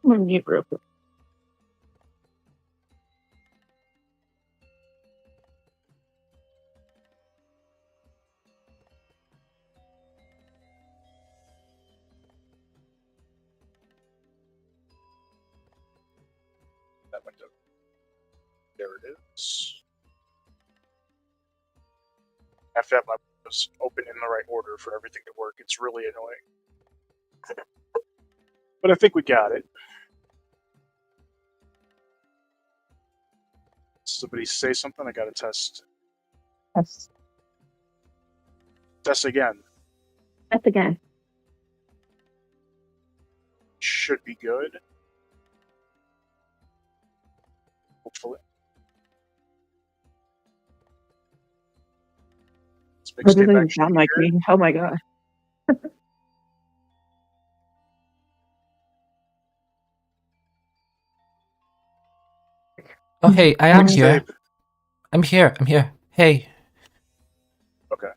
gonna mute real quick. That window. There it is. I have to have my windows open in the right order for everything to work. It's really annoying. But I think we got it. Somebody say something? I gotta test. Yes. Test again. Test again. Should be good. Hopefully. That doesn't even sound like me. Oh my god. Oh, hey, I am here. Dave. I'm here. Hey. Okay.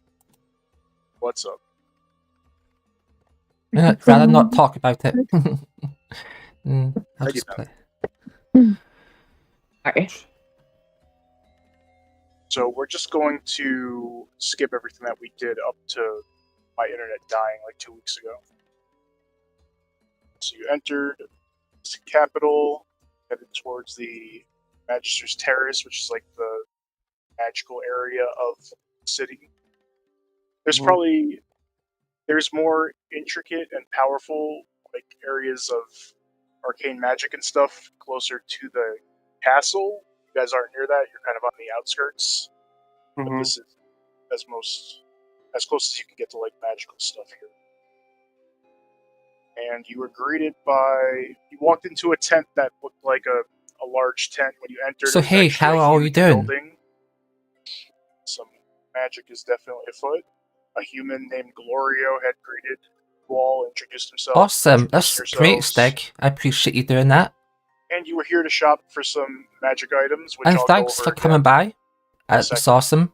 What's up? I'd rather not talk about it. I'll just play. Sorry. So we're just going to skip everything that we did up to my internet dying like 2 weeks ago. So you entered the capital, headed towards the Magister's Terrace, which is like the magical area of the city. There's there's more intricate and powerful like areas of arcane magic and stuff closer to the castle. You guys aren't near that, you're kind of on the outskirts. But this is as close as you can get to like magical stuff here. And you were greeted by, you walked into a tent that looked like a large tent when you entered. So hey, how are you doing? Building. Some magic is definitely afoot. A human named Glorio had greeted you all, introduced himself. Awesome, that's great, Stig. I appreciate you doing that. And you were here to shop for some magic items, which And I'll thanks go for over coming by. That's awesome.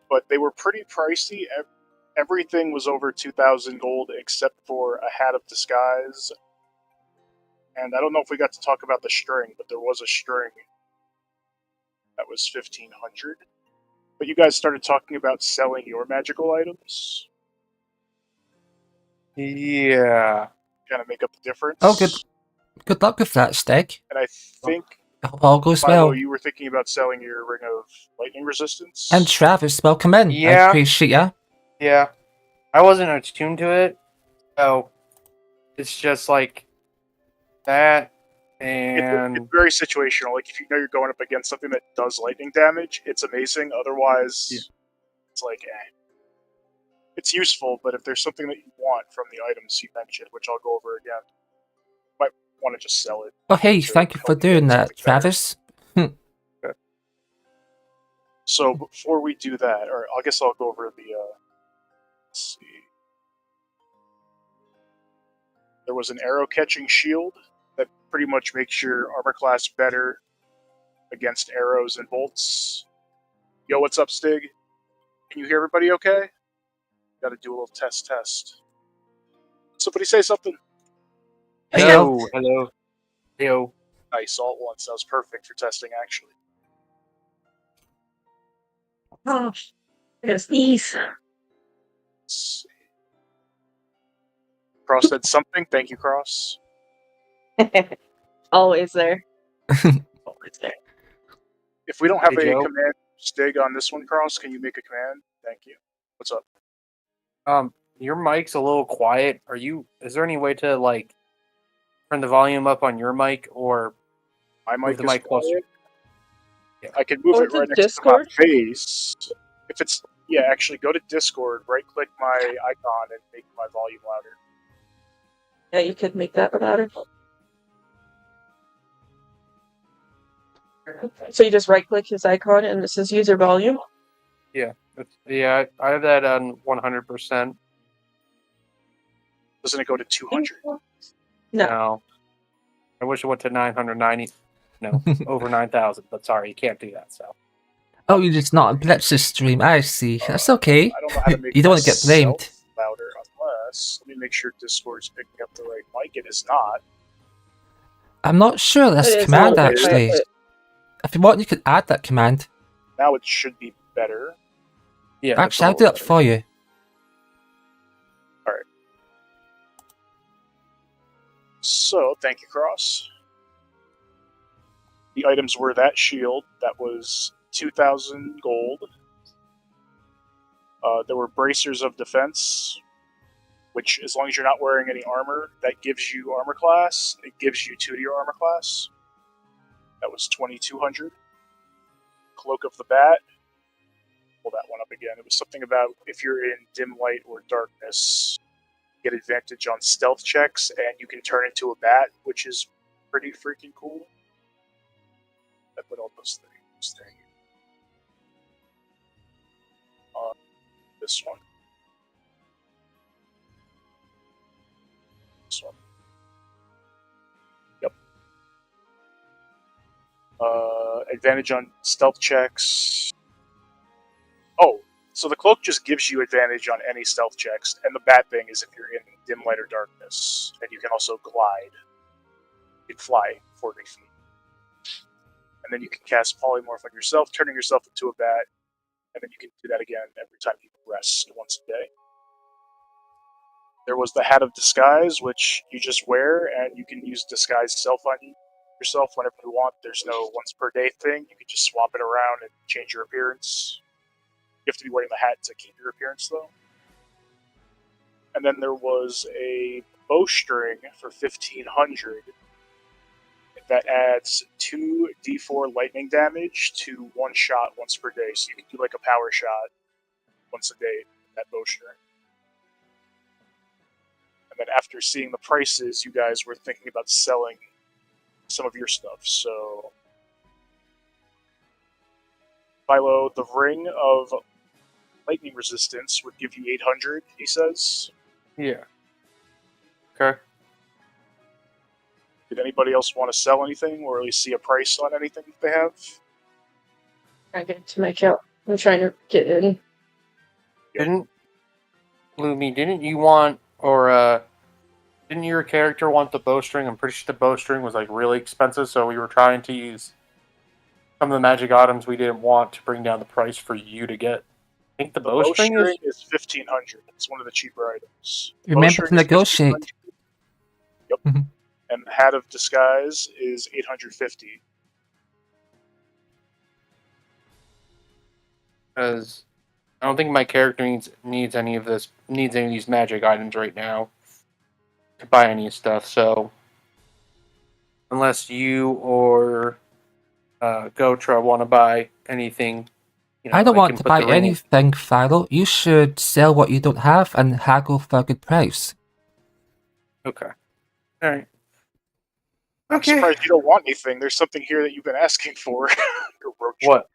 But they were pretty pricey. Everything was over 2,000 gold except for a hat of disguise. And I don't know if we got to talk about the string, but there was a string that was 1,500. But you guys started talking about selling your magical items. Yeah. Kind of make up the difference. Oh, good luck with that, Stig. And I think all goes Milo, well. you were thinking about selling your ring of lightning resistance. And Travis, welcome in. Yeah. I appreciate ya. Yeah. I wasn't attuned to it, so it's just like that. And it's very situational. Like if you know you're going up against something that does lightning damage, it's amazing. Otherwise, it's like, it's useful. But if there's something that you want from the items you mentioned, which I'll go over again, you might want to just sell it. Oh, hey, thank you for doing that, Travis. Okay. So before we do that, or I guess I'll go over the. Let's see. There was an arrow-catching shield that pretty much makes your armor class better against arrows and bolts. Yo, what's up, Stig? Can you hear everybody okay? Gotta do a little test. Somebody say something. hello. Heyo. Nice, all at once. That was perfect for testing, actually. Oh, there's these. Let's see. Cross said something. Thank you, Cross. Always there. Always there. If we don't have Hey, a Joe. command Stig on this one, Cross, can you make a command? Thank you. What's up? Your mic's a little quiet. Is there any way to like turn the volume up on your mic or My mic the is mic closer? quiet. Yeah. I can move Go it to right next Discord? to my face. If it's actually go to Discord, right click my icon and make my volume louder. Yeah, you could make that louder. So you just right click his icon and this is user volume? Yeah. I have that on 100%. Doesn't it go to 200? No. I wish it went to 990. No, over 9,000. But sorry, you can't do that. So. Oh, you're just not on Blitz's stream. I see. That's okay. I don't know how to make You don't want to get blamed. myself louder unless let me make sure Discord's picking up the right mic. It is not. I'm not sure this It is a command little bit actually. tight, If you want, you could add that command. Now it should be better. Yeah. Actually, I'll do it for you. So, thank you, Cross. The items were that shield, that was 2,000 gold. There were bracers of defense, which, as long as you're not wearing any armor, that gives you armor class. It gives you 2 to your armor class. That was 2,200. Cloak of the Bat. Pull that one up again. It was something about if you're in dim light or darkness, you get advantage on stealth checks, and you can turn into a bat, which is pretty freaking cool. I put all those things there. This one. This one. Yep. Advantage on stealth checks. Oh, so the cloak just gives you advantage on any stealth checks, and the bat thing is if you're in dim light or darkness, and you can also glide. You can fly 40 feet. And then you can cast polymorph on yourself, turning yourself into a bat, and then you can do that again every time you rest once a day. There was the Hat of Disguise, which you just wear, and you can use disguise self on yourself whenever you want. There's no once per day thing. You can just swap it around and change your appearance. You have to be wearing the hat to keep your appearance, though. And then there was a bowstring for 1,500 that adds 2d4 lightning damage to one shot once per day. So you can do like a power shot once a day with that bowstring. And then after seeing the prices, you guys were thinking about selling some of your stuff. So, Philo, the Ring of Lightning Resistance would give you 800, he says. Yeah. Okay. Did anybody else want to sell anything, or at least see a price on anything that they have? I get to my account. I'm trying to get in. Didn't you want, or didn't your character want the bowstring? I'm pretty sure the bowstring was like really expensive, so we were trying to use some of the magic items we didn't want to bring down the price for you to get. I think the bowstring is 1,500. It's one of the cheaper items. Remember Bowstring to is negotiate. 1,500. Yep. And Hat of Disguise is 850. Because I don't think my character needs any of these magic items right now to buy any stuff. So unless you or Gotra want to buy anything, I don't I want can to put buy the ring in. anything, Philo. You should sell what you don't have and haggle for a good price. Okay. All right. I'm surprised you don't want anything. There's something here that you've been asking for. Your roach. What?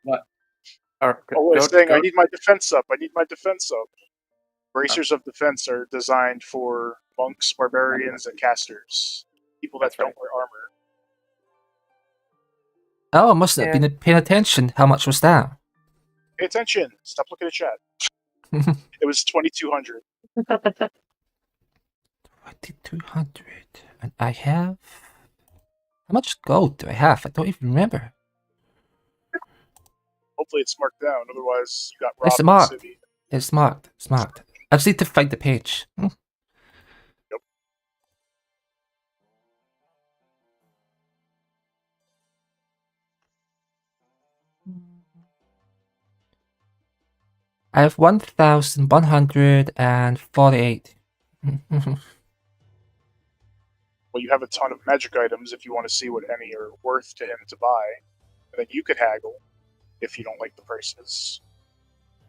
I was saying, I need my defense up. I need my defense up. Bracers of defense are designed for monks, barbarians, and casters. People that don't wear armor. Oh, I mustn't have been paying attention. How much was that? Pay attention. Stop looking at chat. It was 2,200. 2,200. And I have... How much gold do I have? I don't even remember. Hopefully it's marked down. Otherwise, you got robbed It's in the marked. city. It's marked. It's marked. I just need to find the page. Yep. I have 1,148. Well, you have a ton of magic items if you want to see what any are worth to him to buy. And then you could haggle if you don't like the prices.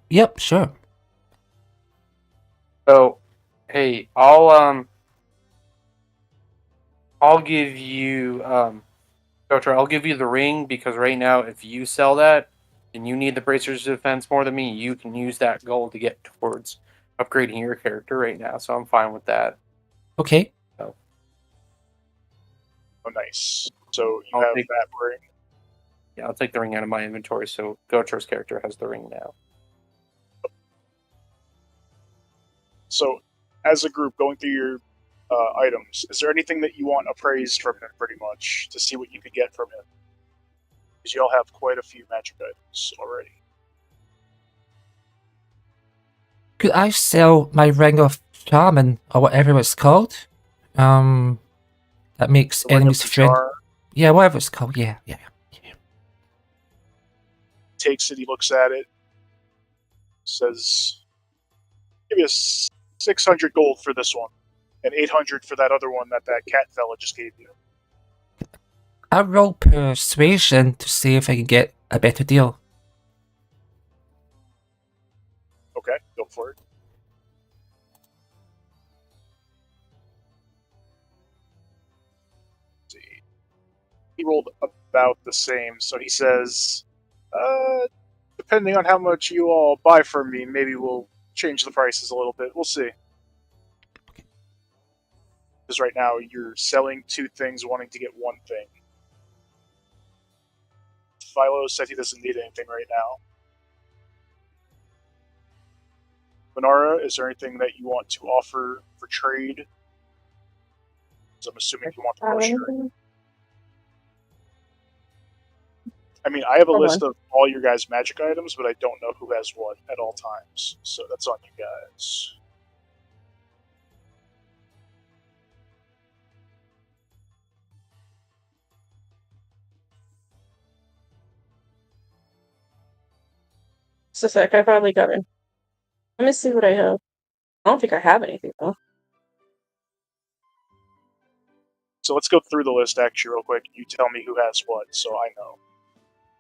Yep, sure. So, hey, I'll give you Gotra, I'll give you the ring, because right now if you sell that and you need the bracers of defense more than me, you can use that gold to get towards upgrading your character right now, so I'm fine with that. Okay. Oh, nice. So you have that ring. Yeah, I'll take the ring out of my inventory, so Gotra's character has the ring now. So, as a group, going through your items. Is there anything that you want appraised from him, pretty much, to see what you could get from him? Because you all have quite a few magic items already. Could I sell my ring of shaman or whatever it's called? That makes The Ring of enemies the friend. Jar Yeah, whatever it's called. Yeah. takes it, he looks at it, says, give you 600 gold for this one, and 800 for that other one that cat fella just gave you. I'll roll persuasion to see if I can get a better deal. Okay, go for it. Let's see. He rolled about the same, so he says, depending on how much you all buy from me, maybe we'll change the prices a little bit. We'll see. Because right now you're selling 2 things, wanting to get 1 thing. Philo said he doesn't need anything right now. Manara, is there anything that you want to offer for trade? Because I'm assuming you want the bowstring. I mean, I have a list of all your guys' magic items, but I don't know who has what at all times. So that's on you guys. Just a sec, I probably got it. Let me see what I have. I don't think I have anything though. So let's go through the list actually real quick. You tell me who has what, so I know.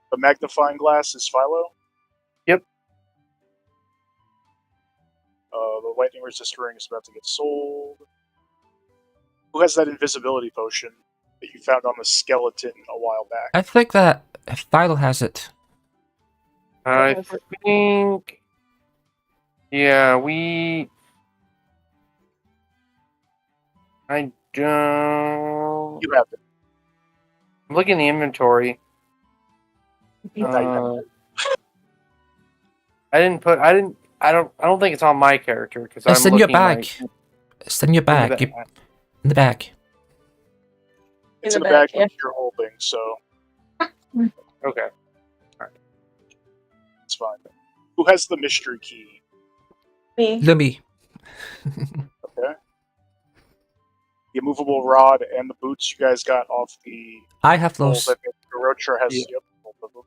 The magnifying glass is Philo. Yep. The lightning resistor ring is about to get sold. Who has that invisibility potion that you found on the skeleton a while back? I think that Philo has it. I think. Yeah, I don't. You have it. I'm looking in the inventory. I don't think it's on my character because It's I'm in your looking bag. like It's in your bag. In the bag. It's In in the the bag bag, that you're holding, so Okay. it's fine. Who has the mystery key? Me. Lumi. Okay. The immovable rod and the boots you guys got off the I have hole those. that Garotra has. Yeah. Yep, both of them.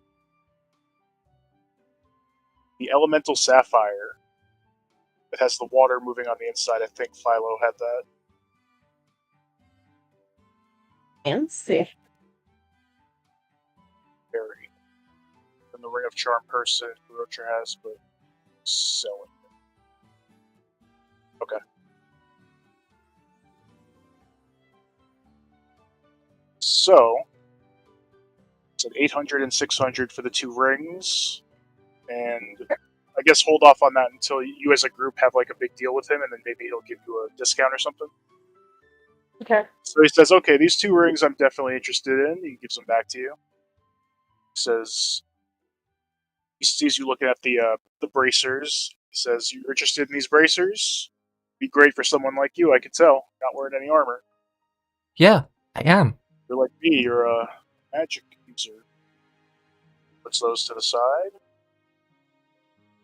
The elemental sapphire that has the water moving on the inside. I think Philo had that. Fancy. Very. And the ring of charm person Garotra has, but selling it. Okay. So, it's an 800 and 600 for the 2 rings, and I guess hold off on that until you as a group have like a big deal with him, and then maybe he'll give you a discount or something. Okay. So he says, okay, these 2 rings I'm definitely interested in. He gives them back to you. He says, he sees you looking at the bracers. He says, you're interested in these bracers? Be great for someone like you, I could tell. Not wearing any armor. Yeah, I am. You're like me, you're a magic user. Puts those to the side.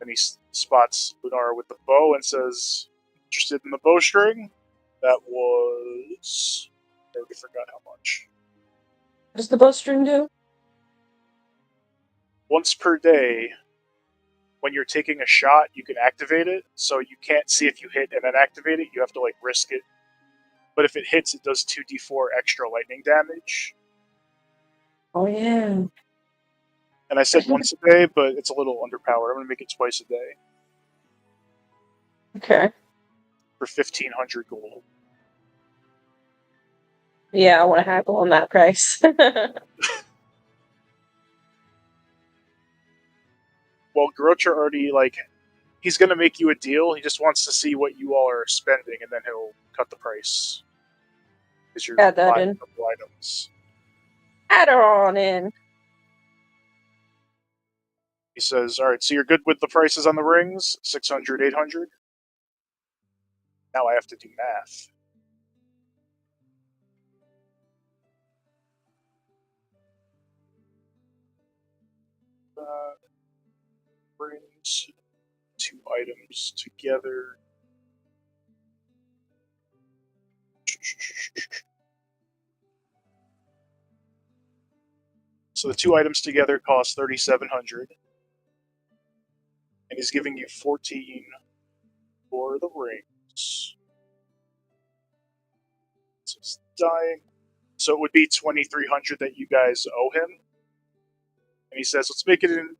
And he spots Lunara with the bow and says, interested in the bowstring? That was... I already forgot how much. What does the bowstring do? Once per day, when you're taking a shot, you can activate it. So you can't see if you hit and then activate it. You have to like risk it. But if it hits, it does 2d4 extra lightning damage. Oh yeah. And I said once a day, but it's a little underpowered. I'm going to make it twice a day Okay. for 1,500 gold. Yeah, I want to haggle on that price. Well, Garotra already, like, he's going to make you a deal. He just wants to see what you all are spending, and then he'll cut the price. Because you're Add that buying in. couple items. Add her on in. He says, alright, so you're good with the prices on the rings? 600, 800? Now I have to do math. brings 2 items together. So the 2 items together cost 3,700, and he's giving you 14 for the rings. So he's dying. So it would be 2,300 that you guys owe him. And he says, let's make it an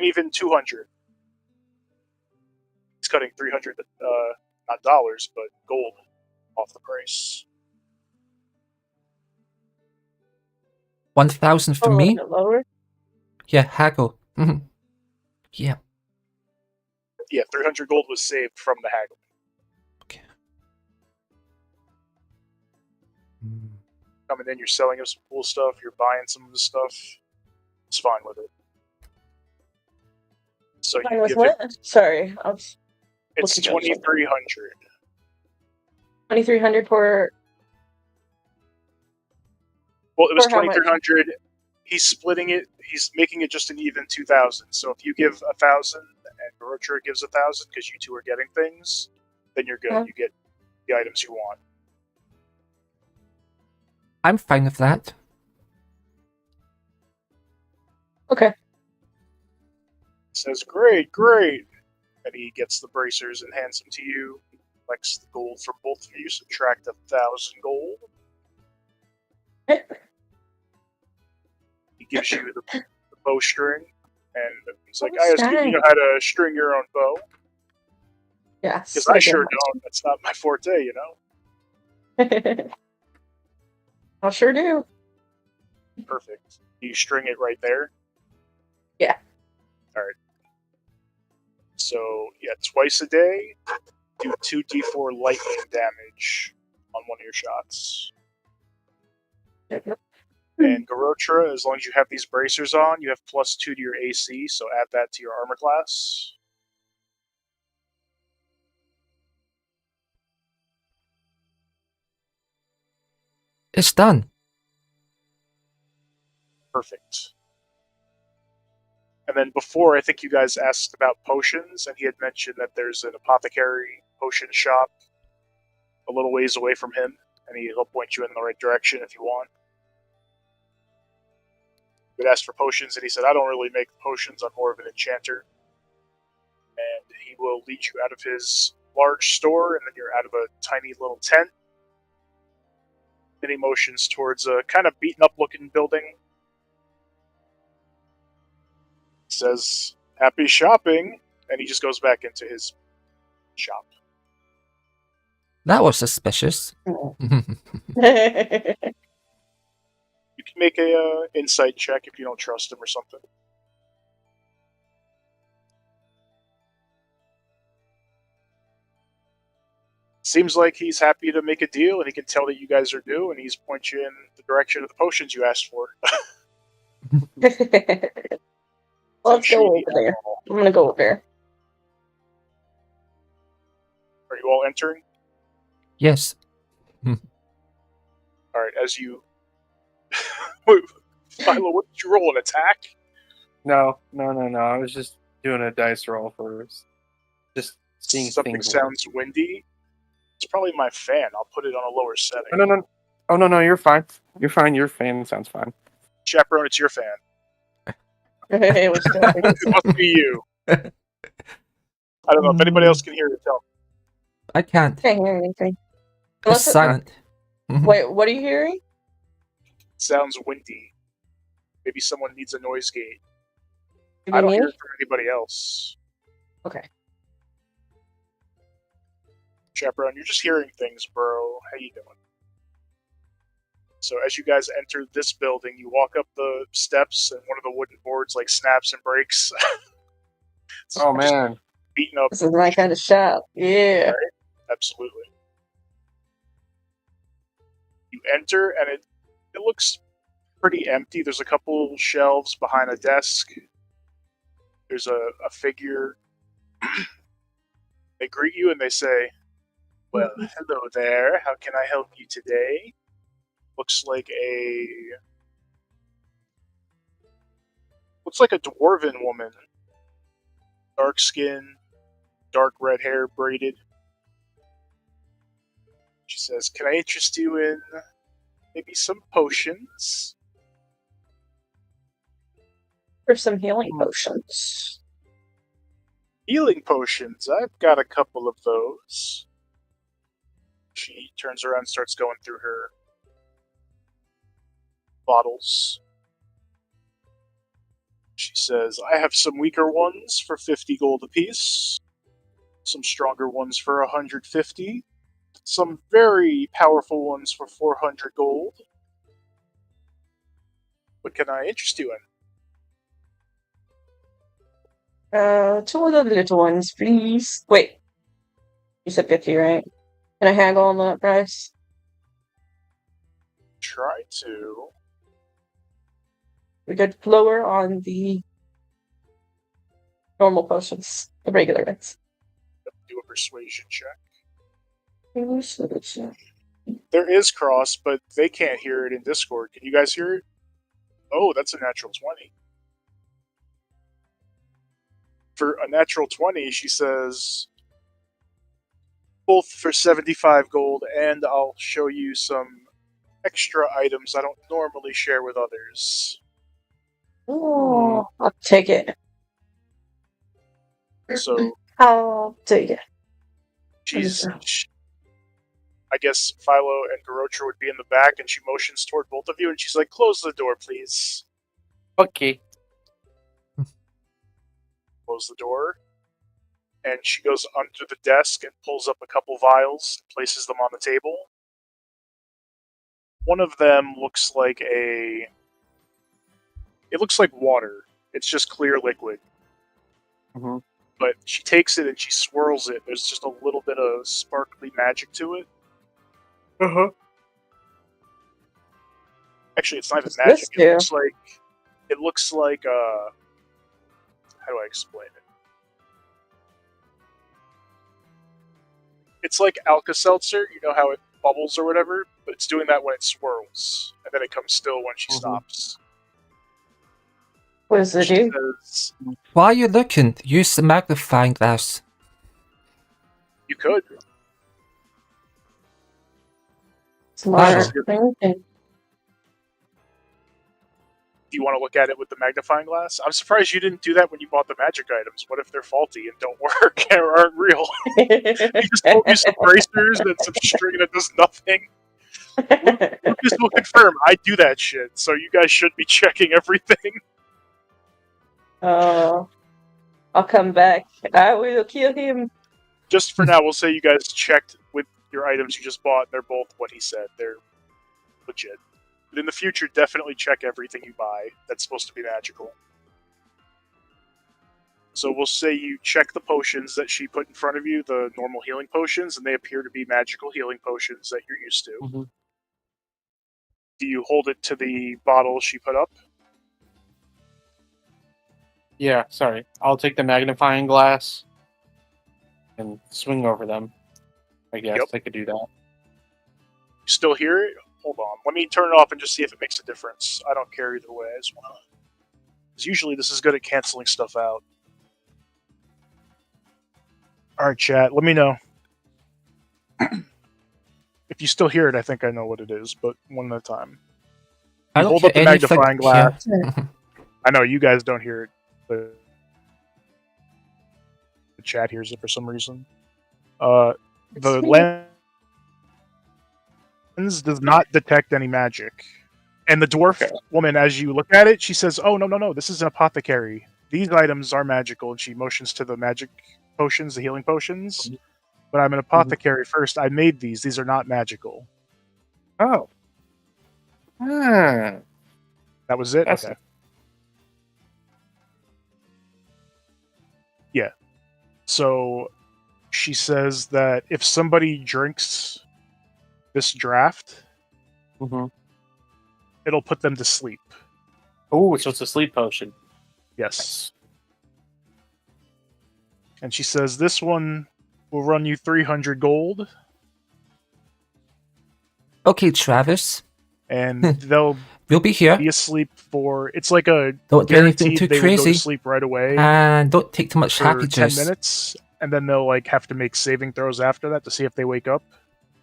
even 200. He's cutting 300, not dollars, but gold off the price. 1,000 for Oh, me? lower? Yeah, haggle. Yeah. Yeah, 300 gold was saved from the haggle. Okay. Coming in, you're selling him some cool stuff, you're buying some of the stuff. It's fine with it. So Fine you with give what? him, Sorry, it's 2,300. 2,300 for. Well, it was For how much? 2,300. He's splitting it. He's making it just an even 2,000. So if you give 1,000 and Barotra gives 1,000 because you two are getting things, then you're good. Huh? You get the items you want. I'm fine with that. Okay. He says, great, great. And he gets the bracers and hands them to you. He collects the gold from both of you. Subtract 1,000 gold. He gives you the bowstring. And he's like, I assume you know how to string your own bow. Yes. Because I sure don't. That's not my forte, you know? I sure do. Perfect. You string it right there? Yeah. Alright. So, yeah, twice a day, do 2d4 lightning damage on one of your shots. And Garotra, as long as you have these bracers on, you have +2 to your AC, so add that to your armor class. It's done. Perfect. And then before, I think you guys asked about potions, and he had mentioned that there's an apothecary potion shop a little ways away from him, and he'll point you in the right direction if you want. You had asked for potions, and he said, I don't really make potions, I'm more of an enchanter. And he will lead you out of his large store, and then you're out of a tiny little tent. Then he motions towards a kind of beaten up looking building. He says, happy shopping, and he just goes back into his shop. That was suspicious. You can make a insight check if you don't trust him or something. Seems like he's happy to make a deal, and he can tell that you guys are due, and he's pointing you in the direction of the potions you asked for. Let's go over there. I'm gonna go over there. Are you all entering? Yes. Alright, as you... Wait, Philo, what did you roll? An attack? No. I was just doing a dice roll for just seeing Something things. sounds windy. It's probably my fan. I'll put it on a lower setting. No. Oh, no, you're fine. You're fine. Your fan sounds fine. Chaperone, it's your fan. It was It must be you. I don't know if anybody else can hear it. Tell me. I can't. Can't hear anything. It's Unless it- silent. Wait, what are you hearing? It sounds windy. Maybe someone needs a noise gate. Maybe I don't me? hear it from anybody else. Okay. Chaperone, you're just hearing things, bro. How you doing? So as you guys enter this building, you walk up the steps, and one of the wooden boards like snaps and breaks. Oh man, beaten up. This is my kind of shop. Yeah. Right? Absolutely. You enter, and it looks pretty empty. There's a couple shelves behind a desk. There's a figure. They greet you and they say, well, hello there. How can I help you today? Looks like Looks like a dwarven woman. Dark skin, dark red hair, braided. She says, "Can I interest you in maybe some potions?" For some healing potions. Healing potions. I've got a couple of those. She turns around and starts going through her bottles. She says, "I have some weaker ones for 50 gold apiece, some stronger ones for 150, some very powerful ones for 400 gold. What can I interest you in?" Two of the little ones, please. Wait. You said 50, right? Can I haggle on that price? Try to. We could lower on the normal potions, the regular ones. Do a persuasion check. Persuasion. There is cross, but they can't hear it in Discord. Can you guys hear it? Oh, that's a natural 20. For a natural 20, she says, "Both for 75 gold, and I'll show you some extra items I don't normally share with others." Oh, I'll take it. So I'll take it. I guess Philo and Garotra would be in the back, and she motions toward both of you, and she's like, "Close the door, please." Okay. Close the door. And she goes under the desk and pulls up a couple vials and places them on the table. One of them looks like it looks like water. It's just clear liquid. Mm-hmm. But she takes it and she swirls it. There's just a little bit of sparkly magic to it. Uh-huh. Actually, it's not even What's magic. this It looks like how do I explain it? It's like Alka-Seltzer, you know how it bubbles or whatever, but it's doing that when it swirls, and then it comes still when she stops. What does it She do? says, While you're looking, use the magnifying glass. "You could." Smart. Wow. Okay. Do you want to look at it with the magnifying glass? I'm surprised you didn't do that when you bought the magic items. What if they're faulty and don't work or aren't real? You just told me some bracers and some string that does nothing. Lucas will confirm, I do that shit, so you guys should be checking everything. Oh, I'll come back. I will kill him. Just for now, we'll say you guys checked with your items you just bought, and they're both what he said. They're legit. But in the future, definitely check everything you buy that's supposed to be magical. So we'll say you check the potions that she put in front of you, the normal healing potions, and they appear to be magical healing potions that you're used to. Mm-hmm. Do you hold it to the bottle she put up? Yeah, sorry. I'll take the magnifying glass and swing over them. I guess I could do that. You still hear it? Hold on. Let me turn it off and just see if it makes a difference. I don't care either way. I just want to... Because usually this is good at canceling stuff out. Alright, chat. Let me know. If you still hear it, I think I know what it is, but one at a time. I You don't hold hear up the anything magnifying glass. here. I know, you guys don't hear it, but the chat hears it for some reason. The lens does not detect any magic. And the dwarf woman, as you look at it, she says, "Oh, no, this is an apothecary. These items are magical," and she motions to the magic potions, the healing potions. But I'm an apothecary first. I made these. These are not magical. Oh. That was it? That's Okay. Yeah. So she says that if somebody drinks this draft, it'll put them to sleep. Oh, so it's a sleep potion. Yes. And she says this one will run you 300 gold. Okay, Travis. And they'll We'll be here. be asleep for... It's like a Don't do anything guaranteed too they would go crazy. to sleep right away And don't take too much for happy 10 juice. minutes, and then they'll like have to make saving throws after that to see if they wake up.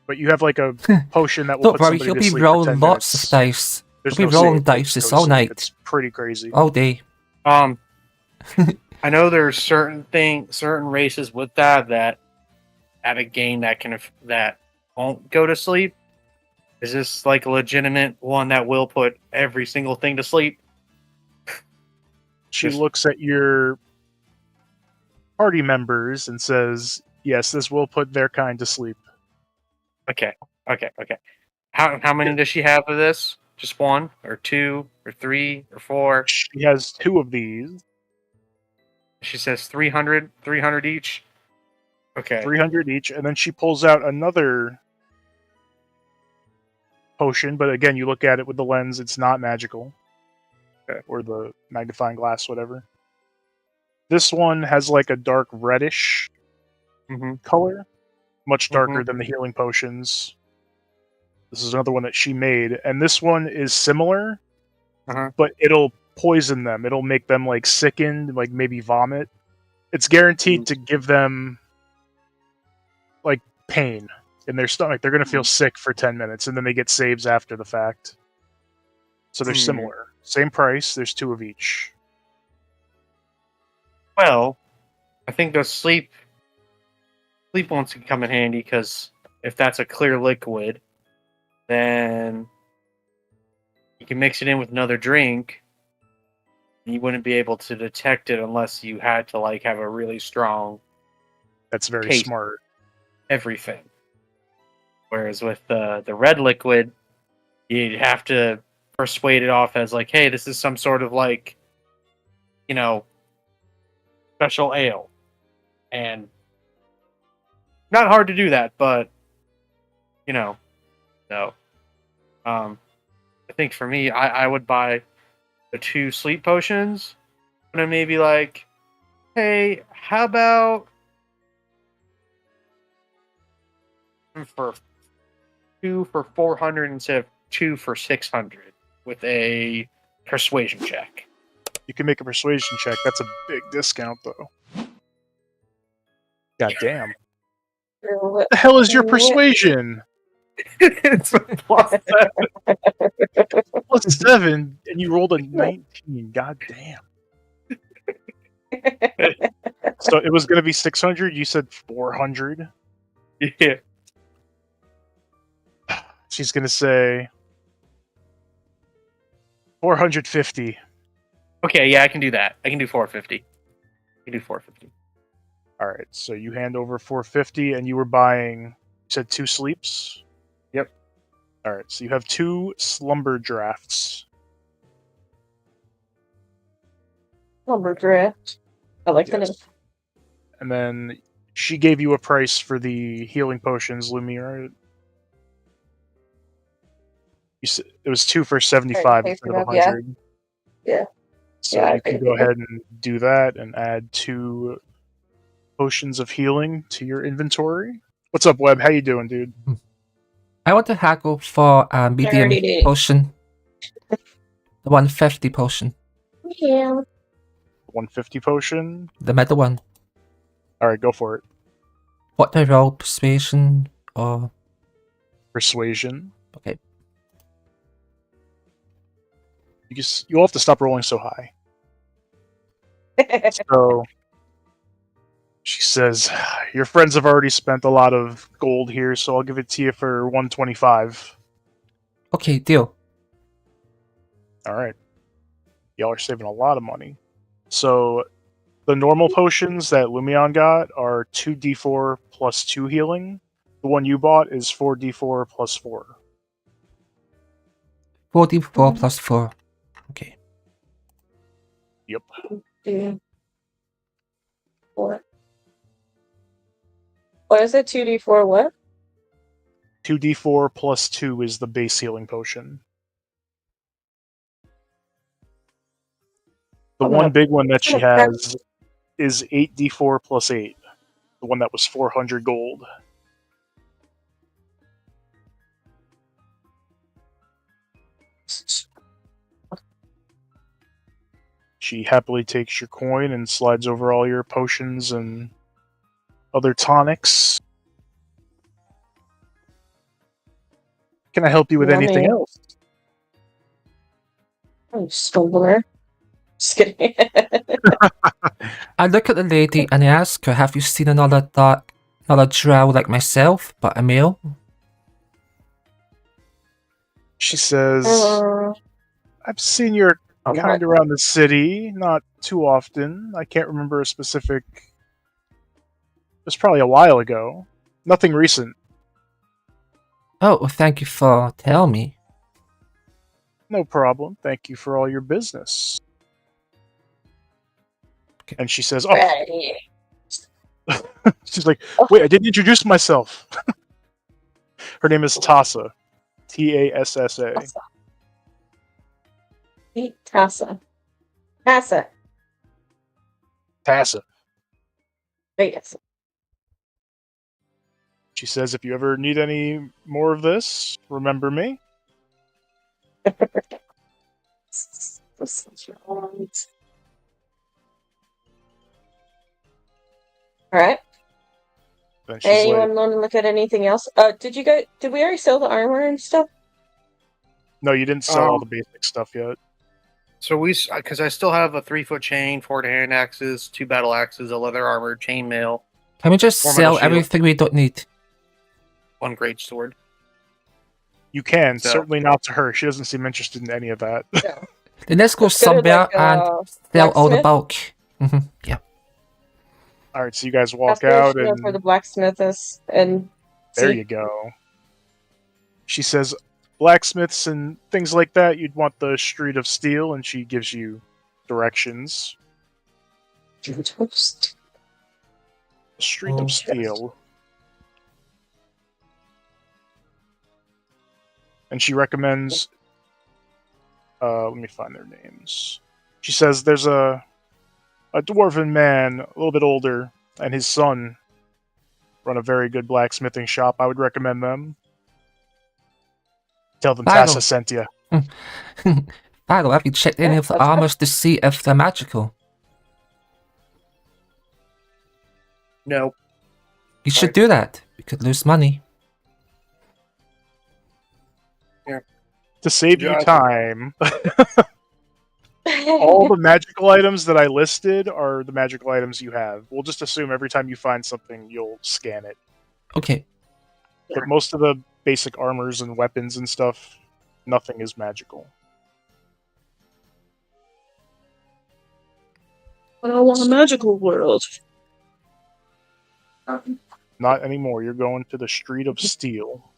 But you have like a potion that will Don't put worry, somebody he'll to be sleep for rolling 10 lots minutes. of dice. There's He'll be no rolling save, they dice just this go to all sleep. night. It's pretty crazy. All day. I know there's certain races with that at a game that won't go to sleep. Is this like a legitimate one that will put every single thing to sleep? She looks at your party members and says, "Yes, this will put their kind to sleep." Okay. How many does she have of this? Just one, or two, or three, or four? She has 2 of these. She says 300 each. Okay. 300 each, and then she pulls out another potion, but again, you look at it with the lens, it's not magical. Okay. Or the magnifying glass, whatever. This one has like a dark reddish color, much darker than the healing potions. This is another one that she made, and this one is similar, but it'll poison them. It'll make them like sickened, like maybe vomit. It's guaranteed to give them like pain in their stomach. They're gonna feel sick for 10 minutes, and then they get saves after the fact. So they're similar. Same price, there's 2 of each. Well, I think those sleep ones can come in handy, because if that's a clear liquid, then you can mix it in with another drink. You wouldn't be able to detect it unless you had to like have a really strong That's very taste. smart. Everything. Whereas with the red liquid, you'd have to persuade it off as like, hey, this is some sort of like, special ale. And not hard to do that, but no. I think for me, I would buy the 2 sleep potions, and then maybe like, hey, how about for 2 for 400 instead of 2 for 600 with a persuasion check. You can make a persuasion check. That's a big discount, though. God damn. What the hell is your persuasion? It's a +7. +7, and you rolled a 19. God damn. So it was going to be 600. You said 400. Yeah. She's going to say 450. Okay, yeah, I can do that. I can do 450. All right, so you hand over 450, and you were buying, you said 2 sleeps? Yep. All right, so you have 2 slumber drafts. Slumber draft. I like the name. And then she gave you a price for the healing potions, Lumiere. You said it was 2 for 75 instead of 100. Yeah. So you can go ahead and do that and add 2 potions of healing to your inventory. What's up, Webb? How you doing, dude? I want to haggle for a medium potion. The 150 potion. Yeah. 150 potion? The middle one. Alright, go for it. What do I roll? Persuasion or... Persuasion. Okay. You'll have to stop rolling so high. So... She says, your friends have already spent a lot of gold here, so I'll give it to you for 125. Okay, deal. Alright. Y'all are saving a lot of money. So, the normal potions that Lumion got are 2d4 plus 2 healing. The one you bought is 4d4 plus 4. 4d4 plus 4. Okay. Yep. 2, 4. What is it? 2d4 what? 2d4 plus 2 is the base healing potion. The one big one that she has is 8d4 plus 8. The one that was 400 gold. She happily takes your coin and slides over all your potions and other tonics. Can I help you with anything Yummy. else? Oh, Stoller. Just kidding. I look at the lady and I ask her, have you seen another drow like myself, but a male? She says, I've seen your I'm kind around the city, not too often. I can't remember a specific... It was probably a while ago. Nothing recent. Oh, well, thank you for telling me. No problem. Thank you for all your business. Okay. And she says, ready. she's like, wait, I didn't introduce myself. Her name is Tassa. Tassa. Tassa. Tassa. Tassa. Yes. She says, if you ever need any more of this, remember me. Alright. Then she's Anyone like, want to look at anything else? Did we already sell the armor and stuff? no, you didn't sell all the basic stuff yet. So because I still have a 3-foot chain, 4 hand axes, 2 battle axes, a leather armor, chainmail, Can we just 4 metal sell shield. everything we don't need? 1 great sword. You can, So- certainly not to her. She doesn't seem interested in any of that. Then let's go Let's go to, somewhere like, and sell all the blacksmith. bulk. Yeah. Alright, so you guys walk That's where out she knows and where the blacksmith is. And there see. you go. She says, blacksmiths and things like that, you'd want the Street of Steel, and she gives you directions. Toast. The Street Oh, of Steel. And she recommends... let me find their names. She says there's a dwarven man, a little bit older, and his son run a very good blacksmithing shop. I would recommend them. Tell them Final. Tassa sent you. Philo, have you checked any of the that's armors to see if they're magical? No. You should do that. We could lose money. To save you Yeah. time, all the magical items that I listed are the magical items you have. We'll just assume every time you find something, you'll scan it. Okay. But most of the basic armors and weapons and stuff, nothing is magical. But I want a magical world. Not anymore. You're going to the Street of Steel.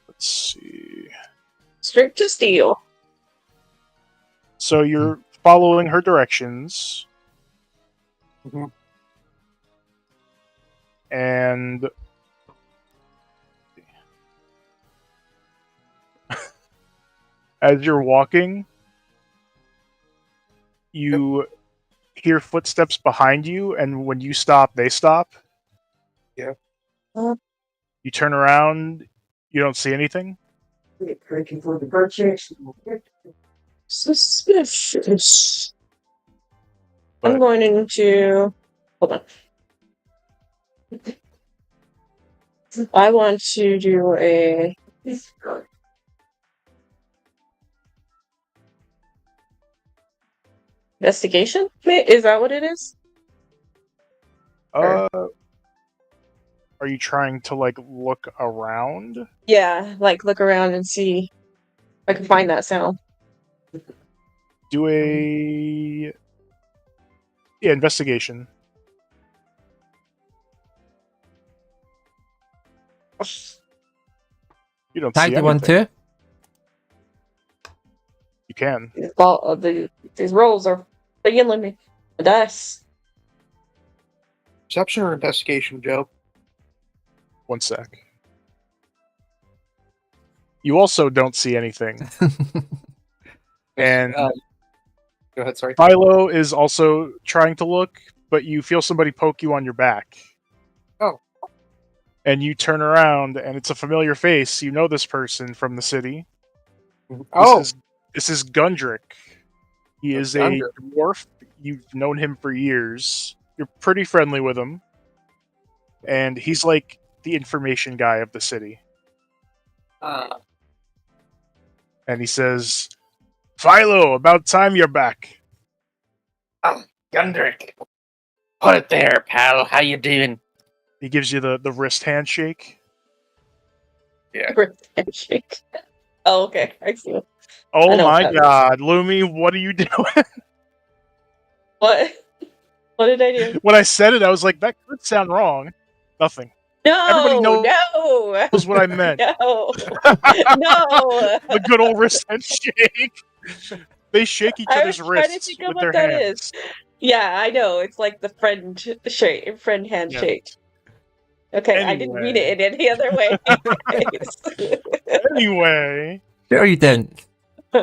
Let's see. Straight to steel. So you're following her directions. Mhm. And as you're walking, you hear footsteps behind you, and when you stop, they stop. Yeah. You turn around, you don't see anything. Suspicious. I'm But going into. Hold on. I want to do a. Investigation? Is that what it is? are you trying to like look around? Yeah, like look around and see if I can find that sound. Do a investigation. You don't I see do one anything. too. You can. These rolls are failing me. The dice. Perception or investigation, Joe? 1 sec. You also don't see anything. And Go ahead, sorry. Philo is also trying to look, but you feel somebody poke you on your back. Oh. And you turn around, and it's a familiar face. You know this person from the city. Oh, This is This is Gundrick. He is a Gundrick. dwarf. You've known him for years. You're pretty friendly with him. And he's like the information guy of the city. And he says, Philo, about time you're back. Gundrick. Put it there, pal. How you doing? He gives you the wrist handshake. Handshake. Oh, okay. I see. Oh I know my what that god, Lumi, what are you doing? What? What did I do? When I said it, I was like, that could sound wrong. Nothing. No, Everybody knows no, what I meant. no, no. The good old wrist handshake. They shake each I other's was trying to wrists think of with what their that hands. is. Yeah, I know. It's like the friend handshake. Okay, I didn't mean it in any other way. Anyway, No, you didn't. they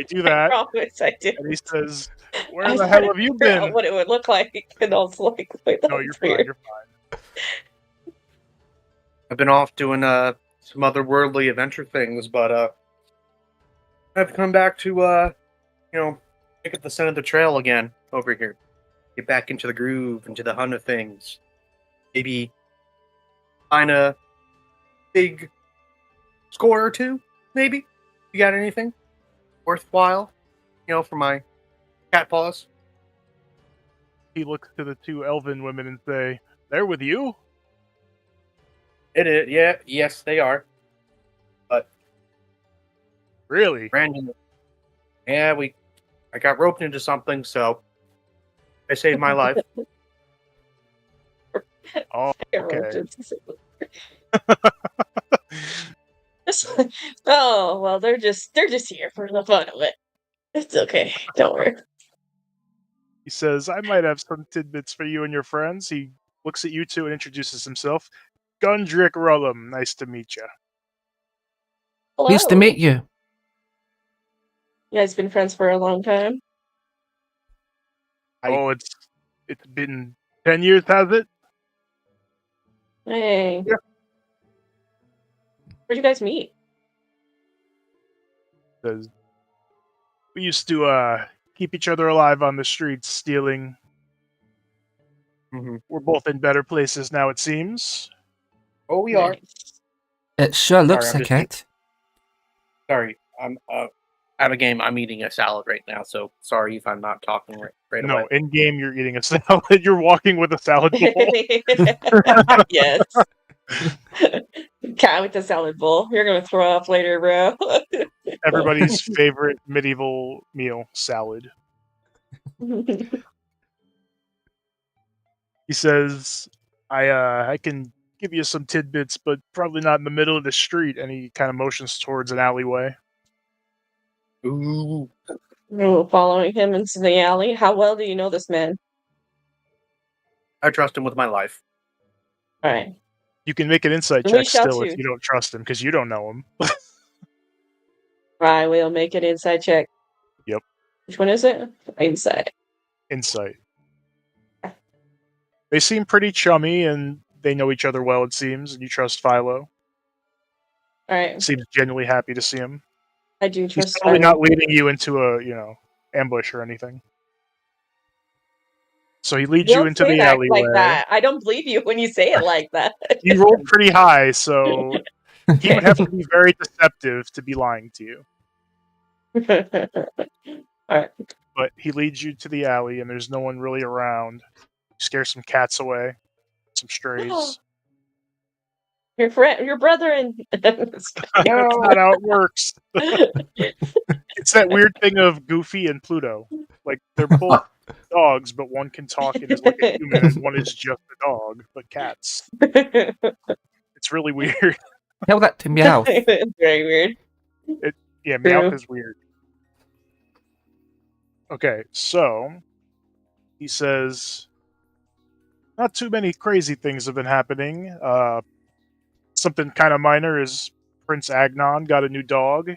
do I that, promise I did. and he says, I "Where was the trying hell to have you figure out been?" what it would look like, and also like, wait, No, that's you're weird. fine. You're fine. I've been off doing some otherworldly adventure things, but I've come back to pick up the scent of the trail again over here. Get back into the groove, into the hunt of things. Maybe find a big score or two, maybe? You got anything worthwhile, for my cat paws? He looks to the two elven women and say, "They're with you." It is, yeah, yes, they are. But Really? Brandon, yeah, I got roped into something, so I saved my life. Oh, okay. Oh well, they're just here for the fun of it. It's okay. Don't worry. He says, "I might have some tidbits for you and your friends." He looks at you two and introduces himself. Gundrick Rullum, nice to meet you. Hello. Pleased to meet you. You guys been friends for a long time? Oh, it's been 10 years, has it? Hey. Yeah. Where'd you guys meet? Says, we used to keep each other alive on the streets, stealing. Mm-hmm. We're both in better places now, it seems. Oh, we are. It sure looks Sorry, like I'm it. Sorry, I'm out of game. I'm eating a salad right now, so sorry if I'm not talking right away. No, in game you're eating a salad. You're walking with a salad bowl. Yes. Cat with the salad bowl. You're gonna throw up later, bro. Everybody's favorite medieval meal, salad. He says, I can give you some tidbits, but probably not in the middle of the street. And he kind of motions towards an alleyway. Ooh. Ooh, following him into the alley. How well do you know this man? I trust him with my life. All right. You can make an insight We check shall still if choose. you don't trust him, because you don't know him. I will make an inside check. Yep. Which one is it? Inside. Insight. They seem pretty chummy, and they know each other well, it seems, and you trust Philo. All right. Seems genuinely happy to see him. I do He's trust probably Philo. not leading you into a, ambush or anything. So he leads you Don't into say the that alleyway. like that. I don't believe you when you say it like that. You rolled pretty high, so he would have to be very deceptive to be lying to you. Alright. But he leads you to the alley, and there's no one really around. You scare some cats away, some strays. Your friend, your brother, and That's not how it works. It's that weird thing of Goofy and Pluto. Like, they're both dogs, but one can talk and is like a human, and one is just a dog, but cats. It's really weird. Tell that to Meowth. It's very weird. Yeah, True. Meowth is weird. Okay, so he says, not too many crazy things have been happening. Something kind of minor is Prince Agnon got a new dog.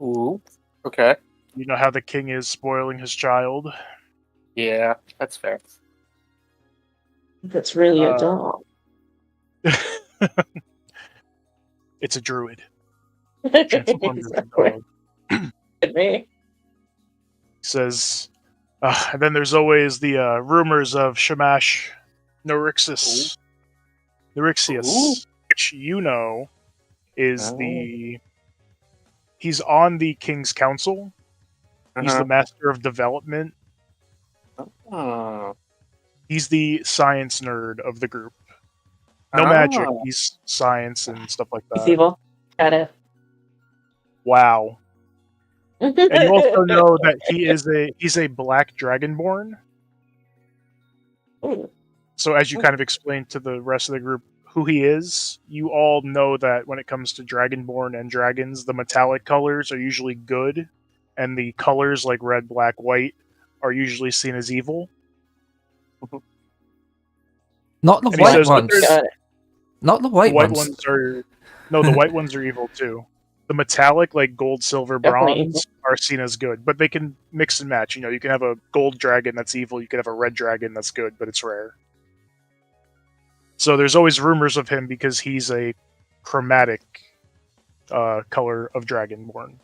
Ooh. Okay. You know how the king is spoiling his child. Yeah, that's fair. That's really a dog. It's a druid. Transformed He's into not a quick dog. at me. He says, and then there's always the rumors of Shamash Norixus, which you know is he's on the King's Council. He's the Master of Development. He's the science nerd of the group. No magic, he's science and stuff like He's that. evil. Got it. Wow. And you also know that he's a black dragonborn. Ooh. So as you kind of explained to the rest of the group who he is, you all know that when it comes to dragonborn and dragons, the metallic colors are usually good, and the colors like red, black, white are usually seen as evil. Not the And he white says, but ones. there's- Got it. Not the the white, white ones. ones are the white ones are evil too. The metallic, like gold, silver, Definitely bronze, are seen as good, but they can mix and match. You know, you can have a gold dragon that's evil, you can have a red dragon that's good, but it's rare. So there's always rumors of him because he's a chromatic color of dragonborn.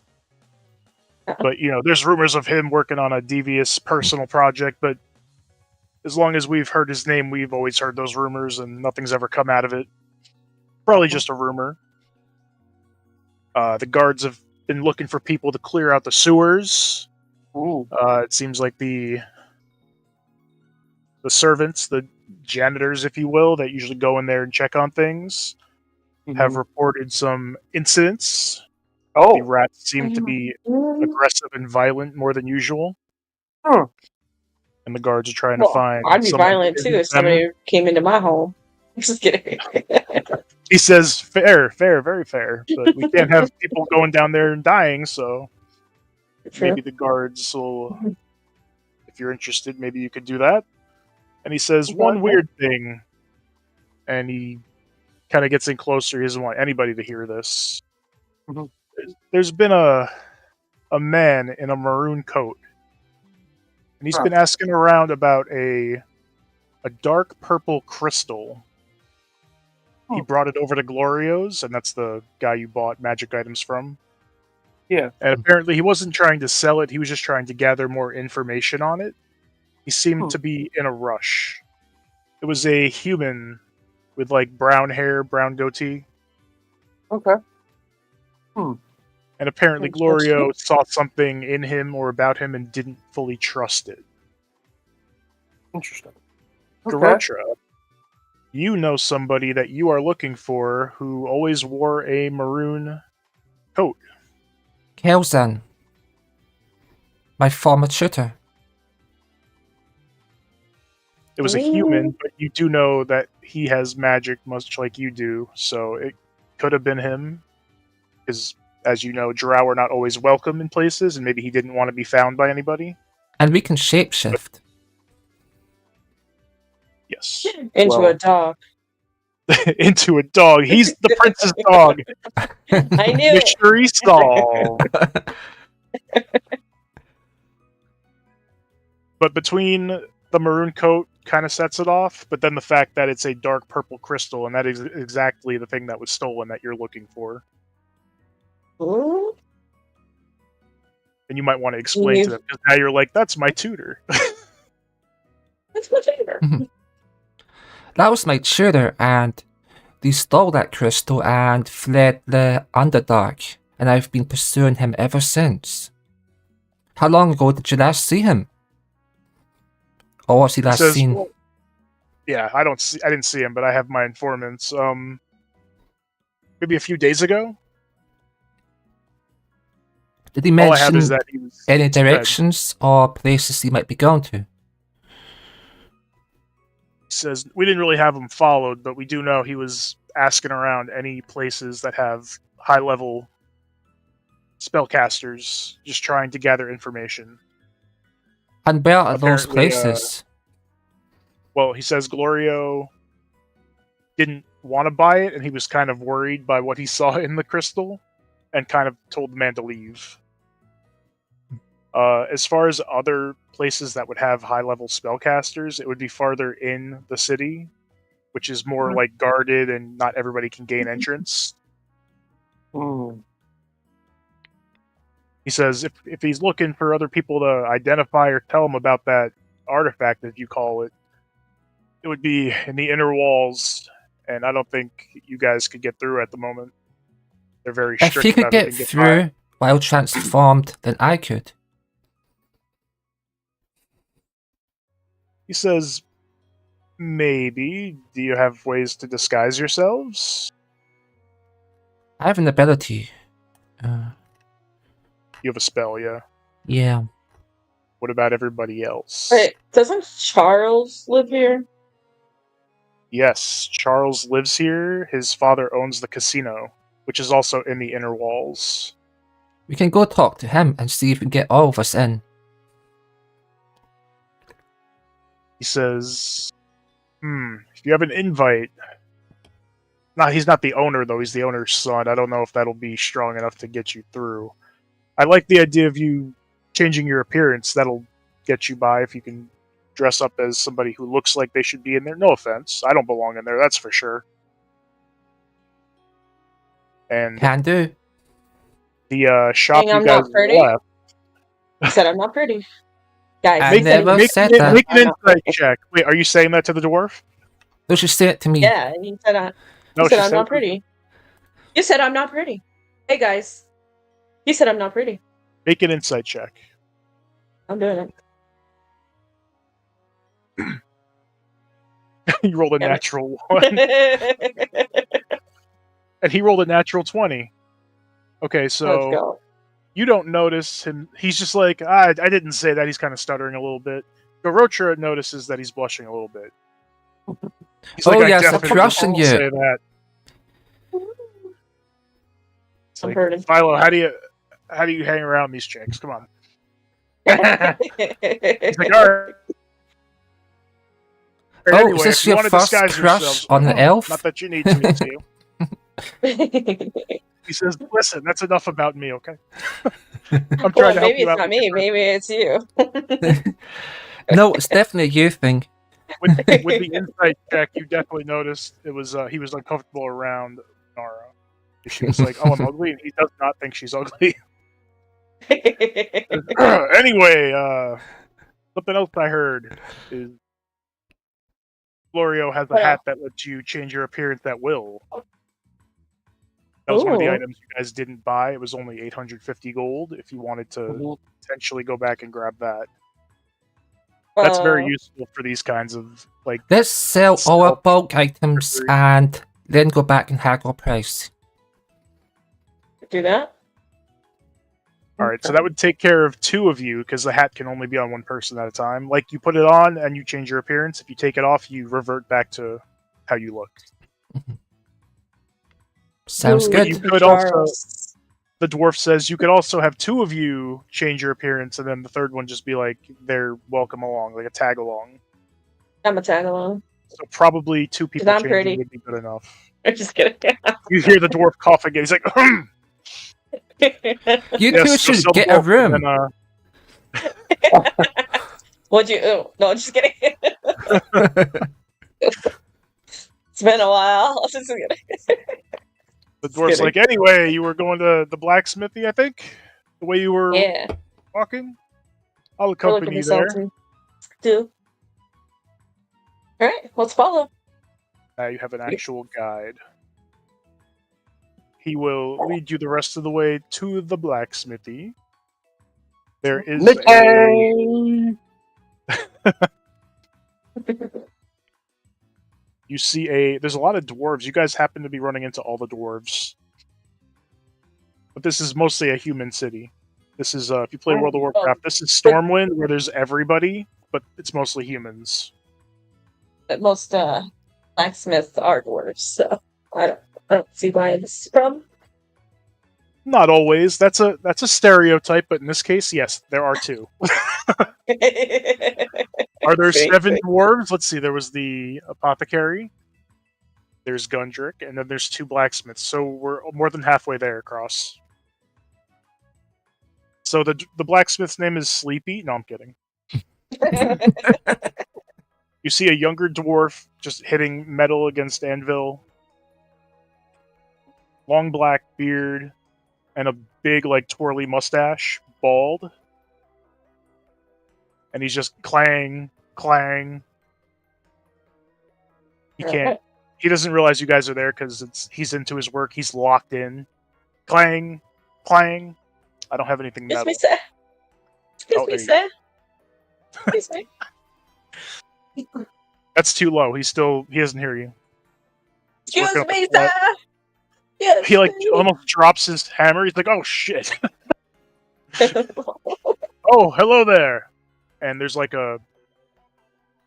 But you know, there's rumors of him working on a devious personal project, but as long as we've heard his name, we've always heard those rumors and nothing's ever come out of it. Probably just a rumor. The guards have been looking for people to clear out the sewers. It seems like the servants, the janitors, if you will, that usually go in there and check on things, have reported some incidents. The rats seem to be aggressive and violent more than usual. And the guards are trying to find I'd be someone violent to too visit if somebody came into my home. Just kidding. He says, fair, very fair. But we can't have people going down there and dying, so True. maybe the guards will, if you're interested, maybe you could do that. And he says, one weird thing, and he kind of gets in closer. He doesn't want anybody to hear this. There's been a man in a maroon coat, and he's been asking around about a dark purple crystal. He brought it over to Glorio's, and that's the guy you bought magic items from. Yeah. And apparently he wasn't trying to sell it, he was just trying to gather more information on it. He seemed to be in a rush. It was a human with like brown hair, brown goatee. Okay. And apparently Glorio saw something in him or about him and didn't fully trust it. Interesting. Garotra, you know somebody that you are looking for who always wore a maroon coat. Kelzan. My former tutor. It was a human, but you do know that he has magic much like you do, so it could have been him. Because, as you know, drow are not always welcome in places, and maybe he didn't want to be found by anybody. And we can shapeshift. Yes. Into a dog. Into a dog. He's the prince's dog. I knew it. Mystery solved. But between the maroon coat kind of sets it off, but then the fact that it's a dark purple crystal, and that is exactly the thing that was stolen that you're looking for. Ooh. And you might want to explain to them, because now you're like, that's my tutor. That's my favorite. That was my tutor, and they stole that crystal and fled the Underdark, and I've been pursuing him ever since. How long ago did you last see him? Or was he last seen? Well, yeah, I didn't see him, but I have my informants. Maybe a few days ago. Did he All I have mention is that he was any dead. directions or places he might be going to? He says we didn't really have him followed, but we do know he was asking around any places that have high-level spellcasters, just trying to gather information. And where are those Apparently, places? Well, he says Glorio didn't want to buy it, and he was kind of worried by what he saw in the crystal, and kind of told the man to leave. As far as other places that would have high-level spellcasters, it would be farther in the city, which is more like guarded, and not everybody can gain entrance. He says if he's looking for other people to identify or tell him about that artifact, as you call it, it would be in the inner walls, and I don't think you guys could get through at the moment. They're very If strict he could about who get can get through by. while transformed, then I could. He says, maybe. Do you have ways to disguise yourselves? I have an ability. You have a spell, yeah. Yeah. What about everybody else? Wait, doesn't Charles live here? Yes, Charles lives here. His father owns the casino, which is also in the inner walls. We can go talk to him and see if we can get all of us in. He says, if you have an invite... No, he's not the owner, though. He's the owner's son. I don't know if that'll be strong enough to get you through. I like the idea of you changing your appearance. That'll get you by if you can dress up as somebody who looks like they should be in there. No offense. I don't belong in there, that's for sure. And Can do. the shop Saying you I'm guys not pretty? left... He said I'm not pretty. Guys, I he said never he- said make that. an I'm not insight pretty. check. Wait, are you saying that to the dwarf? No, she say it to me. Yeah, he said No, he she said I'm said not it. pretty. You said I'm not pretty. Hey guys. He said I'm not pretty. Make an insight check. I'm doing it. You rolled a Damn it. natural 1, and he rolled a natural 20. Okay, Let's so go. you don't notice him. He's just like, I didn't say that. He's kind of stuttering a little bit. Gorotra notices that he's blushing a little bit. He's Oh, like, yes, I I'm definitely crushing didn't you. say that. It's I'm like, hurting. Philo, how do you hang around these chicks? Come on. He's like, all right. Oh, Anyway, is this if you your want to first disguise crush yourselves, on the elf? Not that you need to, me too. He says, listen, that's enough about me, okay? I'm trying Well, to help maybe you it's out not with me. your- Maybe it's you. No, it's definitely a you thing. with the insight check, you definitely noticed it was he was uncomfortable around Nara. She was like, "Oh, I'm ugly," and he does not think she's ugly. Anyway, something else I heard is Florio has a What hat else? that lets you change your appearance at will. That was one of the Ooh. items you guys didn't buy. It was only 850 gold. If you wanted to potentially go back and grab that, that's very useful for these kinds of like. Let's sell all our Stealth. bulk items and then go back and haggle price. Do that. All right, so that would take care of 2 of you because the hat can only be on one person at a time. Like you put it on and you change your appearance. If you take it off, you revert back to how you look. Sounds Ooh, good. You could also. Charles. The dwarf says you could also have 2 of you change your appearance, and then the third one just be like they're welcome along, like a tag along. I'm a tag along. So probably 2 people I'm changing pretty. would be good enough. I'm just kidding. You hear the dwarf cough again. He's like, You yes, two so should sell the get a dwarf, room. and then, What'd you? Oh, no, just kidding. It's been a while. Just kidding. the dwarf's like, anyway, you were going to the blacksmithy, I think? The way you were Yeah. walking? I'll We're accompany looking you for there. something. Do. All right, let's follow. Now you have an actual guide. He will lead you the rest of the way to the blacksmithy. There is you see there's a lot of dwarves. You guys happen to be running into all the dwarves. But this is mostly a human city. This is, if you play World of Warcraft, this is Stormwind, where there's everybody, but it's mostly humans. But most blacksmiths are dwarves, so I don't see why this is a problem. Not always. That's a stereotype, but in this case, yes, there are 2. Are there 7 dwarves? Let's see. There was the apothecary. There's Gundrick, and then there's 2 blacksmiths. So we're more than halfway there, Cross. So the blacksmith's name is Sleepy. No, I'm kidding. You see a younger dwarf just hitting metal against anvil. Long black beard. and a big, like, twirly mustache, bald. And he's just clang, clang. He can't. He doesn't realize you guys are there because he's into his work. He's locked in. Clang, clang. I don't have anything metal. Excuse me, sir. Excuse Oh, me, there you sir. Excuse me. That's too low. He doesn't hear you. He's Excuse working me, up a sweat. sir. Yes. He like please. almost drops his hammer. He's like, "Oh shit! Oh, hello there!" And there's like a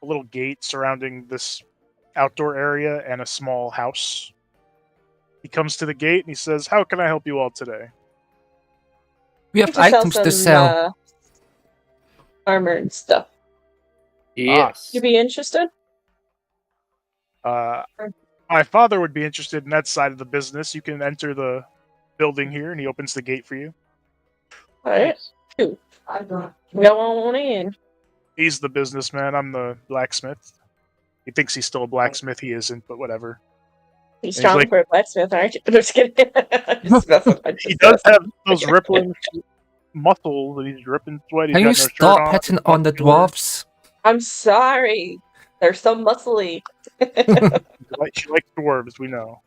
little gate surrounding this outdoor area and a small house. He comes to the gate and he says, "How can I help you all today?" We have To sell items to some, sell. armor and stuff. Yes. You be interested? My father would be interested in that side of the business. You can enter the building here, and he opens the gate for you. Alright. Cool. Go on in. He's the businessman. I'm the blacksmith. He thinks he's still a blacksmith. He isn't, but whatever. He's he's strong like- for a blacksmith, aren't you? I'm just kidding. Just messing with He you. does have those rippling muscles, and he's dripping sweat. He's Can got you no shirt stop on. hitting on the dwarves? I'm sorry. They're so muscly. She likes dwarves, we know.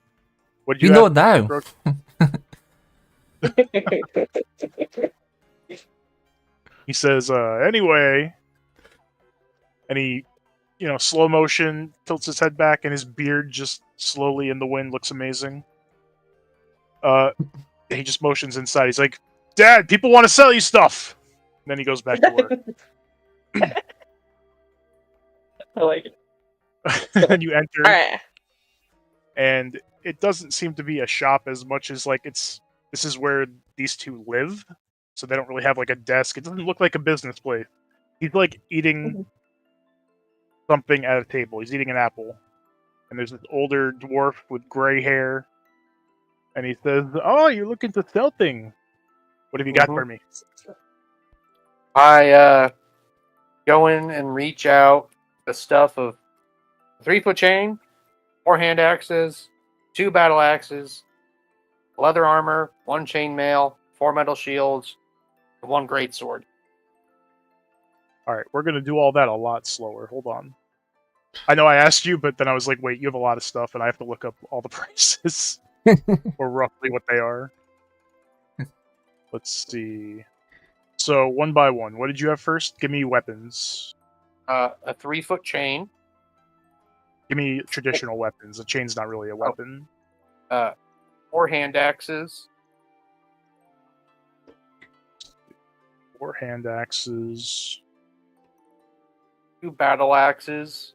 What We know now. He says, anyway, and he, slow motion, tilts his head back, and his beard just slowly in the wind looks amazing. He just motions inside. He's like, "Dad, people want to sell you stuff." And then he goes back to work. I like it. And you enter, Alright. and it doesn't seem to be a shop as much as like this is where these two live, so they don't really have like a desk. It doesn't look like a business place. He's like eating something at a table. He's eating an apple, and there's this older dwarf with gray hair, and he says, "Oh, you're looking to sell things. What have you got for me?" I go in and reach out the stuff of 3-foot chain, 4 hand axes, 2 battle axes, leather armor, 1 chainmail, 4 metal shields, and 1 great sword. All right, we're gonna do all that a lot slower. Hold on. I know I asked you, but then I was like, wait, you have a lot of stuff, and I have to look up all the prices or roughly what they are. Let's see. So 1 by 1, what did you have first? Give me weapons. A 3-foot chain, Give me traditional weapons. A chain's not really a weapon. 4 hand axes, 4 hand axes. 2 battle axes,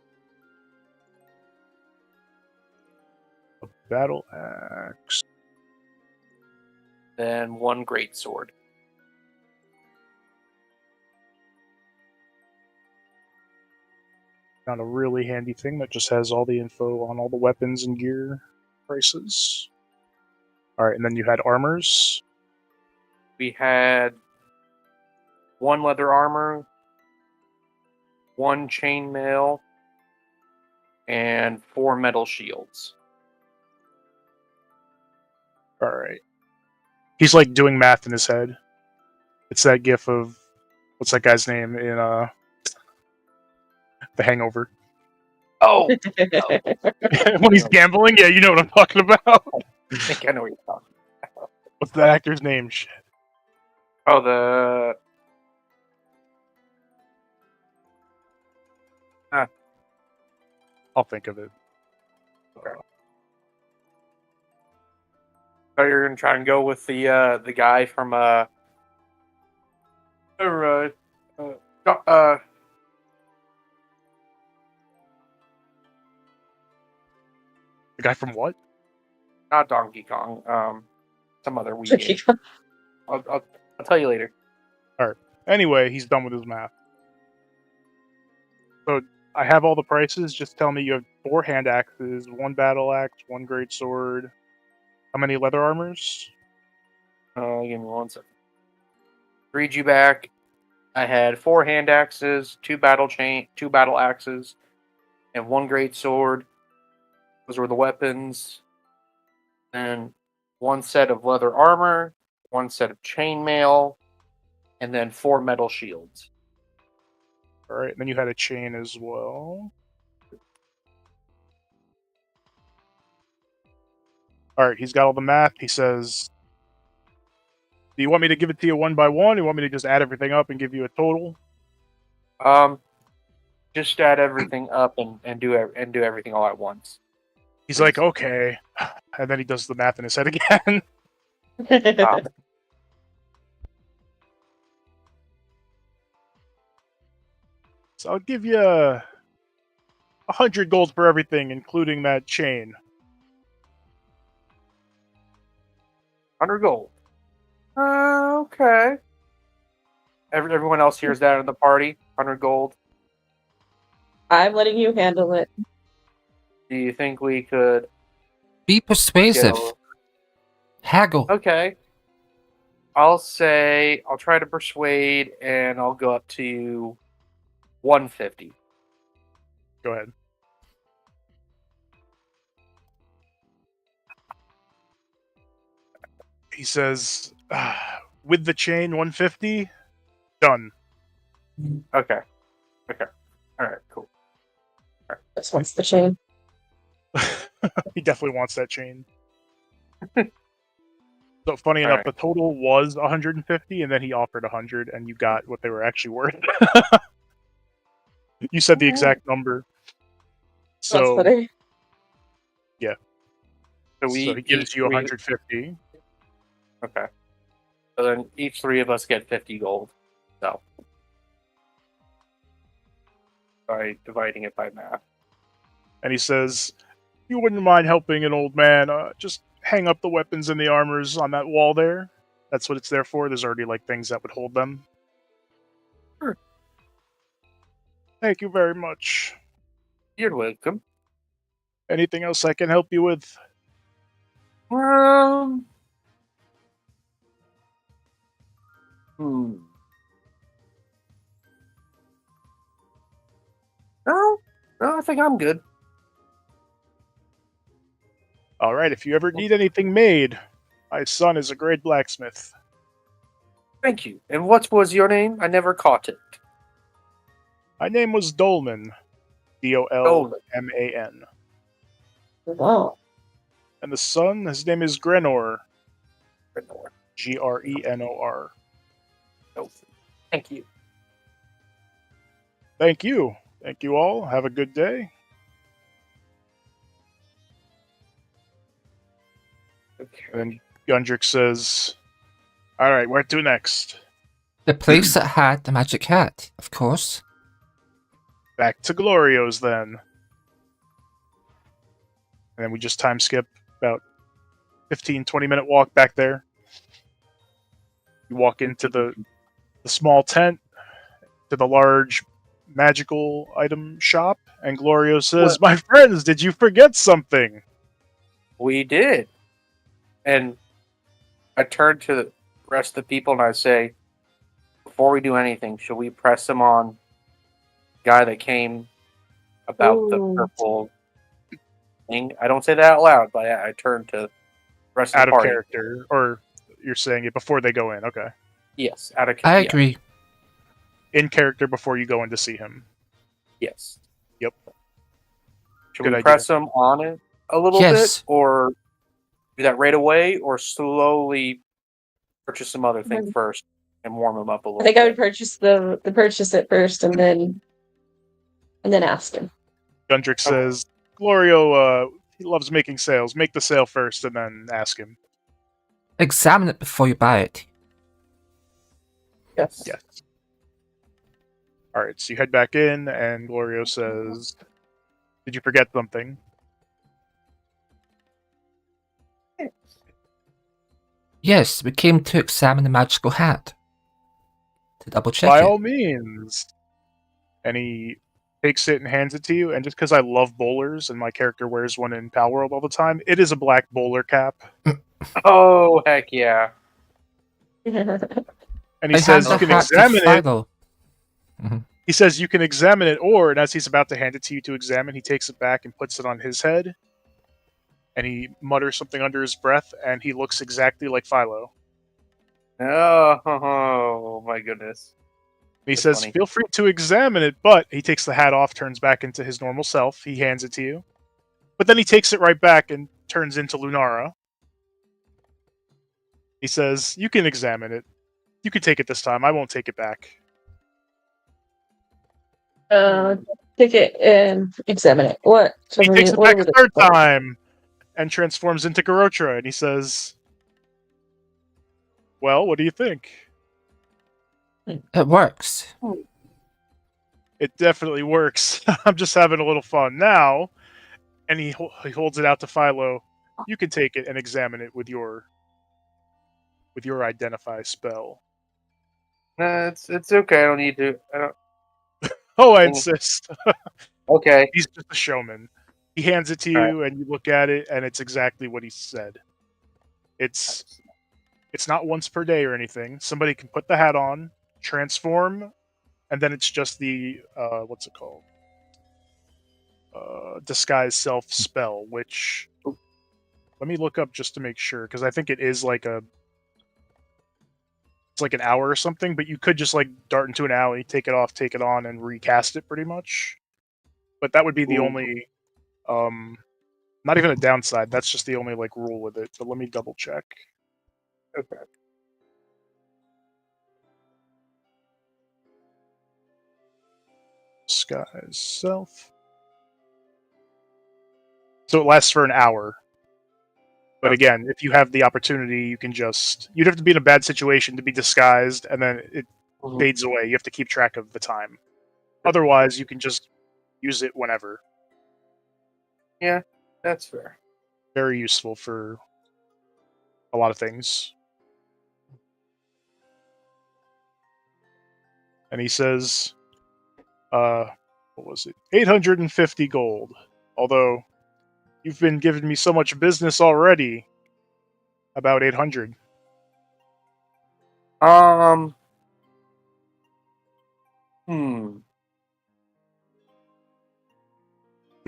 A battle axe. then 1 great sword. Not a really handy thing that just has all the info on all the weapons and gear prices. Alright, and then you had armors. We had 1 leather armor, 1 chainmail, and 4 metal shields. Alright. He's like doing math in his head. It's that gif of what's that guy's name in The Hangover. Oh, When he's gambling, yeah, you know what I'm talking about. I think I know what you're talking about. What's that actor's name? Shit. Oh, the I'll think of it. So you're gonna try and go with the guy from The guy from what? not Donkey Kong, some other Wii game. I'll tell you later. Anyway, he's done with his math. So I have all the prices. Just tell me you have 4 hand axes, 1 battle axe, 1 great sword. How many leather armors? Give me 1 second. Read you back. I had 4 hand axes, 2 battle axes, and 1 great sword. Those were the weapons. And 1 set of leather armor, 1 set of chainmail, and then 4 metal shields. All right, and then you had a chain as well. All right, he's got all the math. He says, "Do you want me to give it to you one by one? Or you want me to just add everything up and give you a total?" Just add everything up and do everything all at once. He's like, "Okay," and then he does the math in his head again. So I'll give you 100 gold for everything, including that chain. 100 gold. Okay. Everyone else hears that in the party. 100 gold. I'm letting you handle it. Do you think we could Be persuasive. Haggle. Okay. I'll try to persuade, and I'll go up to 150. Go ahead. He says, "With the chain, 150. Done." Okay. All right. Cool. This one's the chain. He definitely wants that chain. So funny All enough, right. the total was 150, and then he offered 100, and you got what they were actually worth. You said the exact number. That's So funny. So he gives you 150. Okay. So then each 3 of us get 50 gold. So by dividing it by math. And he says, "You wouldn't mind helping an old man? Just hang up the weapons and the armors on that wall there. That's what it's there for. There's already like things that would hold them." Sure. Thank you very much. You're welcome. Anything else I can help you with? No, I think I'm good. All right, if you ever need anything made, my son is a great blacksmith. Thank you. And what was your name? I never caught it. My name was Dolman. Dolman. Wow. And the son, his name is Grenor. Grenor. Grenor. Oh, thank you. Thank you. Thank you all. Have a good day. Okay. And Gundrick says, "All right, where to next?" The place that had the magic hat, of course. Back to Glorio's then. And then we just time skip about 15-20 minute walk back there. You walk into the small tent to the large magical item shop, and Glorio says, What? "My friends, did you forget something?" We did. And I turn to the rest of the people and I say, before we do anything, should we press him on the guy that came about the Ooh. purple thing? I don't say that out loud, but I turn to the rest of Out the of party. character, or you're saying it before they go in. Okay. Yes, out of I yeah, agree. In character before you go in to see him. Yes. Yep. Should Good we idea. press him on it a little Yes. bit, or do that right away, or slowly purchase some other thing first and warm him up a little I think bit? I would purchase purchase it first and then ask him. Gundrick says, "Glorio, he loves making sales. Make the sale first and then ask him." Examine it before you buy it. Yes. Yes. Alright, so you head back in, and Glorio says, "Did you forget something?" Yes, we came to examine the magical hat. To double check By it. all means. And he takes it and hands it to you, and just because I love bowlers and my character wears one in Pal World all the time, it is a black bowler cap. Oh, heck yeah. And he I says hand you the can hat to examine it. Philo. Mhm. He says you can examine it, or, and as he's about to hand it to you to examine, he takes it back and puts it on his head. And he mutters something under his breath, and he looks exactly like Philo. Oh my goodness. He That's says, funny. feel free to examine it, but he takes the hat off, turns back into his normal self. He hands it to you. But then he takes it right back and turns into Lunara. He says, you can examine it. You can take it this time. I won't take it back. Take it and examine it. What? He takes it What back was a third time and transforms into Garotra. And he says, well, what do you think? It works. It definitely works. I'm just having a little fun now. And he holds it out to Philo. You can take it and examine it with your identify spell. Nah, it's okay. I don't need to. I don't. Oh, I insist. Okay. He's just a showman. He hands it to you, and you look at it, and it's exactly what he said. It's not once per day or anything. Somebody can put the hat on, transform, and then it's just the what's it called? Disguise self spell. Which let me look up just to make sure, because I think it is like it's like an hour or something. But you could just like dart into an alley, take it off, take it on, and recast it pretty much. But that would be the only, not even a downside. That's just the only like rule with it. But let me double check. Okay. Disguise self. So it lasts for an hour. But again, if you have the opportunity, you can you'd have to be in a bad situation to be disguised, and then it fades away. You have to keep track of the time. Otherwise, you can just use it whenever. Yeah, that's fair. Very useful for a lot of things. And he says, what was it? 850 gold. Although, you've been giving me so much business already. About 800.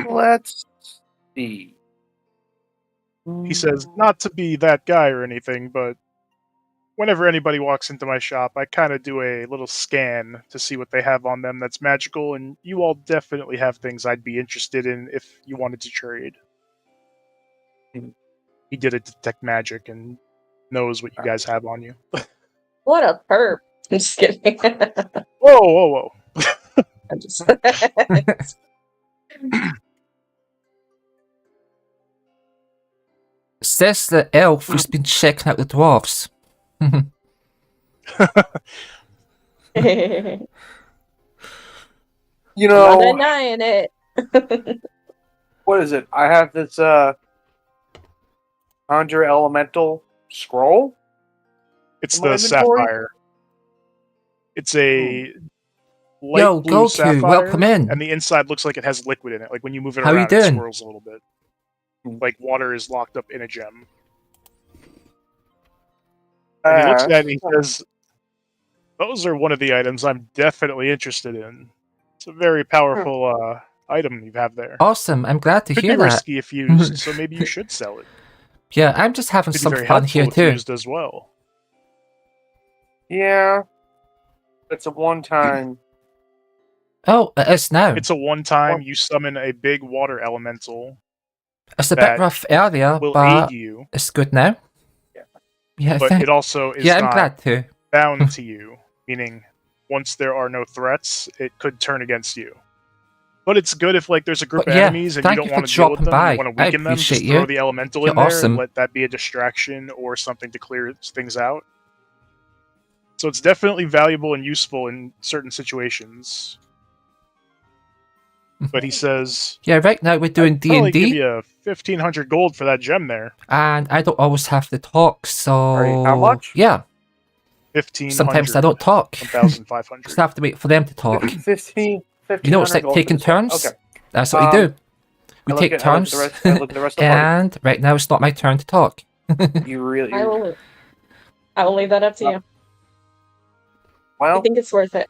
Let's see. He says, not to be that guy or anything, but whenever anybody walks into my shop, I kind of do a little scan to see what they have on them that's magical, and you all definitely have things I'd be interested in if you wanted to trade. He did it to detect magic and knows what you guys have on you. What a perp. I'm just kidding. Whoa. I'm just... Says the elf who's been checking out the dwarves. You I'm know, not denying it. what is it? I have this Conjure Elemental scroll. It's in my the inventory? sapphire. It's a light Yo, blue Goku, sapphire, welcome in. and the inside looks like it has liquid in it. Like when you move it How you around, it doing? swirls a little bit. Like water is locked up in a gem. And he looks at it and he says, those are one of the items I'm definitely interested in. It's a very powerful item you have there. Awesome, I'm glad to Could hear be that. risky if used, so maybe you should sell it. Yeah, I'm just having Could be some very fun helpful here if too. used as well. Yeah, it's a one-time. Oh, it is now. It's a one-time. You summon a big water elemental. It's a bit that rough earlier, will but aid you, it's good now. Yeah, but it also is I'm not glad to. bound to you. Meaning, once there are no threats, it could turn against you. But it's good if like there's a group But of yeah, enemies and you thank don't you for want to deal with dropping them, by. you want to I weaken them, just appreciate throw you. the elemental You're in there awesome. and let that be a distraction or something to clear things out. So it's definitely valuable and useful in certain situations. But he says, Yeah, right now we're doing I'd probably give D&D, you 1,500 gold for that gem there. and I don't always have to talk, so... Sorry, how much? Yeah, 1,500. sometimes I don't talk. 1,500. Just have to wait for them to talk. 15. You know, it's like gold taking for this one. turns. Okay. That's what we do. We I look take at- I look at turns, the rest- I look at the rest of the party. and right now it's not my turn to talk. You really? I will leave that up to you. I Well, think it's worth it.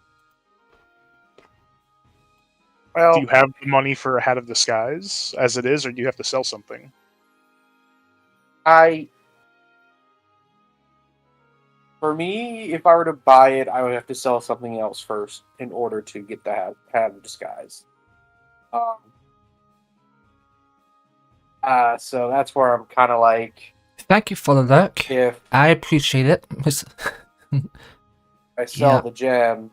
Do you have the money for a hat of disguise as it is, or do you have to sell something? For me, if I were to buy it, I would have to sell something else first in order to get the hat of disguise. So that's where I'm kind of like, Thank you for the look. if I appreciate it. I sell Yeah. the gem,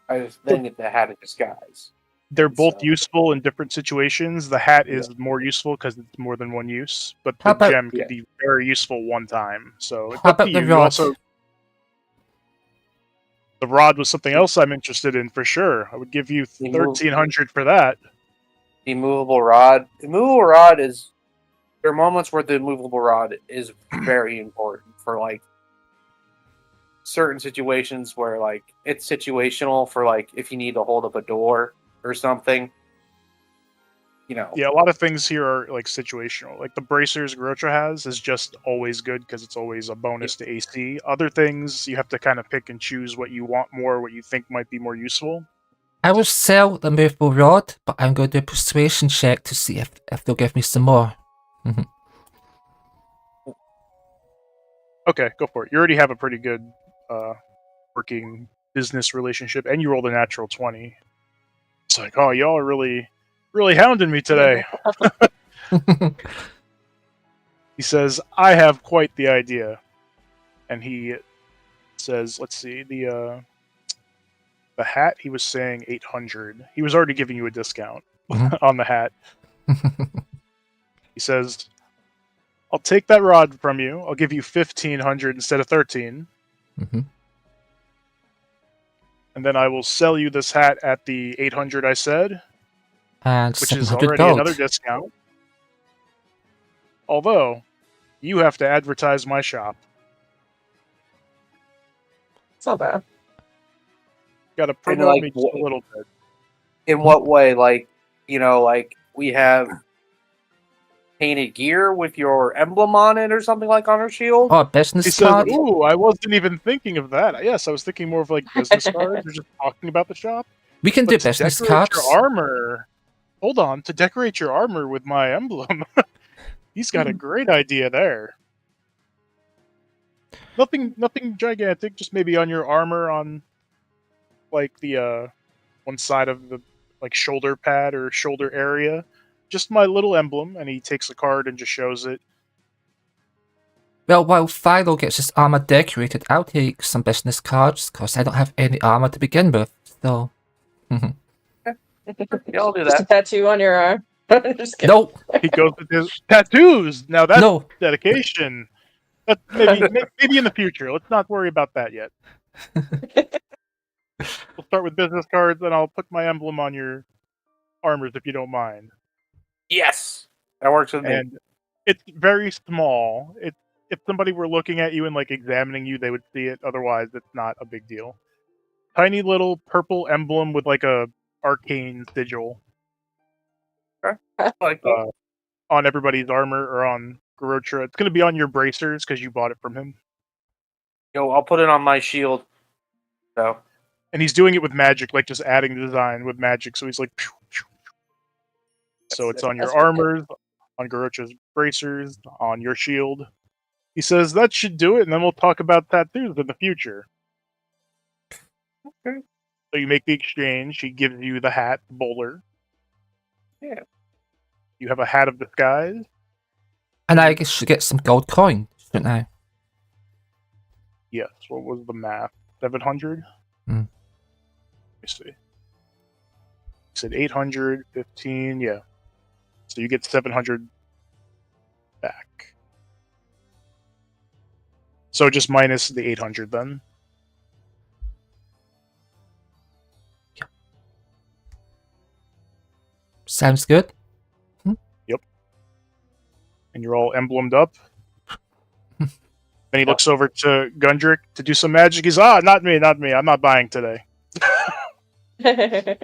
I just then get the hat of disguise. They're both So- useful in different situations. The hat is more useful because it's more than one use, but How the about- gem Yeah. could be very useful one time. So it's How up to about the you. You rod? also, the rod was something else I'm interested in for sure. I would give you The move- 1,300 for that. The immovable rod. The immovable rod is. There are moments where the immovable rod is very important for like certain situations where like it's situational for like if you need to hold up a door or something. You know. Yeah, a lot of things here are like situational. Like the bracers Grotra has is just always good because it's always a bonus to AC. Other things you have to kind of pick and choose what you want more, what you think might be more useful. I will sell the movable rod, but I'm going to do a persuasion check to see if they'll give me some more. Okay, go for it. You already have a pretty good working business relationship, and you rolled a natural 20. It's like, oh, y'all are really hounding me today. He says, I have quite the idea. And he says, let's see, the hat, he was saying 800. He was already giving you a discount on the hat. He says, I'll take that rod from you. I'll give you 1,500 instead of 13. Mhm. And then I will sell you this hat at the 800 I said, And which is 700 already gold. another discount. Although, you have to advertise my shop. It's not bad. Got to And, promote like, me just a little bit. In what way? Like, you know, like we have painted gear with your emblem on it or something like on our shield. Oh, a business He says, card? ooh, I wasn't even thinking of that. Yes, I was thinking more of like business cards or just talking about the shop. We can do But to business decorate cards. your armor... Hold on, to decorate your armor with my emblem. He's got a great idea there. Nothing gigantic, just maybe on your armor on like the one side of the like shoulder pad or shoulder area. Just my little emblem, and he takes a card and just shows it. Well, while Philo gets his armor decorated, I'll take some business cards, because I don't have any armor to begin with, so... Yeah, I'll do Just a that. tattoo on your arm. Just kidding. No! He goes with his tattoos. Now that's No! dedication. That maybe in the future. Let's not worry about that yet. We'll start with business cards, and I'll put my emblem on your armors if you don't mind. Yes, that works with me. And it's very small. If somebody were looking at you and like examining you, they would see it. Otherwise, it's not a big deal. Tiny little purple emblem with like a arcane sigil Like, on everybody's armor or on Garotra. It's going to be on your bracers because you bought it from him. I'll put it on my shield. So And he's doing it with magic, like just adding the design with magic. So he's like, pew, pew, pew. So it's on your That's pretty armors, on Garotra's bracers, on your shield. He says that should do it, and then we'll talk about tattoos in the future. Okay. So you make the exchange. He gives you the hat, bowler. Yeah. You have a hat of disguise. And I should get some gold coin, shouldn't I? Yes. What was the math? 700. Hmm. Let me see. You said 800, 15. Yeah. So you get 700 back. So just minus the 800 then. Sounds good. And you're all emblemed up. Then he looks over to Gundrick to do some magic. He's, not me. I'm not buying today. good.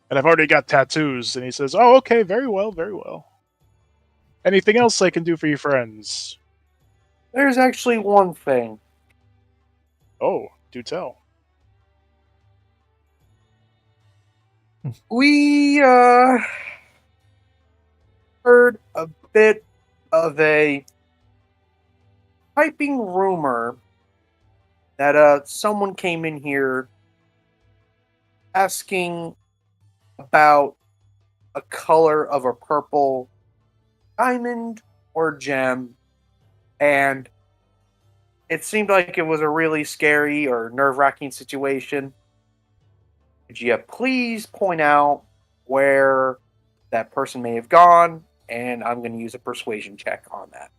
And I've already got tattoos. And he says, oh, okay, very well, very well. Anything else I can do for you friends? there's actually one thing. Oh, do tell. We heard a bit of a piping rumor that someone came in here asking about a color of a purple diamond or gem, and it seemed like it was a really scary or nerve-wracking situation. Could you please point out where that person may have gone? And I'm going to use a persuasion check on that.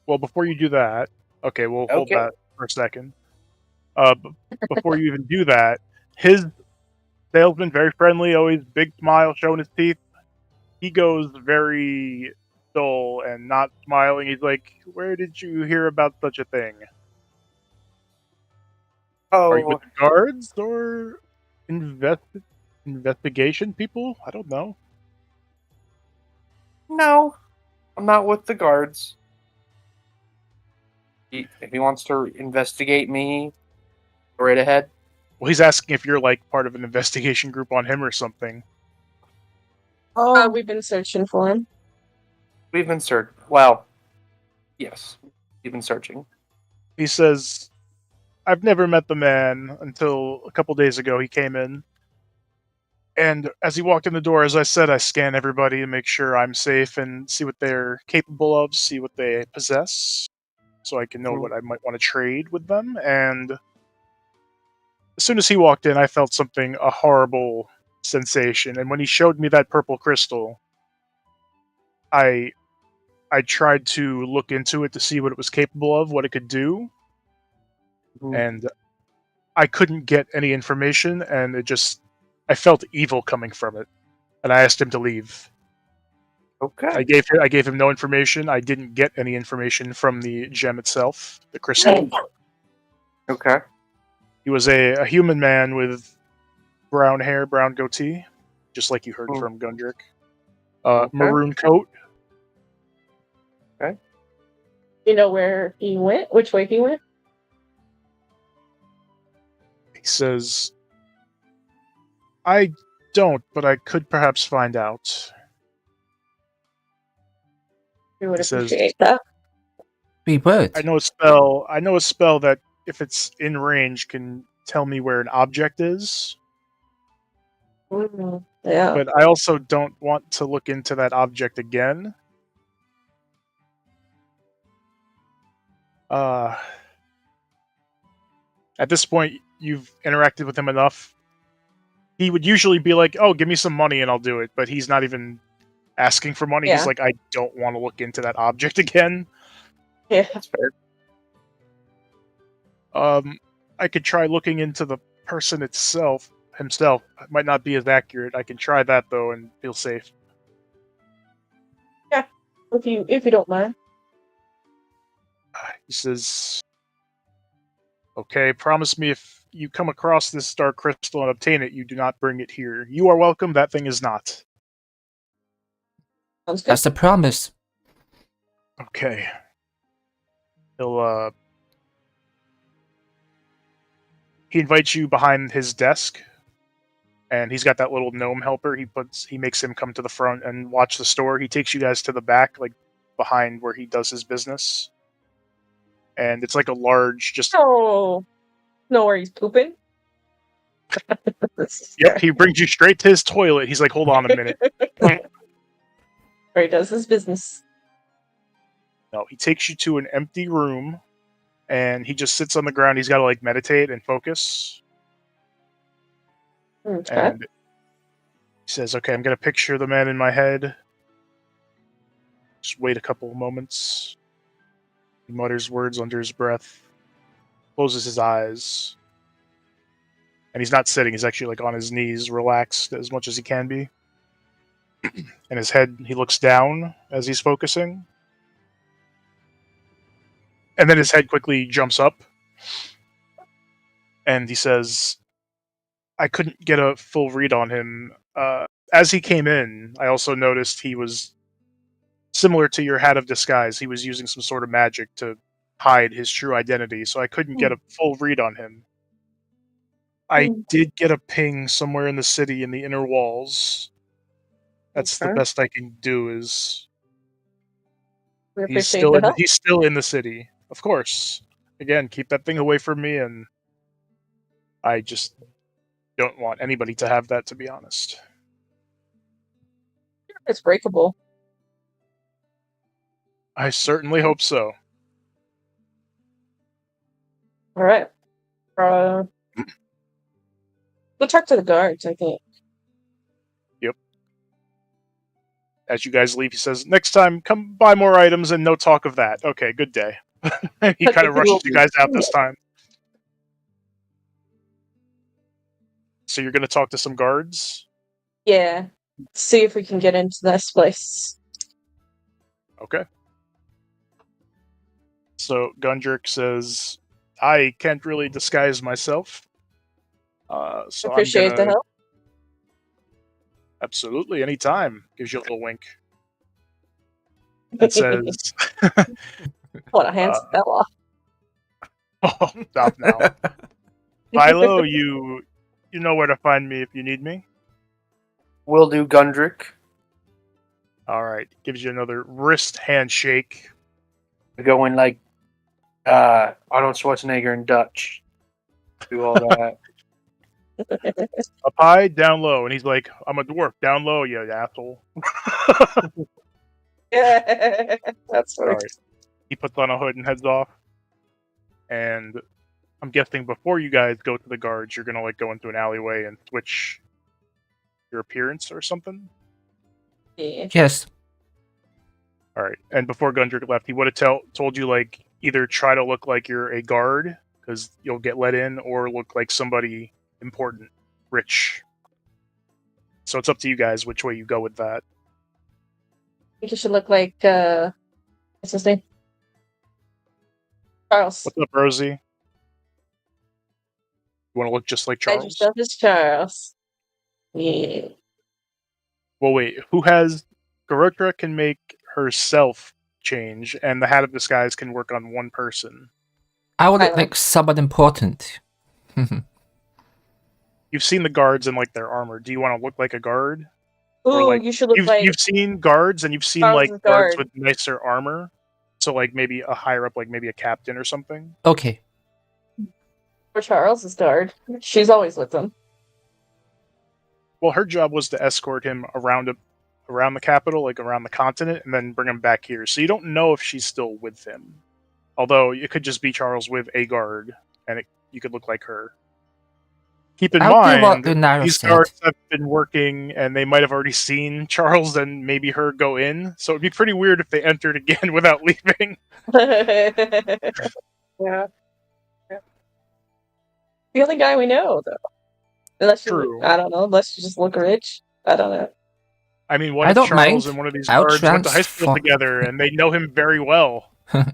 Well, before you do that, okay, we'll hold Okay. that for a second. Before you even do that, his salesman, very friendly, always big smile, showing his teeth. He goes very dull and not smiling. He's like, "Where did you hear about such a thing? Are you with Oh, the guards or investigation people? I don't know." no, I'm not with the guards. If he wants to investigate me, go right ahead. Well, he's asking if you're like part of an investigation group on him or something. We've been searching for him. We've been searching. Well, yes, we've been searching. He says, "I've never met the man until a couple days ago. He came in. And as he walked in the door, as I said, I scan everybody to make sure I'm safe and see what they're capable of, see what they possess, so I can know what I might want to trade with them. And as soon as he walked in, I felt a horrible sensation. And when he showed me that purple crystal, I tried to look into it to see what it was capable of, what it could do, and I couldn't get any information, and I felt evil coming from it, and I asked him to leave. Okay. I gave him no information. I didn't get any information from the gem itself, the crystal. Okay. He was a human man with brown hair, brown goatee, just like you heard from Gundrick. Okay. Maroon coat. You know where he went? Which way he went? He says, "I don't, but I could perhaps find out." We would He says, appreciate that. We would. I know a spell that, if it's in range, can tell me where an object is. Yeah. But I also don't want to look into that object again. At this point, you've interacted with him enough. He would usually be like, "Oh, give me some money and I'll do it," but he's not even asking for money. Yeah. He's like, "I don't want to look into that object again." Yeah. That's fair. I could try looking into the person himself. It might not be as accurate. I can try that though and feel safe. Yeah. If you don't mind. He says, "Okay, promise me if you come across this dark crystal and obtain it, you do not bring it here. You are welcome, that thing is not." Sounds good. That's the promise. Okay. He invites you behind his desk, and he's got that little gnome helper. He makes him come to the front and watch the store. He takes you guys to the back, like behind where he does his business. And it's like a large, just Oh, know where he's pooping? Yep, he brings you straight to his toilet. He's like, "Hold on a minute." Where he does his business. No, he takes you to an empty room, and he just sits on the ground. He's got to like meditate and focus. Okay. And he says, "Okay, I'm gonna picture the man in my head. Just wait a couple moments." He mutters words under his breath, closes his eyes, and he's not sitting. He's actually like on his knees, relaxed as much as he can be. And his head, he looks down as he's focusing. And then his head quickly jumps up. And he says, "I couldn't get a full read on him. As he came in, I also noticed he was similar to your hat of disguise. He was using some sort of magic to hide his true identity, so I couldn't get a full read on him. I did get a ping somewhere in the city in the inner walls. That's the best I can do. Is We he's appreciate the help. still in the city." of course. Again, keep that thing away from me, and I just don't want anybody to have that, to be honest. It's breakable. I certainly hope so. All right. We'll talk to the guards, I think. As you guys leave, he says, "Next time, come buy more items and no talk of that." Okay, good day. He kind of rushes you guys out this time. So you're going to talk to some guards? Yeah. See if we can get into this place. Okay. So Gundrick says, "I can't really disguise myself. So Appreciate I'm gonna... the help. Absolutely, anytime." Gives you a little wink. It says, What a handsome fella. "Oh, stop now. Philo, you know where to find me if you need me." Will do, Gundrick. All right. Gives you another wrist handshake. Going like Arnold Schwarzenegger in Dutch. Do all that. Up high, down low. And he's like, "I'm a dwarf. Down low, you asshole." Yeah. That's All funny. right. He puts on a hood and heads off. And I'm guessing before you guys go to the guards, you're gonna like go into an alleyway and switch your appearance or something. Yeah. Yes. All right. And before Gundrick left, he would have told you like either try to look like you're a guard because you'll get let in, or look like somebody important, rich. So it's up to you guys which way you go with that. I think you should look like what's his name? Charles. What's up, Rosie? You want to look just like I Charles? just love this Charles. Yeah. Well, wait. Who has... Garotra can make herself change, and the Hat of Disguise can work on one person. I would look Philo. like someone important. You've seen the guards in like their armor. Do you want to look like a guard? Ooh, Or, like, you should look like You've seen guards, and you've seen Charles' like guards guard. with nicer armor. So like maybe a higher up, like maybe a captain or something. Okay. for Charles's guard. She's always with him. Well, her job was to escort him around the capital, like around the continent, and then bring him back here. So you don't know if she's still with him. Although it could just be Charles with a guard, and you could look like her. Keep in I'll do what mind, Lunara these said. guards have been working, and they might have already seen Charles and maybe her go in. So it'd be pretty weird if they entered again without leaving. Yeah. The only guy we know, though. Unless you, True. I don't know, unless you just look rich. I don't know. I mean, what I if don't Charles mind. and one of these I'll guards went to high school transform- together, and they know him very well, I'll and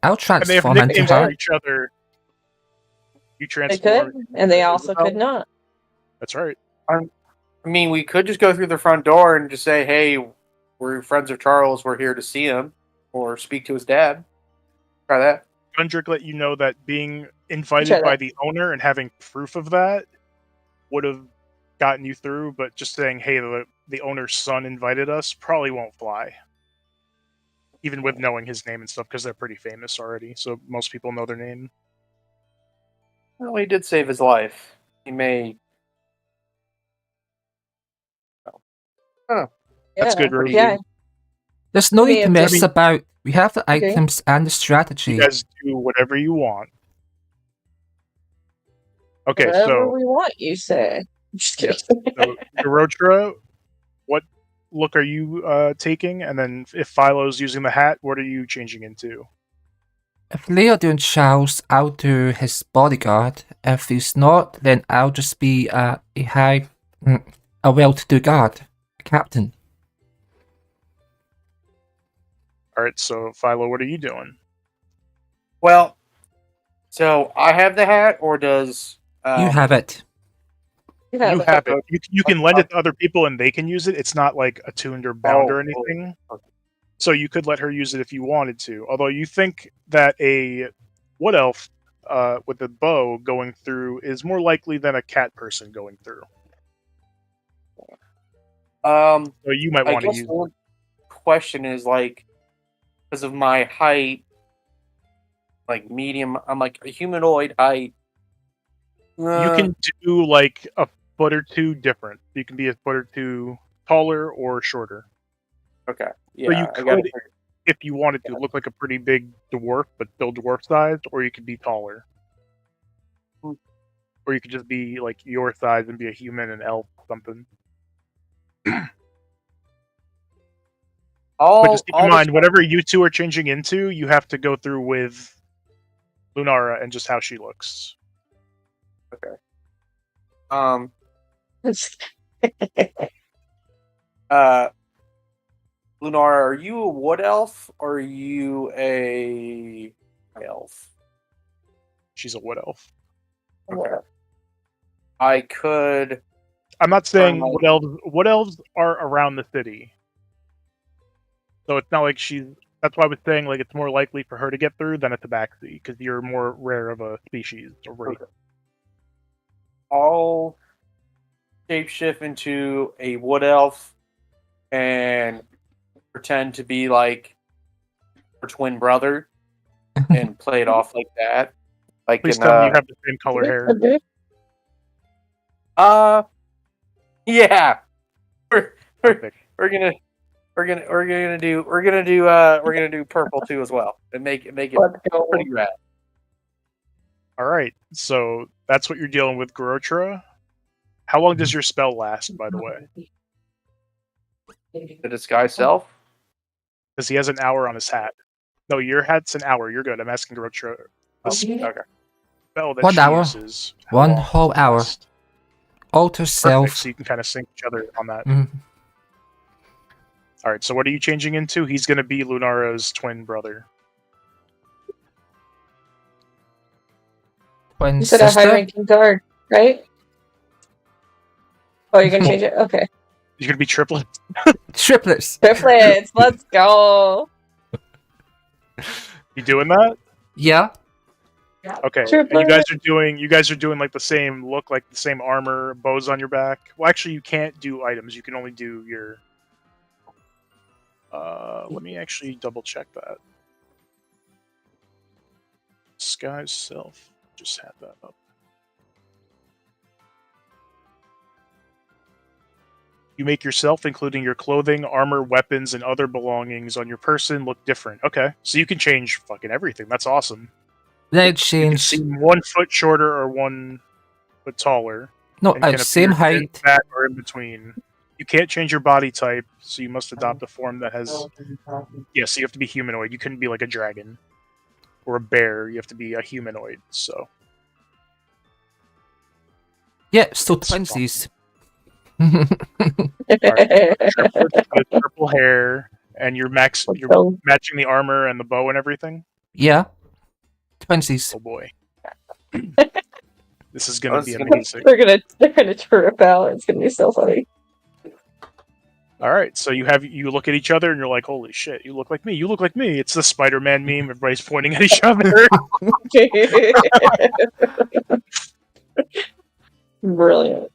they have transform into nicknames her. for each other? You They transform. could, and they also could not. That's right. I mean, we could just go through the front door and just say, "Hey, we're friends of Charles. We're here to see him or speak to his dad." Try that. Gundrick let you know that being Try invited that. by the owner and having proof of that would have gotten you through, but just saying, "Hey, the owner's son invited us," probably won't fly. Even with knowing his name and stuff, because they're pretty famous already, so most people know their name. Well, he did save his life. He may. That's good, Yeah. Rosie. Yeah. There's no Me need to and mess Debbie. about. We have the Okay. items and the You strategy. guys do whatever you want. Okay, Whatever so we want, you say. Just kidding. so Garotra, what look are you taking? And then if Philo's using the hat, what are you changing into? If Leo doing Charles, I'll do his bodyguard. If he's not, then I'll just be a well-to-do guard, a captain. Alright, so Philo, what are you doing? Well, so I have the hat, or does You have it. You You it. have it. You can lend it to other people and they can use it. It's not like attuned or bound or Oh, anything. okay. So you could let her use it if you wanted to. Although you think that a wood elf with a bow going through is more likely than a cat person going through. So you might I want to guess use the question is like, because of my height, like medium. I'm like a humanoid height. You can do like a foot or two different. You can be a foot or two taller or shorter. Okay. Yeah. So you I got could, if you wanted to, look like a pretty big dwarf, but still dwarf sized, or you could be taller. Or you could just be like your size and be a human, an elf, something. But just keep in mind, whatever you two are changing into, you have to go through with Lunara and just how she looks. Okay. Lunara, are you a wood elf or are you a elf? She's a wood elf. Okay. I could. I'm not saying wood elves are around the city. So it's not like she's. That's why I was saying like it's more likely for her to get through than a tabaxi, because you're more rare of a species or race. Okay. I'll shapeshift into a wood elf and pretend to be like her twin brother and play it off like that. Like Please tell me you have the same color hair. Yeah. We're gonna do purple too as well and make it pretty rad. All right, so that's what you're dealing with, Gorotra. How long does your spell last, by the way? The disguise self? Because he has an hour on his hat. No, your hat's an hour. You're good. I'm asking Gorotra. Okay. Spell that 1 she hour. uses. 1 whole hour. Last? Alter self. Perfect, so you can kind of sync each other on that. Mm-hmm. All right, so what are you changing into? He's going to be Lunara's twin brother. Twin You said a sister? high-ranking guard, right? Oh, you're gonna change it? Okay. You're going to be triplets? Triplets. Triplets, let's go. You doing that? Yeah. Okay. And you guys are doing like the same look, like the same armor, bows on your back. Well, actually, you can't do items. You can only do your. Let me actually double check that. Disguise self. Just had that up. You make yourself, including your clothing, armor, weapons, and other belongings on your person, look different. Okay, so you can change fucking everything. That's awesome. Then You can change. seem 1 foot shorter or 1 foot taller. No, and can same appear thin, height. fat, or in between. You can't change your body type, so you must adopt a form that has. Yeah, so you have to be humanoid. You couldn't be like a dragon or a bear. You have to be a humanoid. So. Yeah, still twinsies. Right. With purple hair, and you're matching the armor and the bow and everything. Yeah, twinsies. Oh boy, this is gonna be amazing. They're gonna trip out. It's gonna be so funny. All right, so you look at each other and you're like, "Holy shit, you look like me! You look like me!" It's the Spider-Man meme. Everybody's pointing at each other. Brilliant.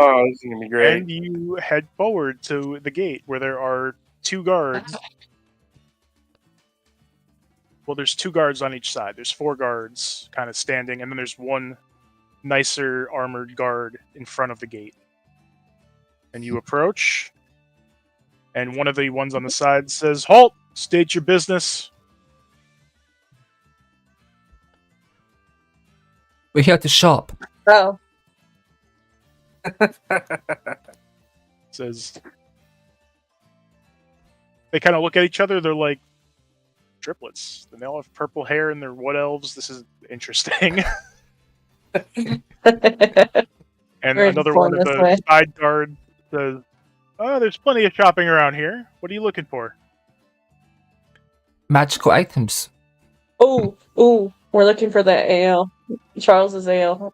Oh, this is gonna be great. And you head forward to the gate where there are 2 guards. Well, there's 2 guards on each side. There's 4 guards kind of standing, and then there's 1 nicer armored guard in front of the gate. And you approach, and one of the ones on the side says, "Halt! State your business." We're here to shop. Oh. Says. They kind of look at each other. They're like, triplets. They all have purple hair and they're wood elves. This is interesting. And another one of the side guard says, "Oh, there's plenty of shopping around here. What are you looking for?" Magical items. Ooh, we're looking for that ale. Charles's ale.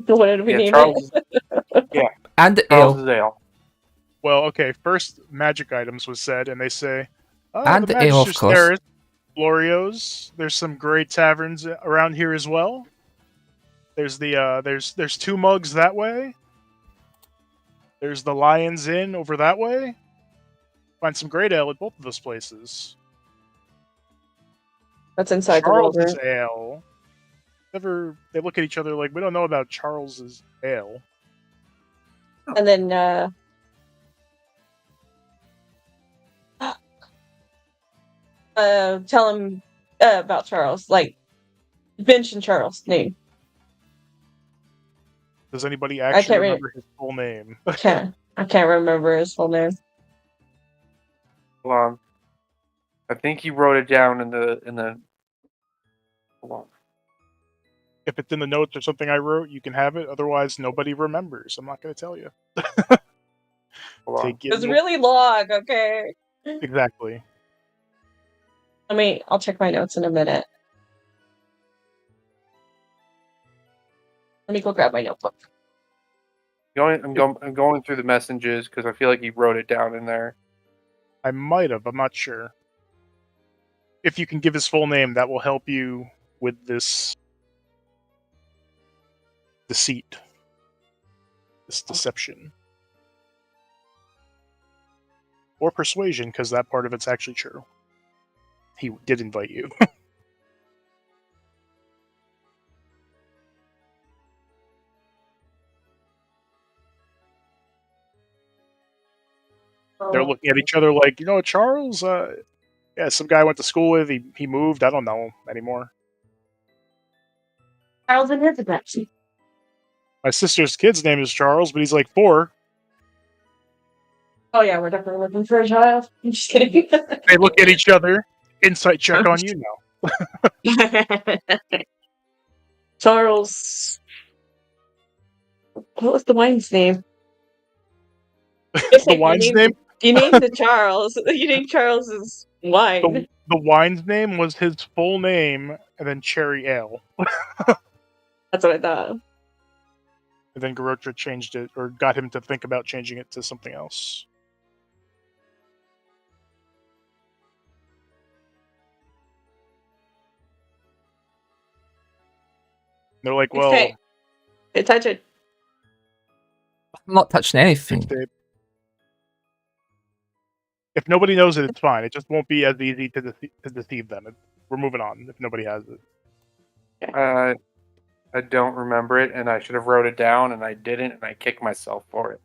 What did we name it? Yeah. And the Charles's ale. Well, okay, first magic items was said, and they say, and the ale, of course. Terrace, Glorios. There's some great taverns around here as well. There's the there's 2 mugs that way. There's the Lion's Inn over that way. Find some great ale at both of those places. That's inside Charles the is world. ale. They look at each other like, we don't know about Charles's ale. And then tell him about Charles. Like, mention Charles' name. Does anybody can't actually read it. remember his full name? I can't remember his full name. Hold on. I think you wrote it down in the. Hold on. If it's in the notes or something I wrote, you can have it. Otherwise, nobody remembers. I'm not going to tell you. Hold on. It was really long. Okay. Exactly. I'll check my notes in a minute. Let me go grab my notebook. I'm going through the messages because I feel like you wrote it down in there. I might have. I'm not sure. If you can give his full name, that will help you with this deceit. This deception. Or persuasion, because that part of it's actually true. He did invite you. They're looking at each other like, Charles, yeah, some guy I went to school with, he moved, I don't know anymore. Charles and Elizabeth. My sister's kid's name is Charles, but he's like 4. Oh yeah, we're definitely looking for a child. I'm just kidding. They look at each other. Insight check on you now. Charles. What was the wine's name? The wine's name? You named it Charles. You named Charles's wine. The wine's name was his full name, and then Cherry Ale. That's what I thought. And then Garotra changed it, or got him to think about changing it to something else. They're like, well... Okay. Hey, touch it. I'm not touching anything. If nobody knows it, it's fine. It just won't be as easy to deceive them. We're moving on if nobody has it. I don't remember it, and I should have wrote it down, and I didn't, and I kicked myself for it.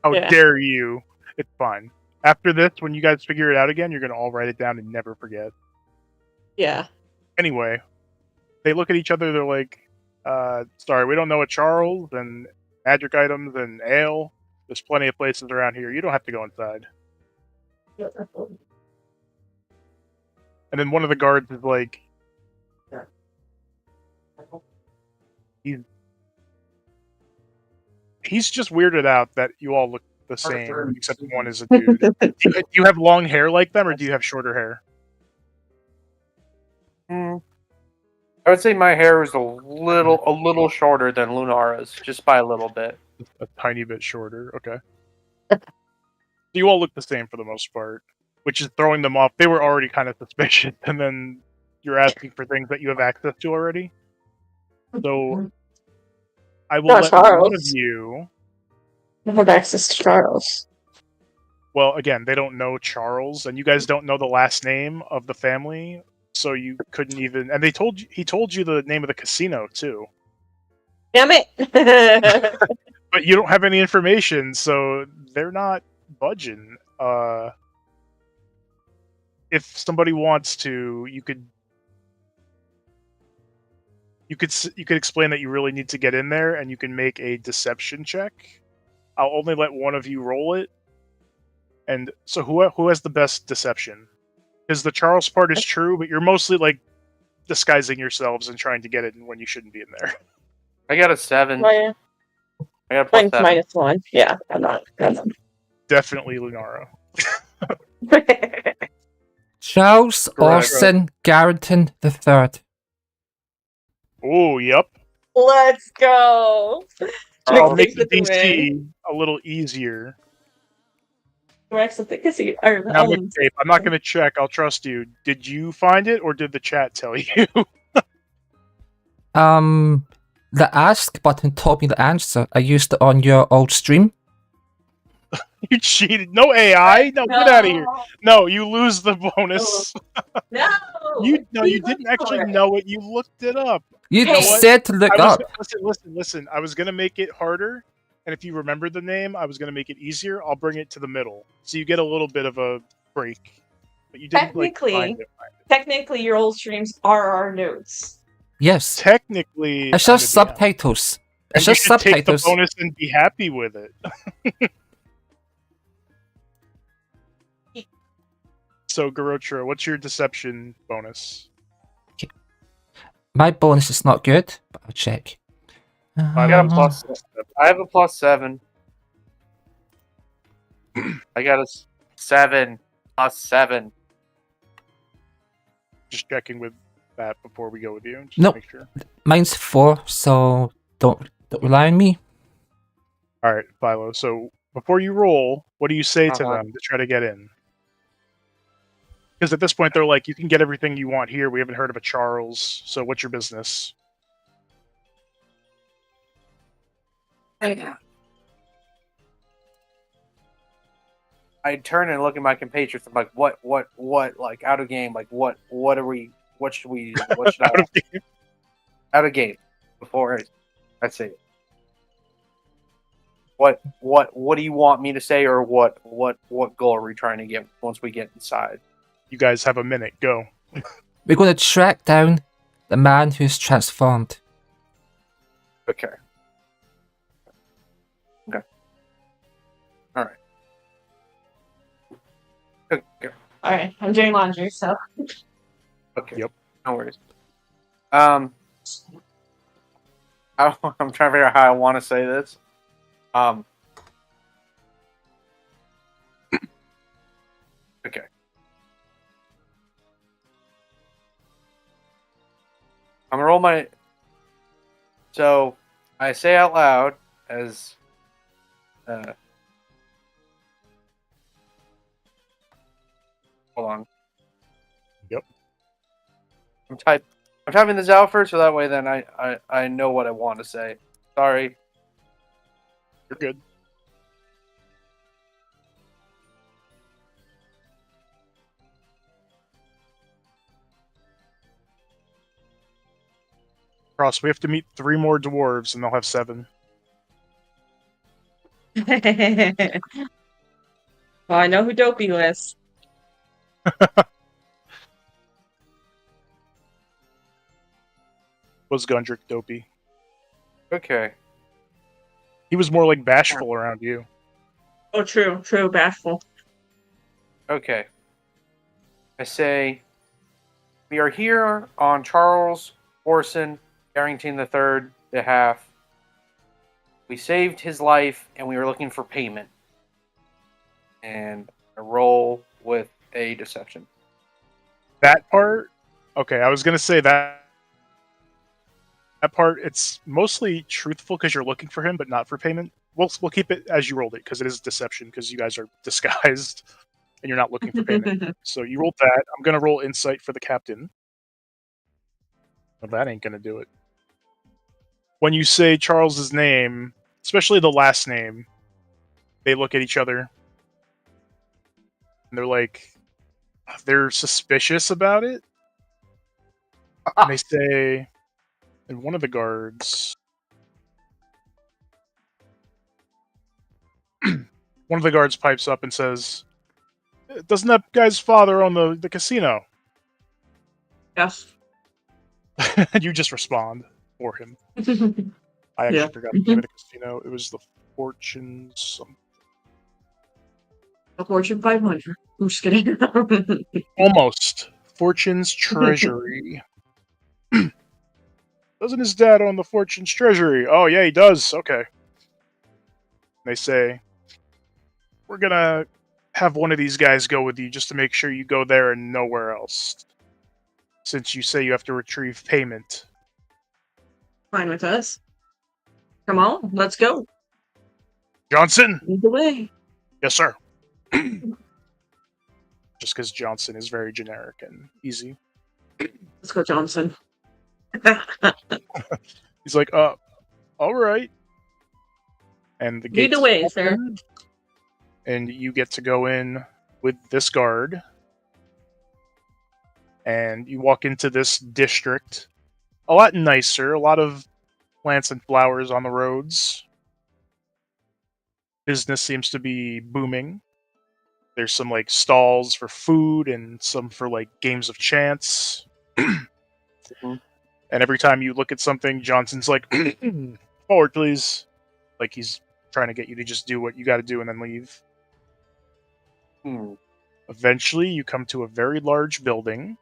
How dare you? It's fine. After this, when you guys figure it out again, you're going to all write it down and never forget. Yeah. Anyway, they look at each other, they're like, sorry, we don't know a Charles, and magic items, and ale. There's plenty of places around here. You don't have to go inside. And then one of the guards is like, he's just weirded out that you all look the same, except one is a dude. Do you have long hair like them, or do you have shorter hair? I would say my hair is a little shorter than Lunara's, just by a little bit. A tiny bit shorter, okay. You all look the same for the most part, which is throwing them off. They were already kind of suspicious, and then you're asking for things that you have access to already. So I will let one of you... I have access to Charles. Well, again, they don't know Charles, and you guys don't know the last name of the family, so you couldn't even... And he told you the name of the casino, too. Damn it! But you don't have any information, so they're not budging. If somebody wants to, you could explain that you really need to get in there, and you can make a deception check. I'll only let one of you roll it. And so who has the best deception? Because the Charles part is true, but you're mostly like disguising yourselves and trying to get it when you shouldn't be in there. I got a 7. Oh, yeah. I got a +7. -1. Yeah, I'm not. Definitely Lunara. Charles Orson Garrington III. Oh, yep. Let's go. I'll make the DC a little easier. Now, McCabe, I'm not going to check. I'll trust you. Did you find it, or did the chat tell you? The ask button told me the answer. I used it on your old stream. You cheated. No AI. No, get out of here. No, you lose the bonus. No. You He didn't looked actually for it. know it. You looked it up. You Hey. said to look up. Listen. I was gonna make it harder, and if you remember the name, I was gonna make it easier. I'll bring it to the middle, so you get a little bit of a break. But you didn't Technically, your old streams are our notes. Yes. Technically, It's just subtitles. It's and just you should take the subtitles. bonus and be happy with it. So, Garotra, what's your deception bonus? My bonus is not good, but I'll check. I got a plus. I have a +7. I got a 7 +7. Just checking with that before we go with you. Just Nope. to make sure. Mine's 4, so don't rely on me. All right, Philo. So before you roll, what do you say to Uh-huh. them to try to get in? Because at this point, they're like, you can get everything you want here. We haven't heard of a Charles. So what's your business? I turn and look at my compatriots. I'm like, what, like, out of game? Like, what should we do? What should I Out of game. out of game before I say it? What do you want me to say, or what goal are we trying to get once we get inside? You guys have a minute. Go. We're going to track down the man who's transformed. Okay. All right. Okay. All right, I'm doing laundry, so. Okay. Yep. No worries. I'm trying to figure out how I want to say this. Okay. I'm gonna roll my. So I say out loud as. Hold on. Yep. I'm typing this out first, so that way then I know what I want to say. Sorry. You're good. Cross, we have to meet 3 more dwarves, and they'll have 7. Well, I know who Dopey was. Was Gundrick dopey? Okay. He was more like bashful around you. Oh, true, bashful. Okay. I say, we are here on Charles Orson Barrington III behalf. We saved his life, and we were looking for payment. And I roll with a deception. That part? Okay, I was going to say that part, it's mostly truthful because you're looking for him, but not for payment. We'll keep it as you rolled it, because it is deception, because you guys are disguised, and you're not looking for payment. So you rolled that. I'm going to roll insight for the captain. Well, that ain't going to do it. When you say Charles's name, especially the last name, they look at each other, and they're like, they're suspicious about it. And they say, and one of the guards, pipes up and says, doesn't that guy's father own the casino? Yes. And you just respond for him. I actually forgot the name of the casino. It was the Fortune something. The Fortune 500. I'm just kidding. Almost. Fortune's Treasury. Doesn't his dad own the Fortune's Treasury? Oh, yeah, he does. Okay. They say, we're gonna have one of these guys go with you just to make sure you go there and nowhere else. Since you say you have to retrieve payment. Fine with us. Come on, let's go. Johnson! Lead the way. Yes, sir. Just because Johnson is very generic and easy. Let's go, Johnson. He's like, all right. And the gates Lead the way, open, sir. and you get to go in with this guard. And you walk into this district. A lot nicer, a lot of plants and flowers on the roads. Business seems to be booming. There's some like stalls for food and some for like games of chance. And every time you look at something, Johnson's like, forward, please. Like he's trying to get you to just do what you got to do and then leave. Eventually, you come to a very large building.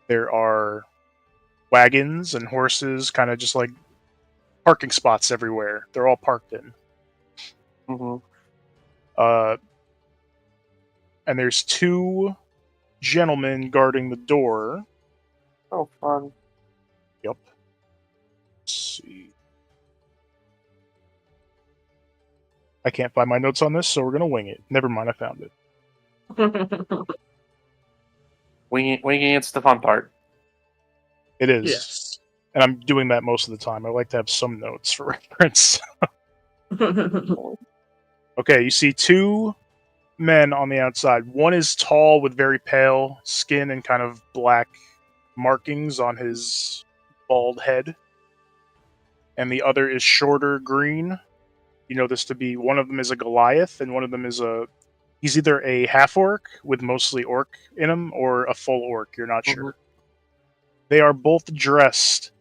There are wagons and horses, kind of just like parking spots everywhere. They're all parked in. And there's two gentlemen guarding the door. Oh, fun. Yep. Let's see. I can't find my notes on this, so we're going to wing it. Never mind, I found it. Winging it's the fun part. It is. Yes. And I'm doing that most of the time. I like to have some notes for reference. Okay, you see two men on the outside. One is tall with very pale skin and kind of black markings on his bald head. And the other is shorter, green. You know this to be, one of them is a Goliath, and one of them is he's either a half-orc with mostly orc in him, or a full orc, you're not sure. They are both dressed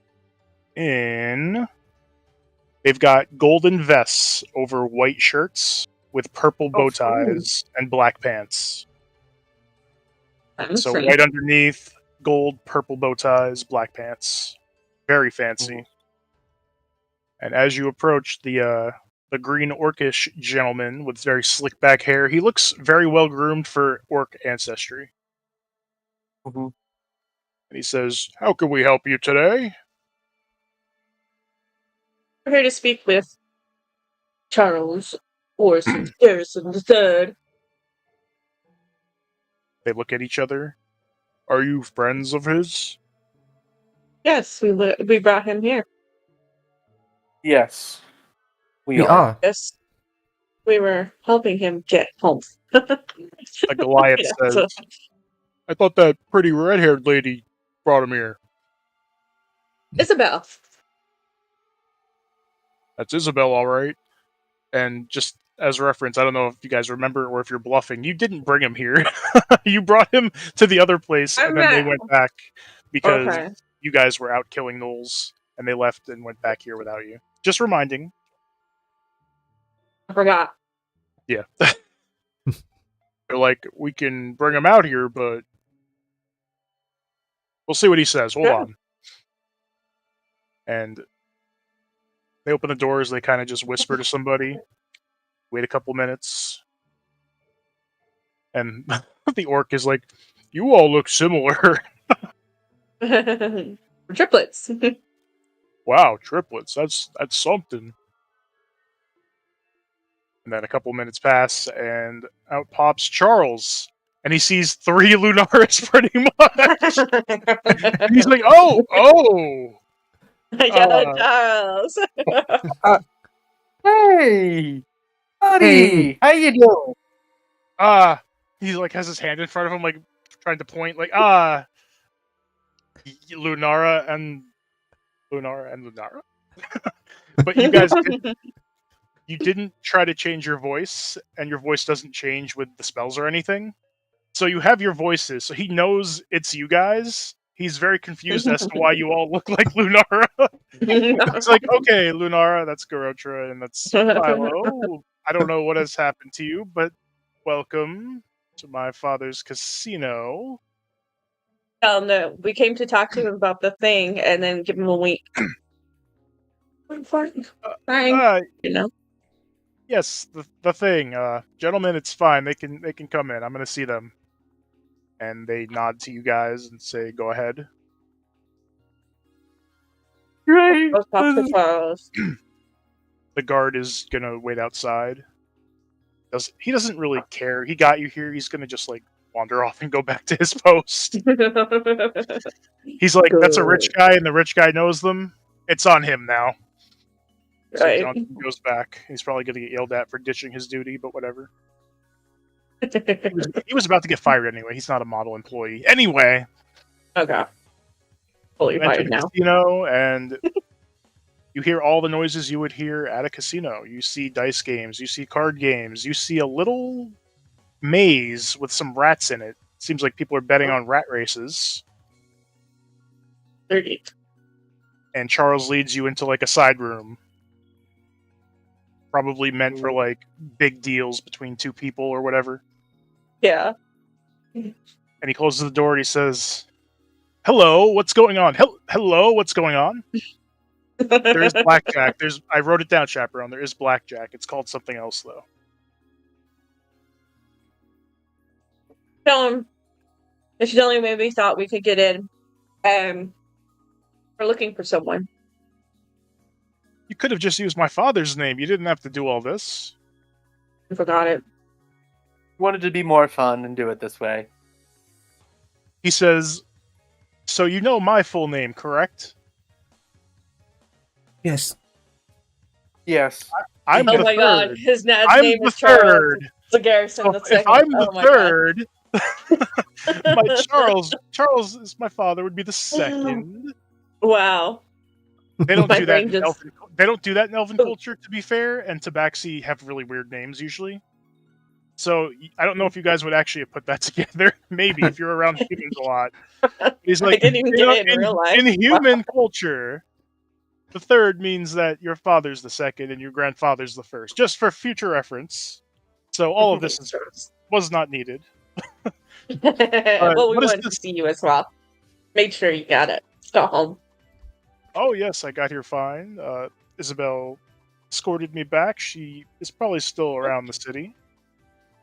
in... They've got golden vests over white shirts with purple bow ties and black pants. So white underneath, gold, purple bow ties, black pants. Very fancy. And as you approach the green orcish gentleman with very slick back hair, he looks very well groomed for orc ancestry. And he says, "How can we help you today?" We're here to speak with Charles Orson Harrison III. They look at each other. "Are you friends of his?" Yes, we brought him here. Yes. We are. Yes. We were helping him get home. The Goliath says, "I thought that pretty red-haired lady brought him here." Isabel. "That's Isabel, all right." And just as a reference, I don't know if you guys remember or if you're bluffing, you didn't bring him here. You brought him to the other place, and then they went back because you guys were out killing gnolls, and they left and went back here without you. Just reminding. I forgot. Yeah. They're like, "We can bring him out here, but we'll see what he says. Hold on." And they open the doors, they kind of just whisper to somebody, wait a couple minutes, and the orc is like, "You all look similar." Triplets. "Wow, triplets, that's something." And then a couple minutes pass, and out pops Charles, and he sees 3 Lunaris pretty much. And he's like, oh! Yellow Charles. Hey! Buddy! How you doing? He like has his hand in front of him, like trying to point, like, Lunara and Lunara. But you guys you didn't try to change your voice, and your voice doesn't change with the spells or anything. So you have your voices, so he knows it's you guys. He's very confused as to why you all look like Lunara. It's like, okay, Lunara, that's Garotra, and that's Philo. I don't know what has happened to you, but welcome to my father's casino. Oh no, we came to talk to him about the thing and then give him a wink. Fine. You know. Yes, the thing. Gentlemen, it's fine. They can come in. I'm gonna see them. And they nod to you guys and say, "Go ahead." Great! Let's talk to Charles. The guard is gonna wait outside. He doesn't really care. He got you here. He's gonna just like wander off and go back to his post. He's like, "That's a rich guy, and the rich guy knows them. It's on him now." So Right. Johnson goes back. He's probably going to get yelled at for ditching his duty, but whatever. He was about to get fired anyway. He's not a model employee. Anyway, Okay. Fully you enter fired the now. casino, and you hear all the noises you would hear at a casino. You see dice games. You see card games. You see a little maze with some rats in it. Seems like people are betting on rat races. 30. And Charles leads you into like a side room. Probably meant for like big deals between two people or whatever. Yeah. And he closes the door and he says, "Hello, what's going on? Hello, what's going on?" There is blackjack. I wrote it down, Chaperone. There is blackjack. It's called something else though. Tell him. Incidentally, maybe thought we could get in. We're looking for someone. You could have just used my father's name. You didn't have to do all this. I forgot it. Wanted to be more fun and do it this way. He says, "So you know my full name, correct?" Yes. Yes. I'm Oh the my third. god, his dad's I'm name the is Charles. third. The Garrison So the if second. I'm the Oh my god. third, my Charles is my father would be the second. Wow. They don't My do that. brain In just- elfin, they don't do that in elfin culture, to be fair. And Tabaxi have really weird names usually. So I don't know if you guys would actually have put that together. Maybe if you're around humans a lot. He's like, didn't even you know, get it in real life. in human culture, the third means that your father's the second and your grandfather's the first, just for future reference. So all of this was not needed. Well, we what is wanted to this? see you as well. Make sure you got it. Go home. Oh yes, I got here fine. Isabel escorted me back. She is probably still around the city.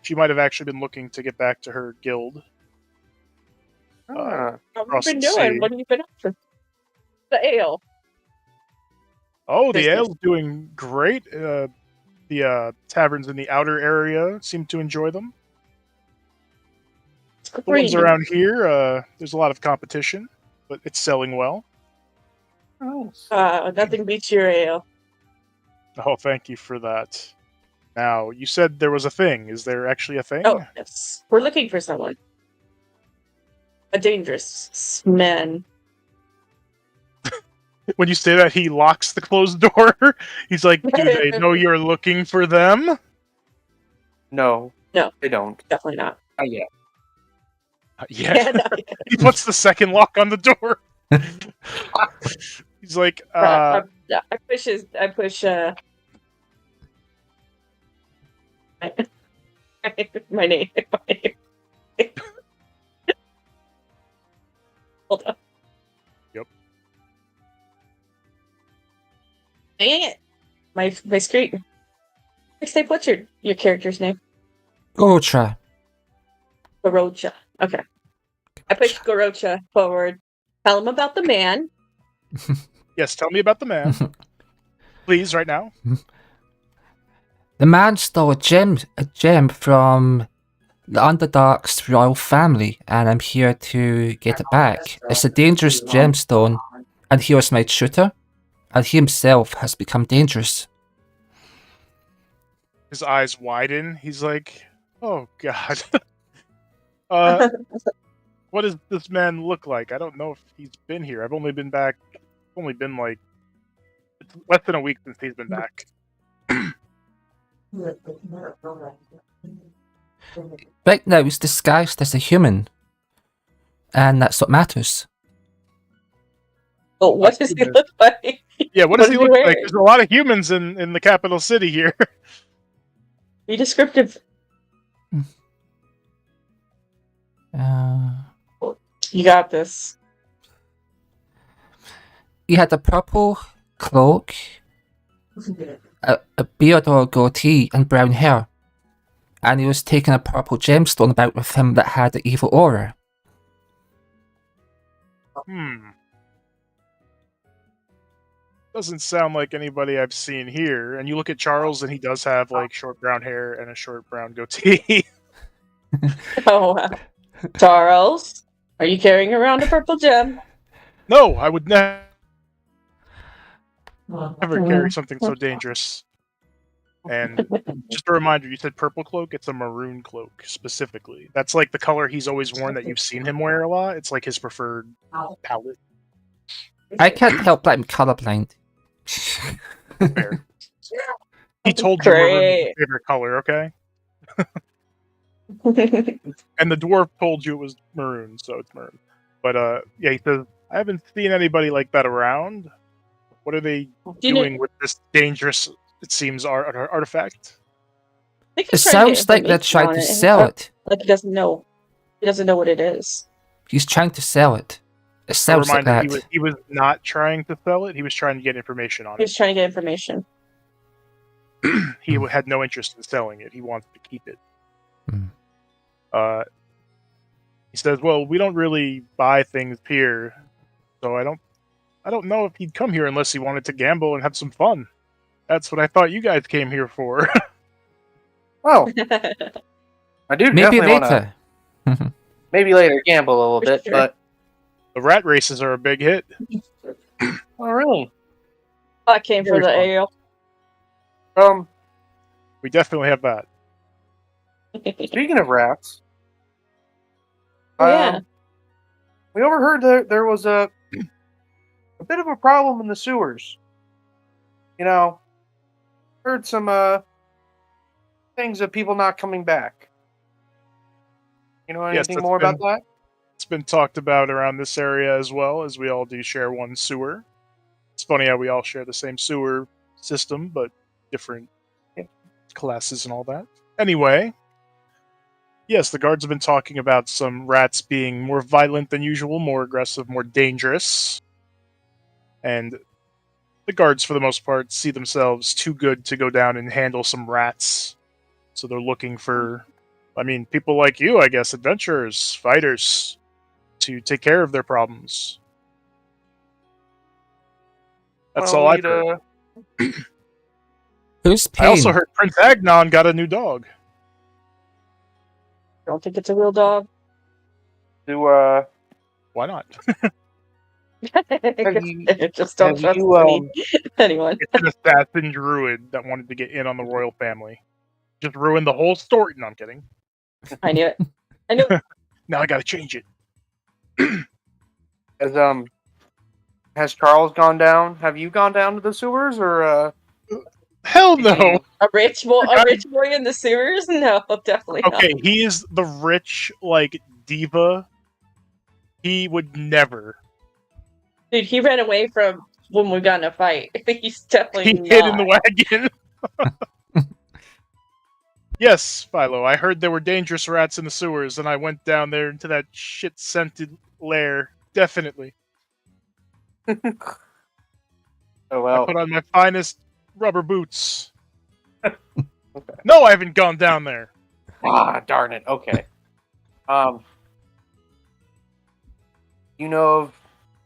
She might have actually been looking to get back to her guild. Ah. What have Across you been the doing? sea. What have you been up to? The ale. Oh, the Business. ale's doing great. The taverns in the outer area seem to enjoy them. It's good The for ones you. around here, there's a lot of competition, but it's selling well. Nothing beats your ale. Oh, thank you for that. Now, you said there was a thing. Is there actually a thing? Oh, yes. We're looking for someone. A dangerous man. When you say that, he locks the closed door. He's like, "Do they know you're looking for them?" No. No. They don't. Definitely not. Oh, yeah. Yeah. No, He puts the second lock on the door. He's like, I push my name. Hold on. Yep. Dang it. My street. Mixtape, what's your character's name? Gorocha. Gorocha. Okay. I push Gorocha forward. Tell him about the man. "Yes, tell me about the man, please, right now." The man stole a gem from the Underdark's royal family, and I'm here to get it back. It's a dangerous gemstone, and he was my tutor, and he himself has become dangerous. His eyes widen. He's like, "Oh God." What does this man look like? I don't know if he's been here. I've only been back. Only been like it's less than a week since he's been back. Right now, he's disguised as a human, and that's what matters. Oh, what does he look like? Yeah, what does he is he look like? wearing? There's a lot of humans in the capital city here. Be descriptive. You got this. He had a purple cloak, a beard or a goatee, and brown hair. And he was taking a purple gemstone about with him that had an evil aura. Doesn't sound like anybody I've seen here. And you look at Charles, and he does have like short brown hair and a short brown goatee. Oh, wow. Charles, are you carrying around a purple gem? No, I would never. ever carry something so dangerous. And just a reminder, you said purple cloak. It's a maroon cloak specifically. That's like the color he's always worn that you've seen him wear a lot. It's like his preferred palette. I can't help that I'm colorblind. Fair. He told you maroon was his favorite color, okay? And the dwarf told you it was maroon, so it's maroon. But yeah, he says, I haven't seen anybody like that around. What are they doing with this dangerous, it seems, artifact? It sounds like they're trying to sell it. Like he doesn't know. He doesn't know what it is. He's trying to sell it. It sounds like that. He was not trying to sell it. He was trying to get information on it. He was trying to get information. He had no interest in selling it. He wants to keep it. He says, "Well, we don't really buy things here, so I don't know if he'd come here unless he wanted to gamble and have some fun. That's what I thought you guys came here for." Well, I do maybe definitely later. Maybe later gamble a little bit, but the rat races are a big hit. Oh, really? I came for the ale. We definitely have that. Speaking of rats, Yeah. we overheard that there was a bit of a problem in the sewers. You know, heard some things of people not coming back. You know anything more about that? It's been talked about around this area as well, as we all do share one sewer. It's funny how we all share the same sewer system, but different classes and all that. Anyway, yes, the guards have been talking about some rats being more violent than usual, more aggressive, more dangerous. And the guards, for the most part, see themselves too good to go down and handle some rats. So they're looking for, people like you, I guess, adventurers, fighters, to take care of their problems. That's all I heard. Who's I also heard Prince Agnon got a new dog. Don't think it's a real dog. Why not? Just don't trust anyone. It's an assassin druid that wanted to get in on the royal family. Just ruined the whole story. No, I'm kidding. I knew it. I knew it. Now I gotta change it. Has Charles gone down? Have you gone down to the sewers, or Hell no! A rich boy in the sewers? No, definitely not. Okay, he is the rich, diva. He would never. Dude, he ran away from when we got in a fight. He's definitely He hid in the wagon. Yes, Philo, I heard there were dangerous rats in the sewers, and I went down there into that shit-scented lair. Definitely. Oh, well. I put on my finest rubber boots. Okay. No, I haven't gone down there. Ah, darn it. Okay. You know,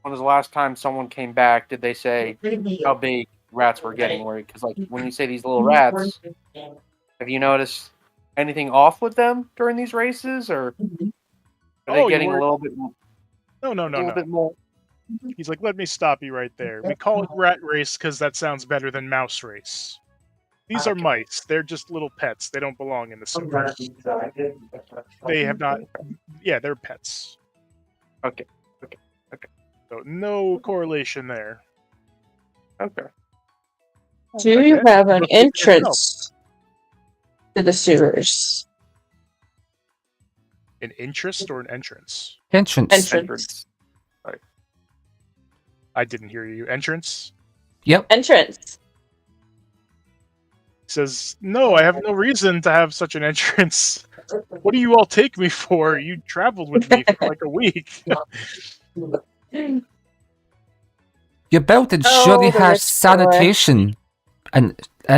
when was the last time someone came back? Did they say how big rats were getting? Because, when you say these little rats, have you noticed anything off with them during these races, or are they getting a little bit more? No. Bit more? He's like, let me stop you right there. We call it rat race because that sounds better than mouse race. These are mice. They're just little pets. They don't belong in the sewers. They have not... Yeah, they're pets. Okay. So no correlation there. Okay. Do you have an entrance to the sewers? An interest or an entrance? Entrance. Right. I didn't hear you. Entrance? Yep. Entrance. He says, no, I have no reason to have such an entrance. What do you all take me for? You traveled with me for a week. Your building surely has sanitation, and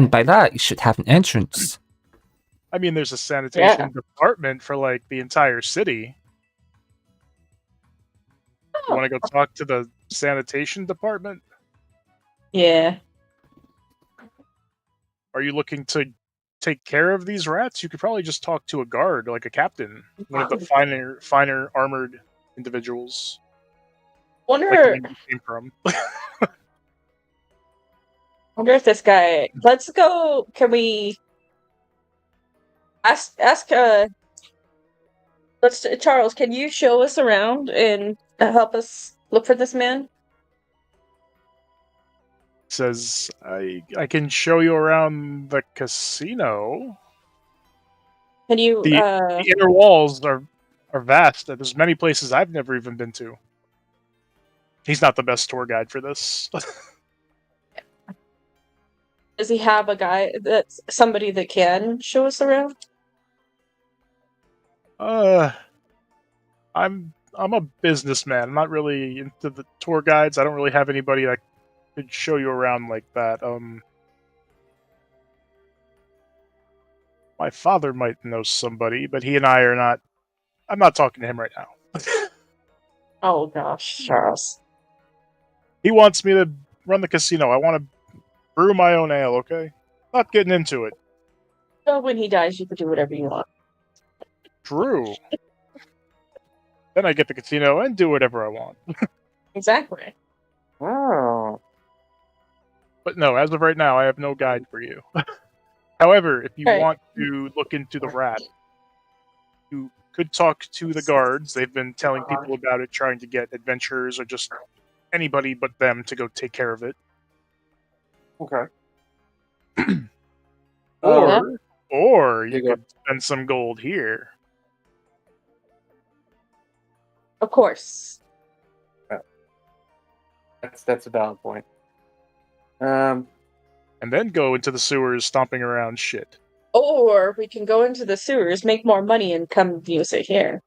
by that you should have an entrance. There's a sanitation department for the entire city. You want to go talk to the sanitation department? Yeah. Are you looking to take care of these rats? You could probably just talk to a guard, like a captain, one of the finer armored individuals. Wonder where you came from. wonder if this guy. Let's go. Can we ask? Charles, can you show us around and help us look for this man? Says, I can show you around the casino. Can you? The inner walls are vast. There's many places I've never even been to. He's not the best tour guide for this. Does he have a guy that's somebody that can show us around? I'm a businessman. I'm not really into the tour guides. I don't really have anybody that could show you around like that. My father might know somebody, but he and I are not. I'm not talking to him right now. Oh gosh, Charles. He wants me to run the casino. I want to brew my own ale, okay? Not getting into it. So when he dies, you can do whatever you want. True. Then I get the casino and do whatever I want. Exactly. Oh. But no, as of right now, I have no guide for you. However, if you Right. want to look into the rat, you could talk to the guards. They've been telling people about it, trying to get adventurers or just anybody but them to go take care of it. Okay. Or you You go. could spend some gold here. Of course. That's a valid point. And then go into the sewers stomping around shit. Or we can go into the sewers, make more money, and come use it here.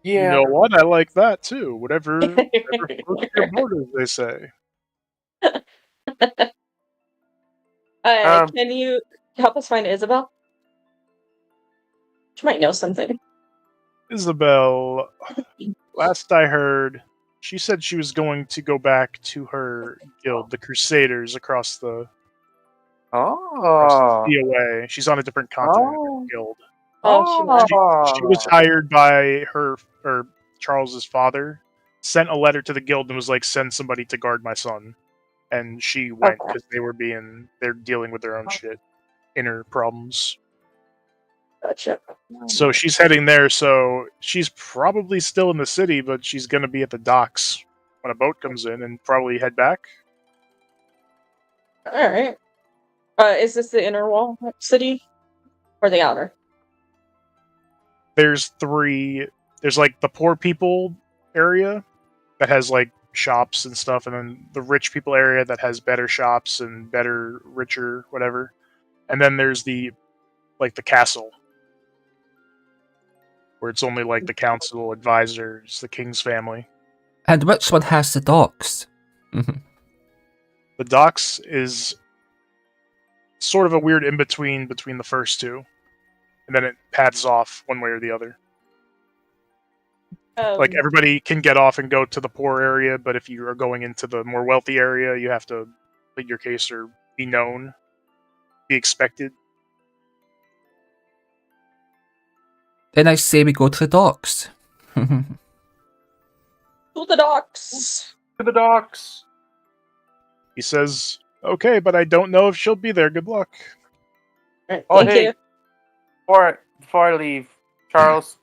Yeah. You know what? I like that too. Whatever floats your borders, they say. Can you help us find Isabel? She might know something. Isabel, last I heard, she said she was going to go back to her guild, the Crusaders, across the sea away. She's on a different continent Oh. guild. She was hired by her Charles's father, sent a letter to the guild and was like, send somebody to guard my son. And she went because they're dealing with their own shit, inner problems. Gotcha. So she's heading there, so she's probably still in the city, but she's going to be at the docks when a boat comes in and probably head back. Alright. Is this the inner wall city? Or the outer? There's three. There's like the poor people area that has like shops and stuff, and then the rich people area that has better shops and better, richer, whatever. And then there's the castle, where it's only like the council, advisors, the king's family. And which one has the docks? The docks is sort of a weird in-between the first two. And then it paths off one way or the other. Like, everybody can get off and go to the poor area, but if you are going into the more wealthy area, you have to plead your case or be known, be expected. Then I say we go to the docks. To the docks! To the docks! He says, okay, but I don't know if she'll be there. Good luck. Right, Oh, thank hey. you. Before I leave, Charles,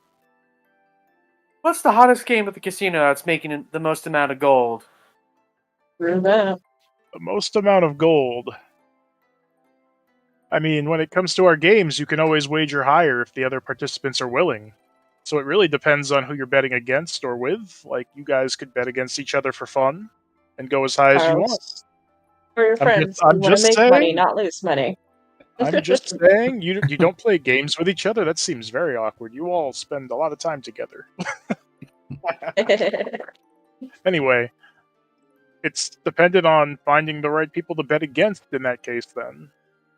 what's the hottest game at the casino that's making the most amount of gold? Through that. The most amount of gold. I mean, when it comes to our games, you can always wager higher if the other participants are willing. So it really depends on who you're betting against or with. Like, you guys could bet against each other for fun and go as high as you want. For your friends, I'm you want to just make money, saying. not lose money. I'm just saying, you don't play games with each other? That seems very awkward. You all spend a lot of time together. Anyway, it's dependent on finding the right people to bet against in that case, then.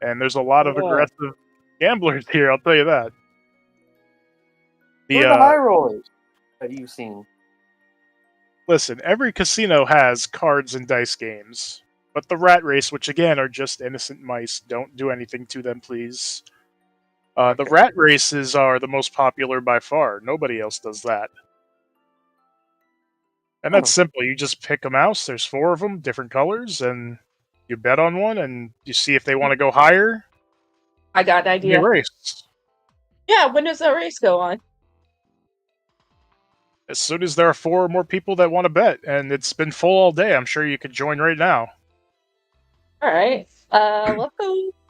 And there's a lot of aggressive gamblers here, I'll tell you that. Who are the high rollers that you've seen? Listen, every casino has cards and dice games. But the rat race, which again are just innocent mice, don't do anything to them, please. The rat races are the most popular by far. Nobody else does that. And that's simple. You just pick a mouse. There's 4 of them, different colors, and You bet on one, and you see if they want to go higher. I got an idea. Race. Yeah, when does the race go on? As soon as there are 4 or more people that want to bet, and it's been full all day, I'm sure you could join right now. All right.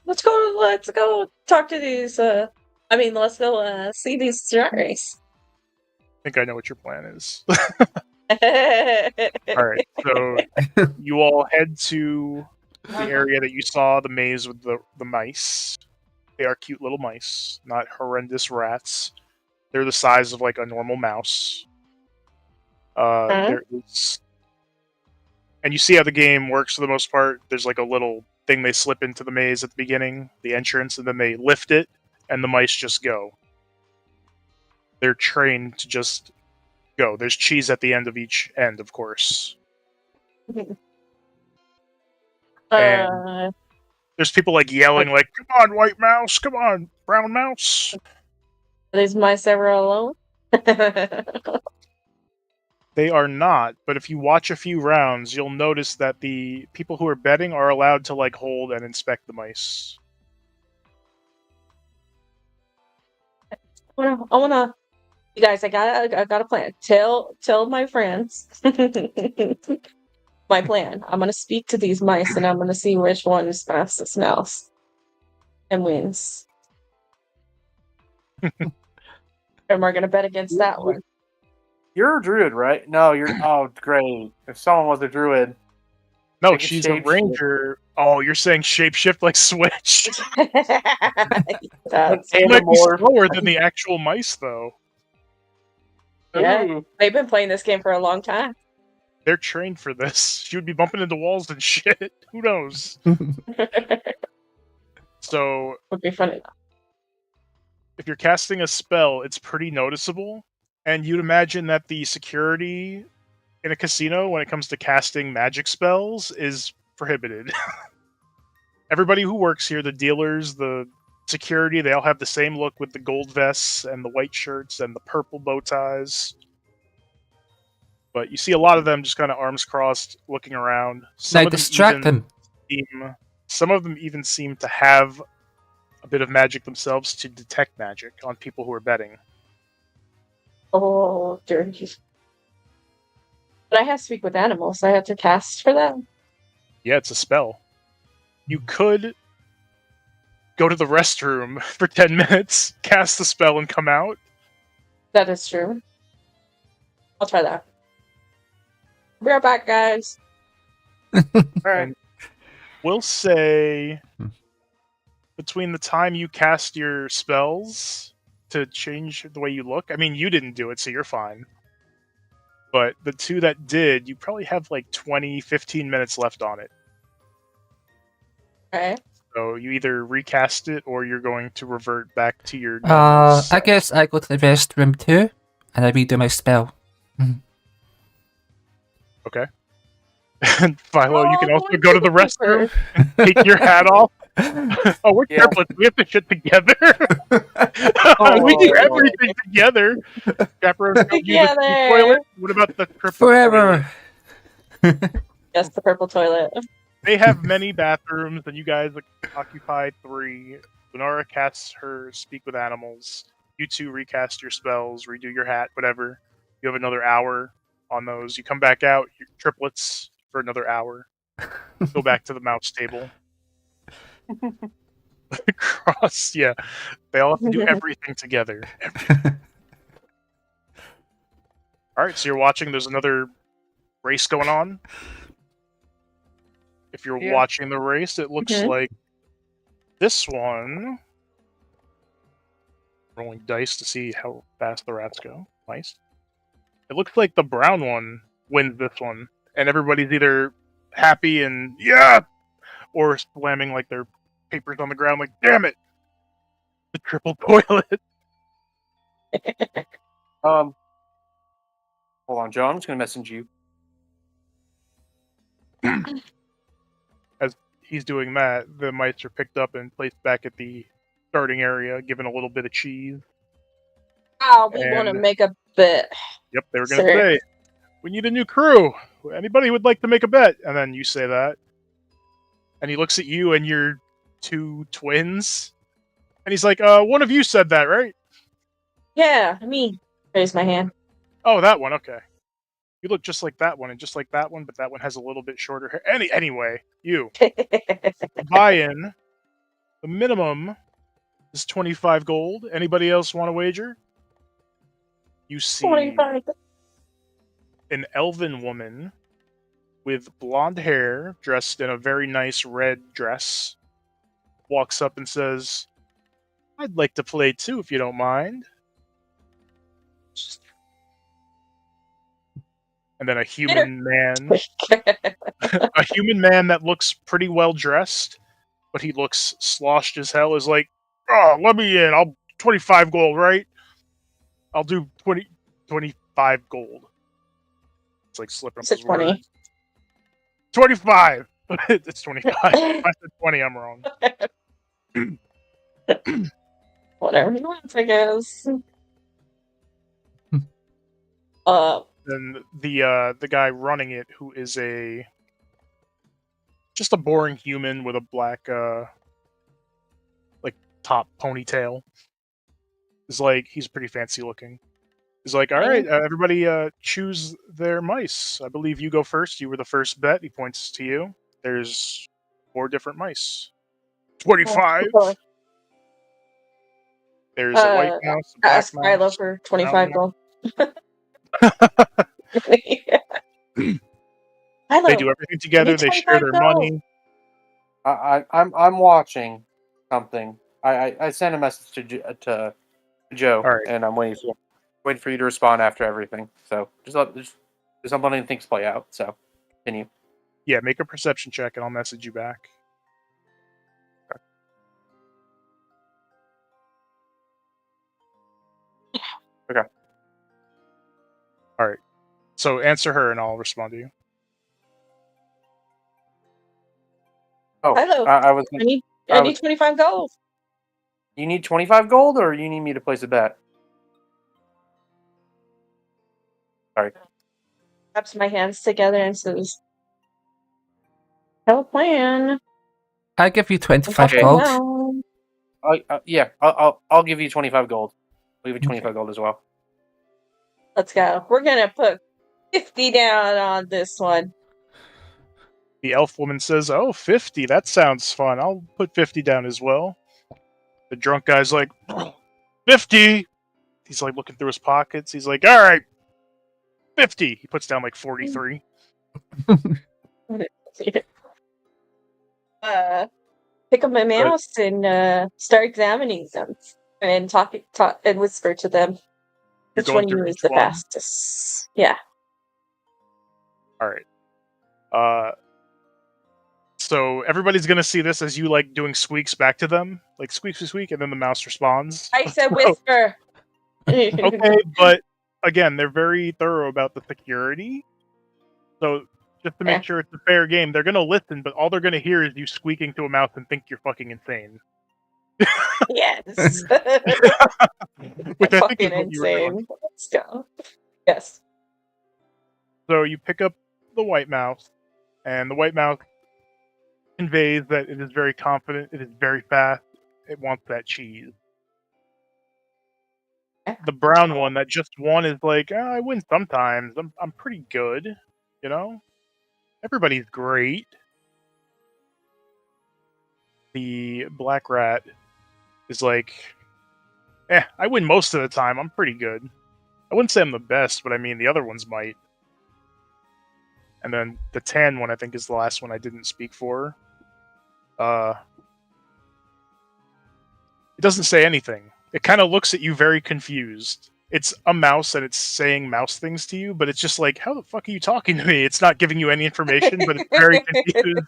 Let's go talk to these. Let's go see these drag race. I think I know what your plan is. Alright, so you all head to the area that you saw, the maze with the mice. They are cute little mice, not horrendous rats. They're the size of like a normal mouse. There is, and you see how the game works for the most part. There's like a little thing they slip into the maze at the beginning, the entrance, and then they lift it, and the mice just go. They're trained to just go. There's cheese at the end of each end, of course. And there's people like yelling, like, "Come on, white mouse! Come on, brown mouse!" Are these mice ever alone? They are not, but if you watch a few rounds, you'll notice that the people who are betting are allowed to like hold and inspect the mice. I wanna. You guys, I got a plan. Tell my friends my plan. I'm gonna speak to these mice, and I'm gonna see which one is fastest mouse and wins. And we're gonna bet against that one. You're a druid, right? No, you're. Oh, great. If someone was a druid. No, she's a ranger. Oh, you're saying shapeshift like Switch? That's it might be slower than the actual mice, though. Yeah, they've been playing this game for a long time. They're trained for this. She would be bumping into walls and shit. Who knows? So, would be funny. If you're casting a spell, it's pretty noticeable. And you'd imagine that the security in a casino, when it comes to casting magic spells, is prohibited. Everybody who works here, the dealers, the security, they all have the same look with the gold vests and the white shirts and the purple bow ties. But you see a lot of them just kind of arms crossed, looking around. They distract them. Some of them even seem to have a bit of magic themselves to detect magic on people who are betting. Oh, dirty. But I have to speak with animals. I have to cast for them. Yeah, it's a spell. You could go to the restroom for 10 minutes, cast the spell, and come out. That is true. I'll try that. Be right back, guys. Alright. We'll say between the time you cast your spells to change the way you look, I mean, you didn't do it, so you're fine. But the two that did, you probably have like 20, 15 minutes left on it. Okay. So you either recast it or you're going to revert back to your I guess I go to the restroom too, and I redo my spell. Okay. And Philo, you can also go to the restroom and take your hat off. Oh, we're triplets. We have to shit together. We do everything together. Chaperone, toilet. What about the triple Forever. Yes, the purple toilet. They have many bathrooms, and you guys occupy 3. Lunara casts her Speak with Animals. You 2 recast your spells, redo your hat, whatever. You have another hour on those. You come back out, you're triplets for another hour. Go back to the mouse table. Cross, yeah. They all have to do everything together. Alright, so you're watching, there's another race going on. If you're watching the race, it looks like this one. Rolling dice to see how fast the rats go. Nice. It looks like the brown one wins this one. And everybody's either happy and or slamming like their papers on the ground like, damn it! The triple toilet. Hold on, Joe. I'm just gonna message you. As he's doing that, the mice are picked up and placed back at the starting area, given a little bit of cheese. Oh, we want to make a bet. Yep, they were going to say, we need a new crew. Anybody would like to make a bet? And then you say that. and he looks at you and your two twins, and he's like, one of you said that, right? Yeah, me. Raise my hand. Oh, that one, okay. You look just like that one and just like that one, but that one has a little bit shorter hair. Anyway, you. Buy-in. The minimum is 25 gold. Anybody else want to wager? You see 25. an elven woman with blonde hair, dressed in a very nice red dress, walks up and says, I'd like to play too, if you don't mind. And then a human man, a human man that looks pretty well dressed, but he looks sloshed as hell, is like, oh, let me in. I'll 25 gold, right? I'll do 25 gold. It's like slipping up his 20. words. 25! It's 25. If I said 20, I'm wrong. Whatever he wants, I guess. Then the guy running it, who is just a boring human with a black like top ponytail, is like, he's pretty fancy looking. He's like, all right, everybody choose their mice. I believe you go first. You were the first bet. He points to you. There's 4 different mice. 25. There's a white mouse, a black ask Milo mouse. for 25 gold. They do everything together. They share their money. I'm watching something. I sent a message to Joe, All right. and I'm waiting for you to respond after everything. So just letting things play out. So continue. Yeah, make a perception check, and I'll message you back. Okay. All right. So answer her, and I'll respond to you. Oh, Hello. I need 25 gold. You need 25 gold, or you need me to place a bet? Sorry. Claps my hands together and says, "Have a plan." I give you 25 Okay. gold. Yeah, I'll give you 25 gold. I'll give you 25 gold as well. Let's go. We're gonna put 50 down on this one. The elf woman says, oh, 50, that sounds fun. I'll put 50 down as well. The drunk guy's like, 50! He's like looking through his pockets. He's like, all right, 50. He puts down like 43. Pick up my mouse and start examining them and talk and whisper to them which one you is the fastest. Yeah. All right. So everybody's gonna see this as you like doing squeaks back to them, like squeak, squeak, squeak, and then the mouse responds. I said whisper. Okay, but again, they're very thorough about the security. So just to make sure it's a fair game, they're gonna listen, but all they're gonna hear is you squeaking to a mouse and think you're fucking insane. Yes. Which I think Fucking is what you were doing. insane. Let's go. Yes. So you pick up the white mouse, and the white mouse conveys that it is very confident, it is very fast, it wants that cheese. The brown one that just won is like, oh, I win sometimes. I'm pretty good, you know? Everybody's great. The black rat is like, I win most of the time. I'm pretty good. I wouldn't say I'm the best, but I mean, the other ones might. And then the tan one, I think, is the last one I didn't speak for. It doesn't say anything. It kind of looks at you very confused. It's a mouse and it's saying mouse things to you, but it's just like, how the fuck are you talking to me? It's not giving you any information, but it's very confused.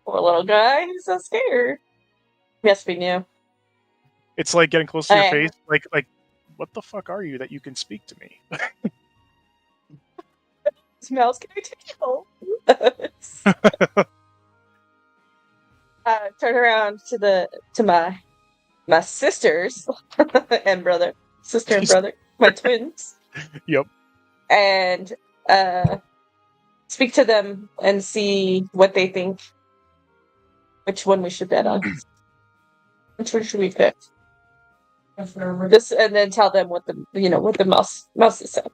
Poor little guy, he's so scared. Yes, we knew. It's like getting close to your face, like, what the fuck are you that you can speak to me? This mouse can kill. Turn around to my sisters and brother, sister and brother, my twins. Yep. And speak to them and see what they think which one we should bet on. Which one should we pick? This, and then tell them what the mouse said.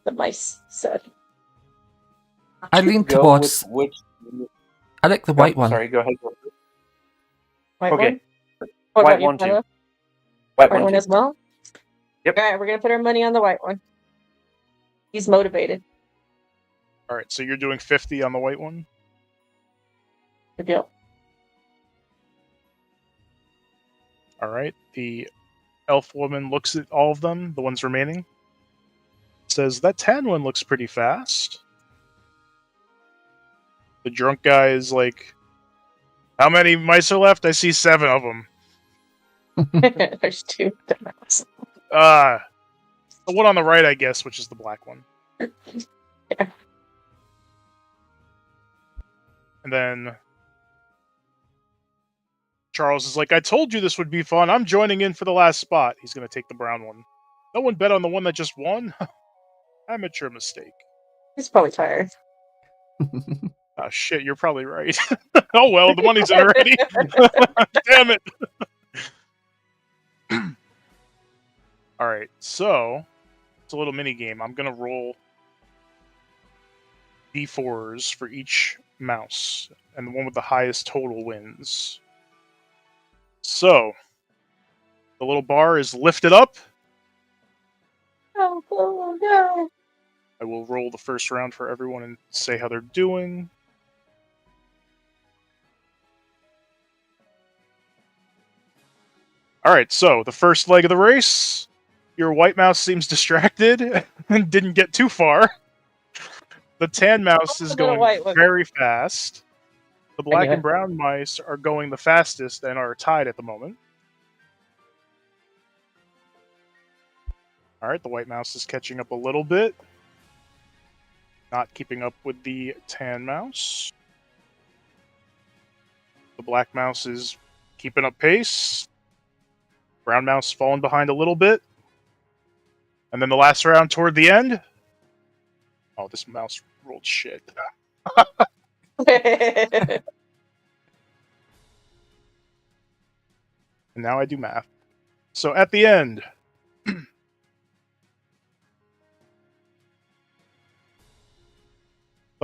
The mice said. I lean Go towards. with which? I like the white one. Sorry, go ahead. White Okay. one? What White about you, one, too. Paolo? White White one too. as well? Yep. Alright, we're gonna put our money on the white one. He's motivated. All right, so you're doing 50 on the white one. Good deal. All right. The elf woman looks at all of them, the ones remaining. Says, that tan one looks pretty fast. The drunk guy is like, how many mice are left? I see 7 of them. There's 2. The one on the right, I guess, which is the black one. Yeah. And then Charles is like, I told you this would be fun. I'm joining in for the last spot. He's going to take the brown one. No one bet on the one that just won? Amateur mistake. He's probably tired. Oh, shit, you're probably right. Oh, well, the money's in already. Damn it. All right, so it's a little mini game. I'm going to roll D4s for each mouse, and the one with the highest total wins. So, the little bar is lifted up. Oh, no. I will roll the first round for everyone and say how they're doing. Alright, so the first leg of the race, your white mouse seems distracted and didn't get too far. The tan mouse is going very fast. The black and brown mice are going the fastest and are tied at the moment. Alright, the white mouse is catching up a little bit. Not keeping up with the tan mouse. The black mouse is keeping up pace. Brown mouse falling behind a little bit. And then the last round toward the end. Oh, this mouse rolled shit. And now I do math. So at the end, the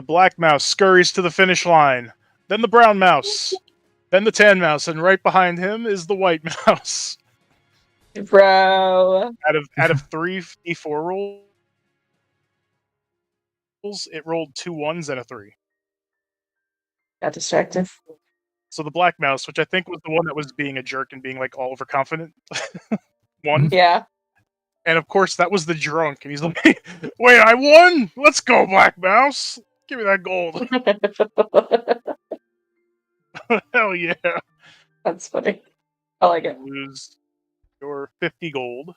black mouse scurries to the finish line. Then the brown mouse. Then the tan mouse. And right behind him is the white mouse. Bro. Out of 3 D4 rolls, it rolled 2 1s and a 3. Got distracted. So the black mouse, which I think was the one that was being a jerk and being like all overconfident, won. Yeah. And of course, that was the drunk. And he's like, wait, I won? Let's go, black mouse. Give me that gold. Hell yeah. That's funny. I like it. Lose your 50 gold.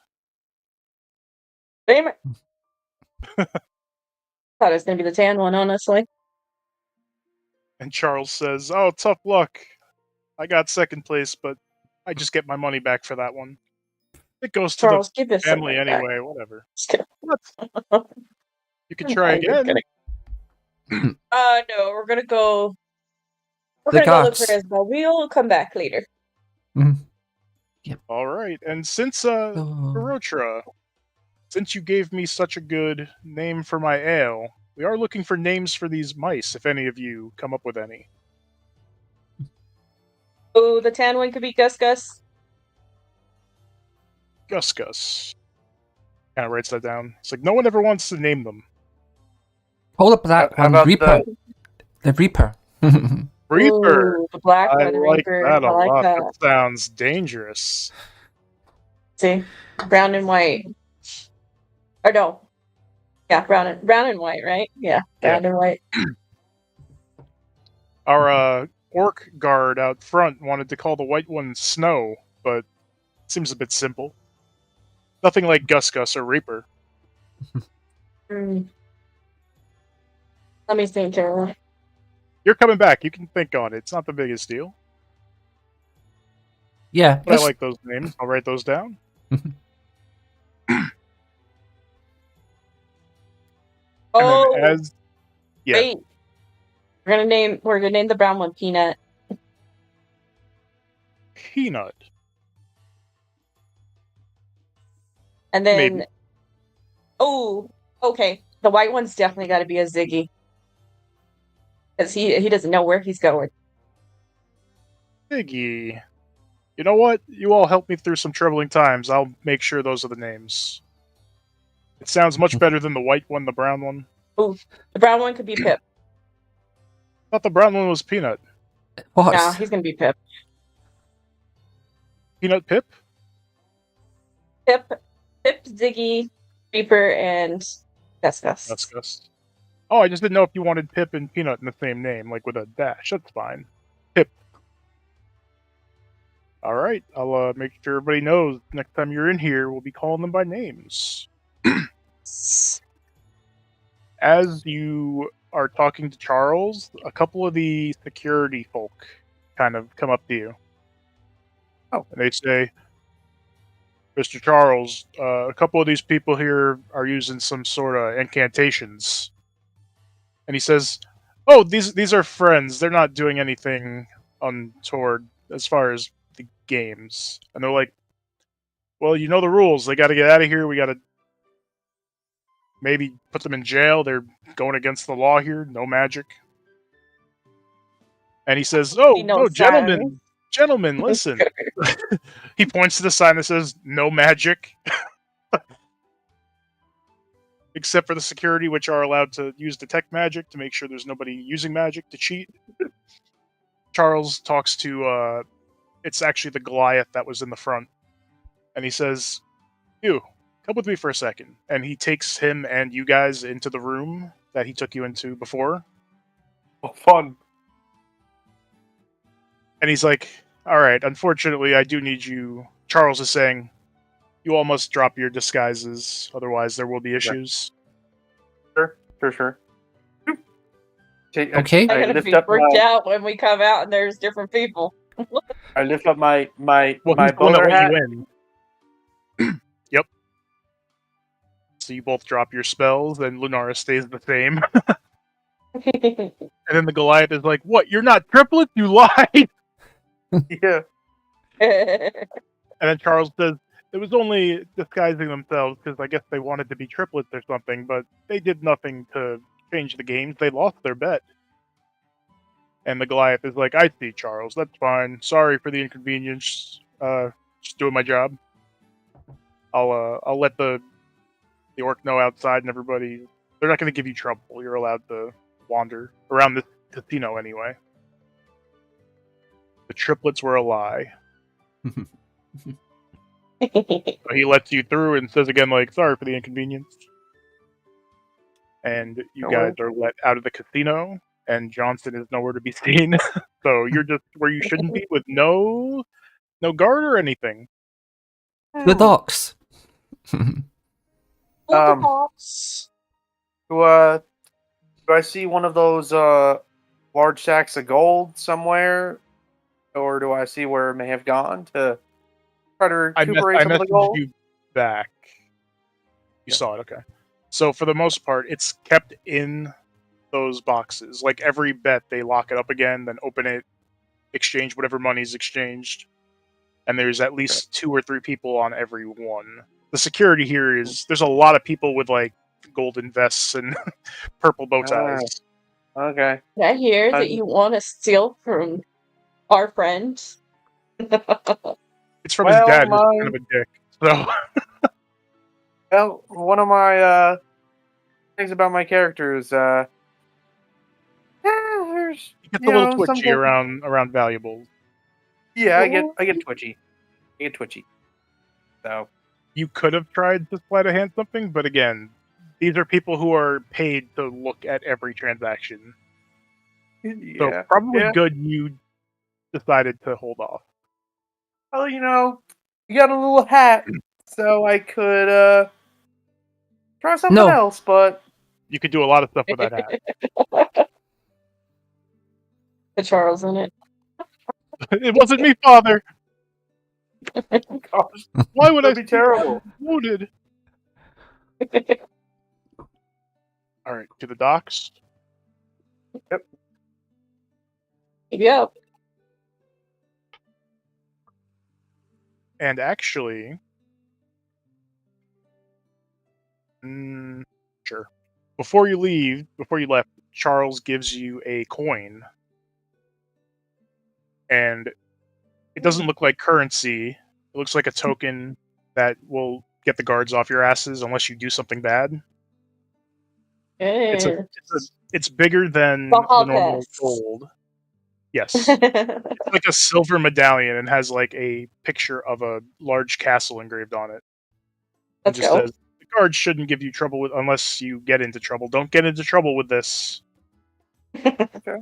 Damn it. Thought it was going to be the tan one, honestly. And Charles says, oh, tough luck. I got second place, but I just get my money back for that one. It goes to Charles, the give this family back. anyway, whatever. Just kidding. What? You can try again. No, we're gonna go. We're gonna go look for Isabel. We'll come back later. Yep. All right, and since Hirotra, since you gave me such a good name for my ale, we are looking for names for these mice. If any of you come up with any. Oh, the tan one could be Gus Gus. Gus Gus. Kind of writes that down. It's like no one ever wants to name them. Hold up that one, Reaper. The Reaper. Reaper. Ooh, the black one, I like Reaper. that a I like lot. that. That sounds dangerous. See, brown and white. Or no, yeah, brown and white, right? Yeah, brown and white. Our orc guard out front wanted to call the white one Snow, but it seems a bit simple. Nothing like Gus Gus or Reaper. Let me think, Carol. You're coming back. You can think on it. It's not the biggest deal. Yeah. But I like those names. I'll write those down. Oh, yeah. wait. We're gonna name the brown one Peanut. Peanut. And then Maybe. oh, okay. The white one's definitely gotta be a Ziggy. Because he doesn't know where he's going. Ziggy. You know what? You all helped me through some troubling times. I'll make sure those are the names. It sounds much better than the white one, the brown one. Ooh, the brown one could be Pip. I thought the brown one was Peanut. What? No, he's gonna be Pip. Peanut Pip? Pip, Ziggy, Reaper, and Gus. That's Gus. Oh, I just didn't know if you wanted Pip and Peanut in the same name, like with a dash. That's fine. Pip. Alright, I'll make sure everybody knows next time you're in here, we'll be calling them by names. As you are talking to Charles, a couple of the security folk kind of come up to you. Oh. And they say, Mr. Charles, a couple of these people here are using some sort of incantations. And he says, oh, these are friends. They're not doing anything untoward as far as the games. And they're like, well, you know the rules. They got to get out of here. We got to maybe put them in jail. They're going against the law here. No magic. And he says, oh, no, gentlemen, listen. He points to the sign that says, no magic. Except for the security, which are allowed to use detect magic to make sure there's nobody using magic to cheat. Charles talks to, it's actually the Goliath that was in the front. And he says, you, come with me for a second. And he takes him and you guys into the room that he took you into before. Oh, fun. And he's like, alright, unfortunately, I do need you. Charles is saying, you all must drop your disguises, otherwise there will be issues. Sure. Okay. I'm gonna be freaked out when we come out and there's different people. I lift up my Well, my he's the one that bowler let hat. you in. Yep. So you both drop your spells, and Lunara stays the same. And then the Goliath is like, what, you're not triplets? You lied! Yeah. And then Charles says, it was only disguising themselves, because I guess they wanted to be triplets or something, but they did nothing to change the games. They lost their bet. And the Goliath is like, I see, Charles. That's fine. Sorry for the inconvenience. Just doing my job. I'll let the orc know outside and everybody. They're not going to give you trouble. You're allowed to wander around this casino anyway. The triplets were a lie. So he lets you through and says again, like, sorry for the inconvenience. And you guys are let out of the casino, and Johnson is nowhere to be seen. So you're just where you shouldn't be with no guard or anything. The docks. Do I see one of those large sacks of gold somewhere, or do I see where it may have gone to try to recuperate some of the gold? You back. You saw it, okay. So for the most part, it's kept in those boxes. Like every bet, they lock it up again, then open it, exchange whatever money's exchanged, and there's at least 2 or 3 people on every one. The security here is, there's a lot of people with like golden vests and purple bow ties. Okay. Did I hear that you want to steal from our friend? It's from his dad, who's kind of a dick. So, well, one of my things about my character is, there's he gets a little twitchy around valuables. Yeah, I get twitchy. So you could have tried to sleight of hand something, but again, these are people who are paid to look at every transaction. Yeah, so probably good you decided to hold off. Well, you got a little hat, so I could try something else, but you could do a lot of stuff with that hat. The Charles in it. It wasn't me, Father. Gosh, why would I be terrible? Wounded. All right, to the docks. Yep. Yep. And actually, sure. Before you left, Charles gives you a coin. And it doesn't look like currency. It looks like a token that will get the guards off your asses unless you do something bad. It's bigger than the normal gold. Yes. It's like a silver medallion and has like a picture of a large castle engraved on it. It just says, the guards shouldn't give you trouble unless you get into trouble. Don't get into trouble with this. Okay.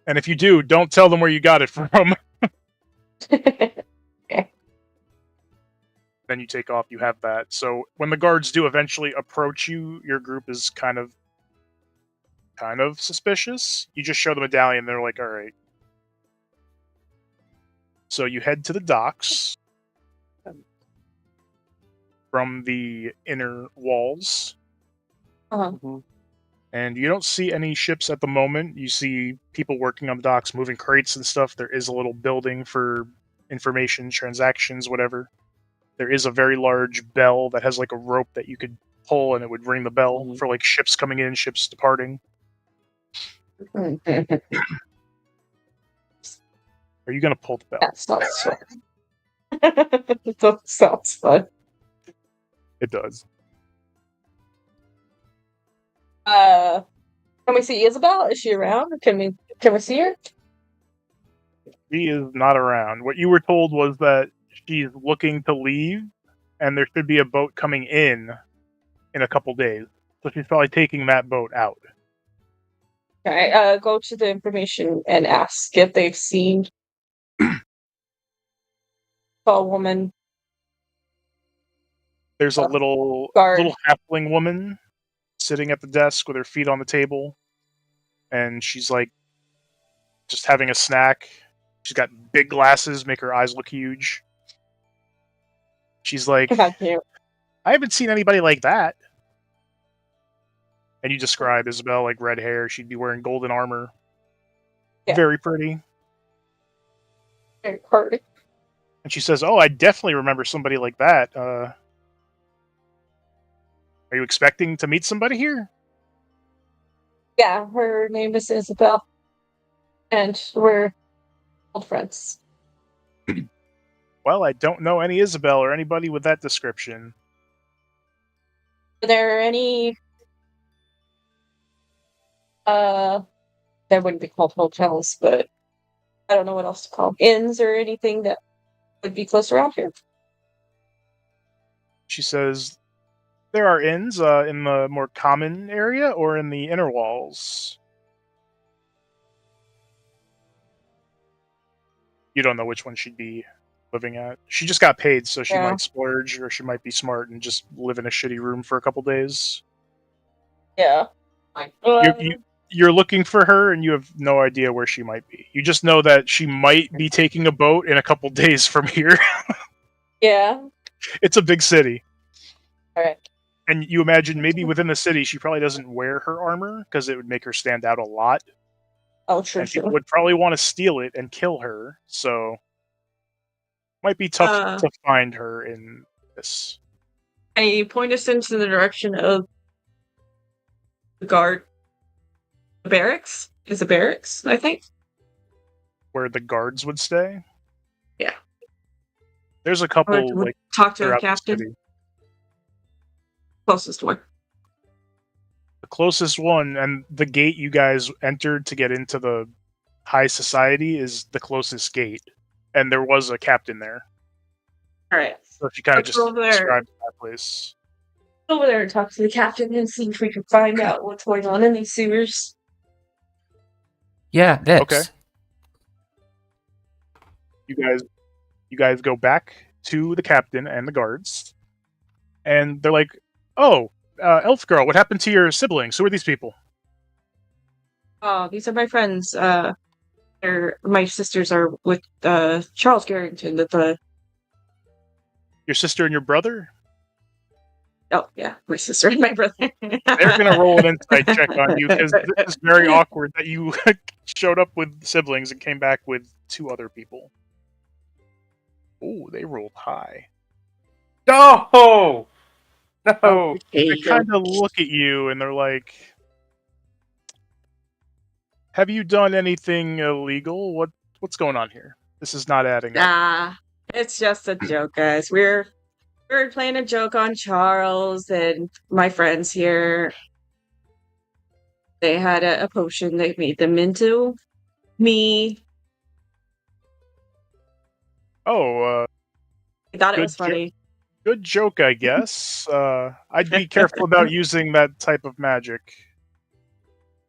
And if you do, don't tell them where you got it from. Okay. Then you take off, you have that. So when the guards do eventually approach you, your group is kind of suspicious. You just show the medallion, they're like, alright. So you head to the docks from the inner walls. Uh-huh. And you don't see any ships at the moment. You see people working on the docks, moving crates and stuff. There is a little building for information, transactions, whatever. There is a very large bell that has like a rope that you could pull and it would ring the bell for like ships coming in, ships departing. Are you going to pull the bell? That sounds fun. That sounds fun. It does. Can we see Isabel? Is she around? Can we see her? She is not around. What you were told was that she's looking to leave, and there should be a boat coming in a couple days. So she's probably taking that boat out. Okay, go to the information and ask if they've seen a woman. There's a little halfling woman sitting at the desk with her feet on the table, and she's like just having a snack. She's got big glasses, make her eyes look huge. She's like, I haven't seen anybody like that. And you describe Isabel like red hair. She'd be wearing golden armor. Yeah. Very pretty. Very pretty. And she says, oh, I definitely remember somebody like that. Are you expecting to meet somebody here? Yeah, her name is Isabel. And we're old friends. Well, I don't know any Isabel or anybody with that description. Are there any... That wouldn't be called hotels, but I don't know what else to call them. Inns or anything that would be close around here? She says, there are inns in the more common area or in the inner walls. You don't know which one she'd be living at. She just got paid, so she might splurge, or she might be smart and just live in a shitty room for a couple days. Yeah. You're looking for her, and you have no idea where she might be. You just know that she might be taking a boat in a couple days from here. Yeah. It's a big city. All right. And you imagine maybe within the city, she probably doesn't wear her armor, because it would make her stand out a lot. Oh, true. And people would probably want to steal it and kill her, so... Might be tough to find her in this. Can you point us into the direction of the guard? The barracks? Is it barracks, I think? Where the guards would stay? Yeah. There's a couple, like, talk to a captain. Closest one. The closest one, and the gate you guys entered to get into the high society is the closest gate. And there was a captain there. Alright. So if you kind of just described that place. Over there and talk to the captain and see if we can find out what's going on in these sewers. Yeah, that's... Okay. You guys go back to the captain and the guards. And they're like, oh, Elf Girl, what happened to your siblings? Who are these people? Oh, these are my friends. My sisters are with Charles Garrington. Your sister and your brother? Oh, yeah, my sister and my brother. They're gonna roll an insight check on you because this is very awkward that you showed up with siblings and came back with 2 other people. Oh, they rolled high. No! No! They kind of look at you and they're like, "Have you done anything illegal? What's going on here? This is not adding up." Nah, it's just a joke, guys. We're playing a joke on Charles and my friends here. They had a potion that made them into me. Oh, I thought it good was funny. good joke, I guess. I'd be careful about using that type of magic,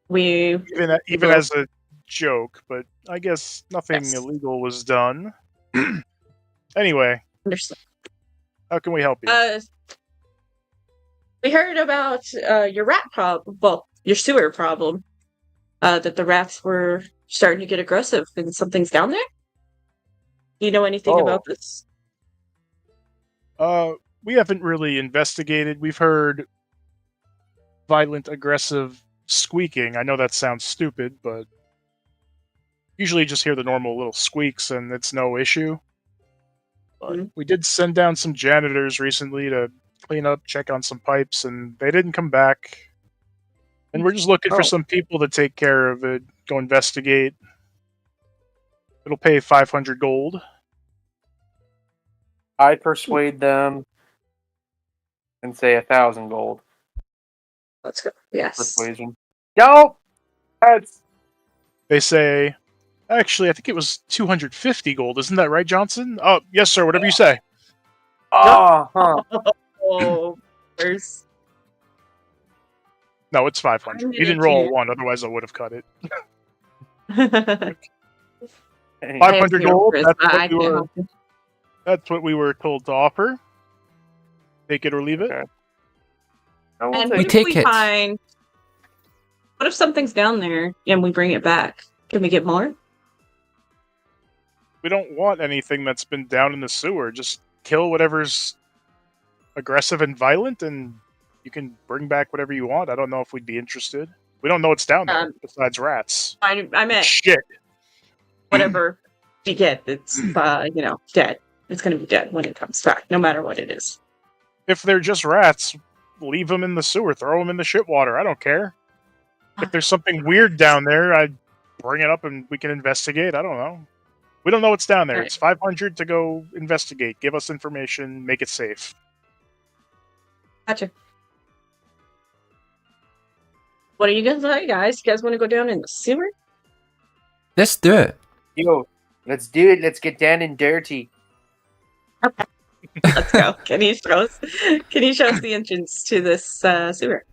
We even as a joke. But I guess nothing Yes. illegal was done. Anyway, understand. how can we help you? We heard about your rat problem. Well, your sewer problem. That the rats were starting to get aggressive, and something's down there. Do you know anything about this? We haven't really investigated. We've heard violent, aggressive squeaking. I know that sounds stupid, but usually you just hear the normal little squeaks and it's no issue. But we did send down some janitors recently to clean up, check on some pipes, and they didn't come back. And we're just looking for some people to take care of it, go investigate. It'll pay 500 gold. I persuade them and say 1,000 gold. Let's go. Yes. Persuasion. Nope! They say, actually, I think it was 250 gold. Isn't that right, Johnson? Oh, yes, sir. Whatever you say. Oh, there's. No, it's 500. You didn't roll a 1, otherwise I would have cut it. 500 gold. That's what we were told to offer. Take it or leave it. Okay. And We what take if we it. find? What if something's down there and we bring it back? Can we get more? We don't want anything that's been down in the sewer. Just kill whatever's aggressive and violent, and you can bring back whatever you want. I don't know if we'd be interested. We don't know what's down there besides rats. I meant Shit. whatever we get. It's dead. It's gonna be dead when it comes back, no matter what it is. If they're just rats, leave them in the sewer. Throw them in the shit water. I don't care. If there's something weird down there, I'd bring it up and we can investigate. I don't know. We don't know what's down there. Right. It's 500 to go investigate. Give us information. Make it safe. Gotcha. What do you guys like, guys? You guys want to go down in the sewer? Let's do it. Yo, let's do it. Let's get down and dirty. Let's go. Can you show us the entrance to this sewer?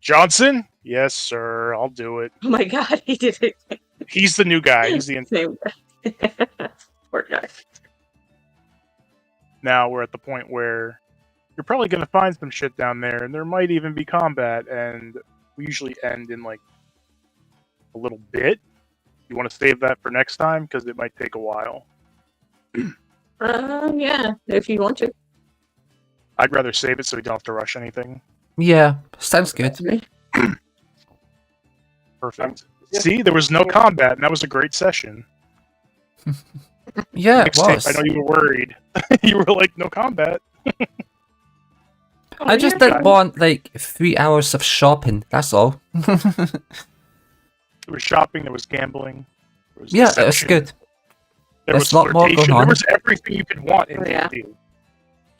Johnson? Yes, sir. I'll do it. Oh my god, he did it. He's the new guy. He's the Same. Poor guy. Now we're at the point where you're probably going to find some shit down there, and there might even be combat, and we usually end in, like, a little bit. You want to save that for next time? Because it might take a while. Yeah, if you want to. I'd rather save it so we don't have to rush anything. Yeah, sounds good. Perfect. See, there was no combat, and that was a great session. Yeah, it Mixtape, was. I know you were worried. You were like, no combat. I just didn't want, like, 3 hours of shopping, that's all. There was shopping, there was gambling. There was Yeah, it was deception, good. There There's was a lot more flirtation. going on. There was everything you could want in Yeah. D&D.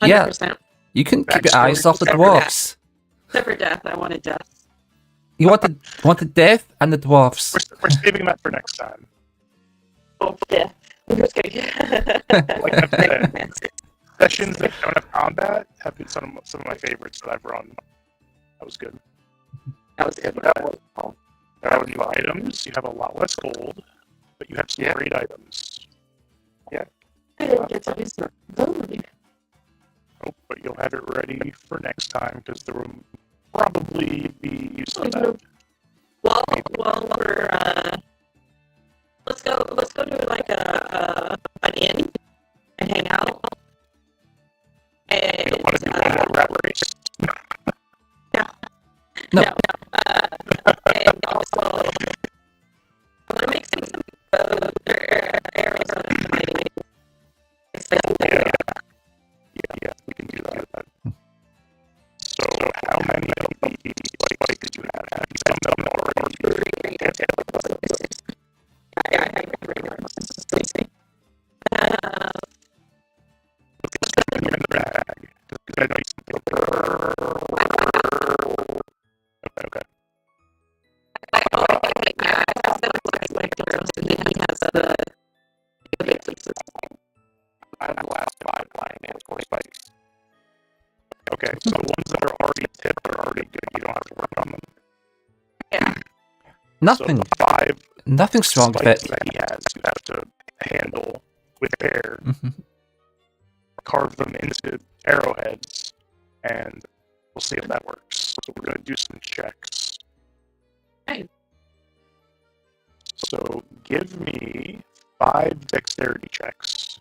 Yeah. 100%. You can keep your Backstory eyes off the except for dwarves. Except for death. I wanted death. You wanted death and the dwarves. We're saving that for next time. Oh, yeah. I'm just kidding. Like I've said, sessions that don't have combat have been some of my favorites that I've run. That was good. That was good. You have new items. You have a lot less gold, but you have some great items. I didn't get to use my ability. Oh, but you'll have it ready for next time because there will probably be use of that. Well, we're let's go do like a an inn and hang out. And mandatory spikes. Okay, so the ones that are already tipped are already good. You don't have to work on them. Yeah. Nothing. So the 5 Nothing's wrong with spikes it. that he has, you have to handle with care, Mhm. carve them into arrowheads, and we'll see if that works. So we're going to do some checks. Right. So give me 5 dexterity checks.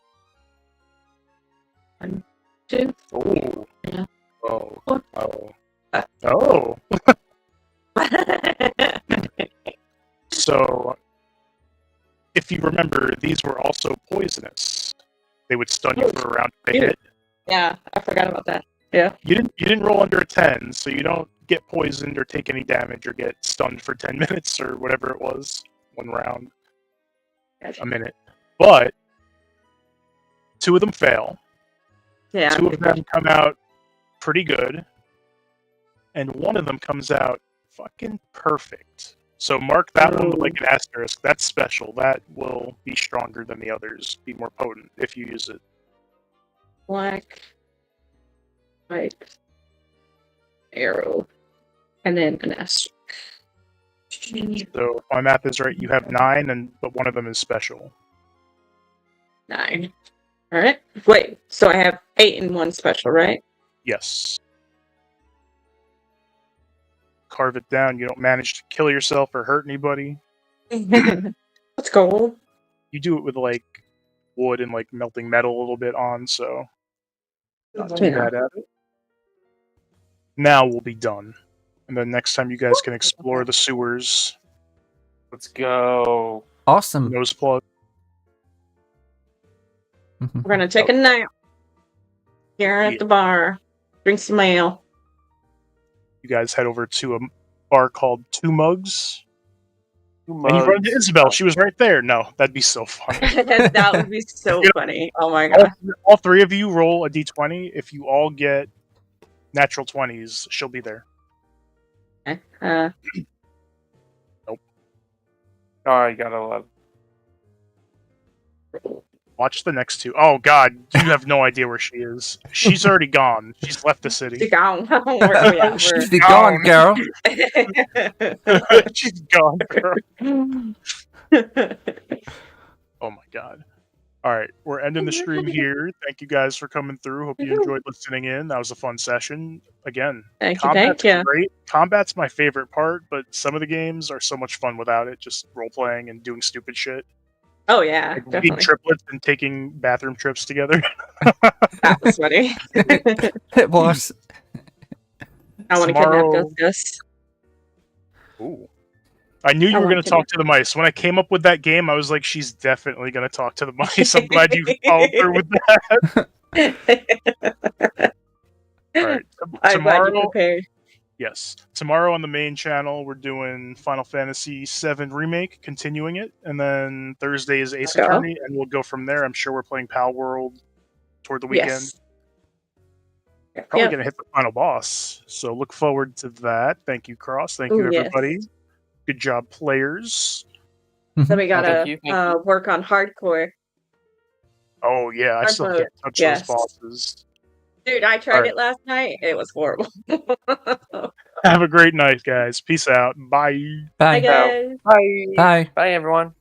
1, 2. Oh. Yeah. Oh. Oh. Oh. Oh. So, if you remember, these were also poisonous. They would stun you for a round if they hit. Yeah, I forgot about that. Yeah. You didn't roll under a 10, so you don't get poisoned or take any damage or get stunned for 10 minutes or whatever it was. 1 round. A minute. But 2 of them fail. Yeah. 2 of them come out pretty good. And 1 of them comes out fucking perfect. So mark that one with like an asterisk. That's special. That will be stronger than the others. Be more potent if you use it. Black, white, arrow, and then an asterisk. So if my math is right, you have 9, but 1 of them is special. 9. All right. Wait. So I have 8 and 1 special, right? Yes. Carve it down. You don't manage to kill yourself or hurt anybody. Let's go. You do it with like wood and like melting metal a little bit on, so not too bad at it. Now we'll be done. And then next time you guys can explore the sewers. Let's go. Awesome. Nose plug. Mhm. We're gonna take a nap here at the bar. Drink some ale. You guys head over to a bar called Two Mugs. Two And you run into mugs. Isabel. She was right there. No, that'd be so funny. That would be so You know, funny. Oh my god. all 3 of you roll a d20. If you all get natural 20s, she'll be there. Okay. Nope. Oh, you got 11. Watch the next 2. Oh god, you have no idea where she is. She's already gone. She's left the city. She's gone. She's gone, girl. She's gone, girl. Oh my god. Alright, we're ending the stream here. Thank you guys for coming through. Hope you enjoyed listening in. That was a fun session. Again, Thank combat's you. great. Combat's my favorite part, but some of the games are so much fun without it. Just role-playing and doing stupid shit. Oh yeah, Like being definitely. triplets and taking bathroom trips together. That was funny. It was. I want to kidnap Gus. Ooh. I knew you were want going to to talk to the mice. When I came up with that game, I was like, she's definitely going to talk to the mice. I'm glad you followed through with that. All right. I'm glad you prepared. Yes. Tomorrow on the main channel, we're doing Final Fantasy VII Remake, continuing it. And then Thursday is Ace Attorney, and we'll go from there. I'm sure we're playing Pal World toward the weekend. Yes. Probably going to hit the final boss. So look forward to that. Thank you, Cross. Thank you, everybody. Yes. Good job, players. Then we gotta Thank you. work on hardcore. Oh, yeah. I still can't touch those bosses. Dude, I tried it last night. It was horrible. Have a great night, guys. Peace out. Bye. Bye. Bye, guys. Bye. Bye. Bye, everyone.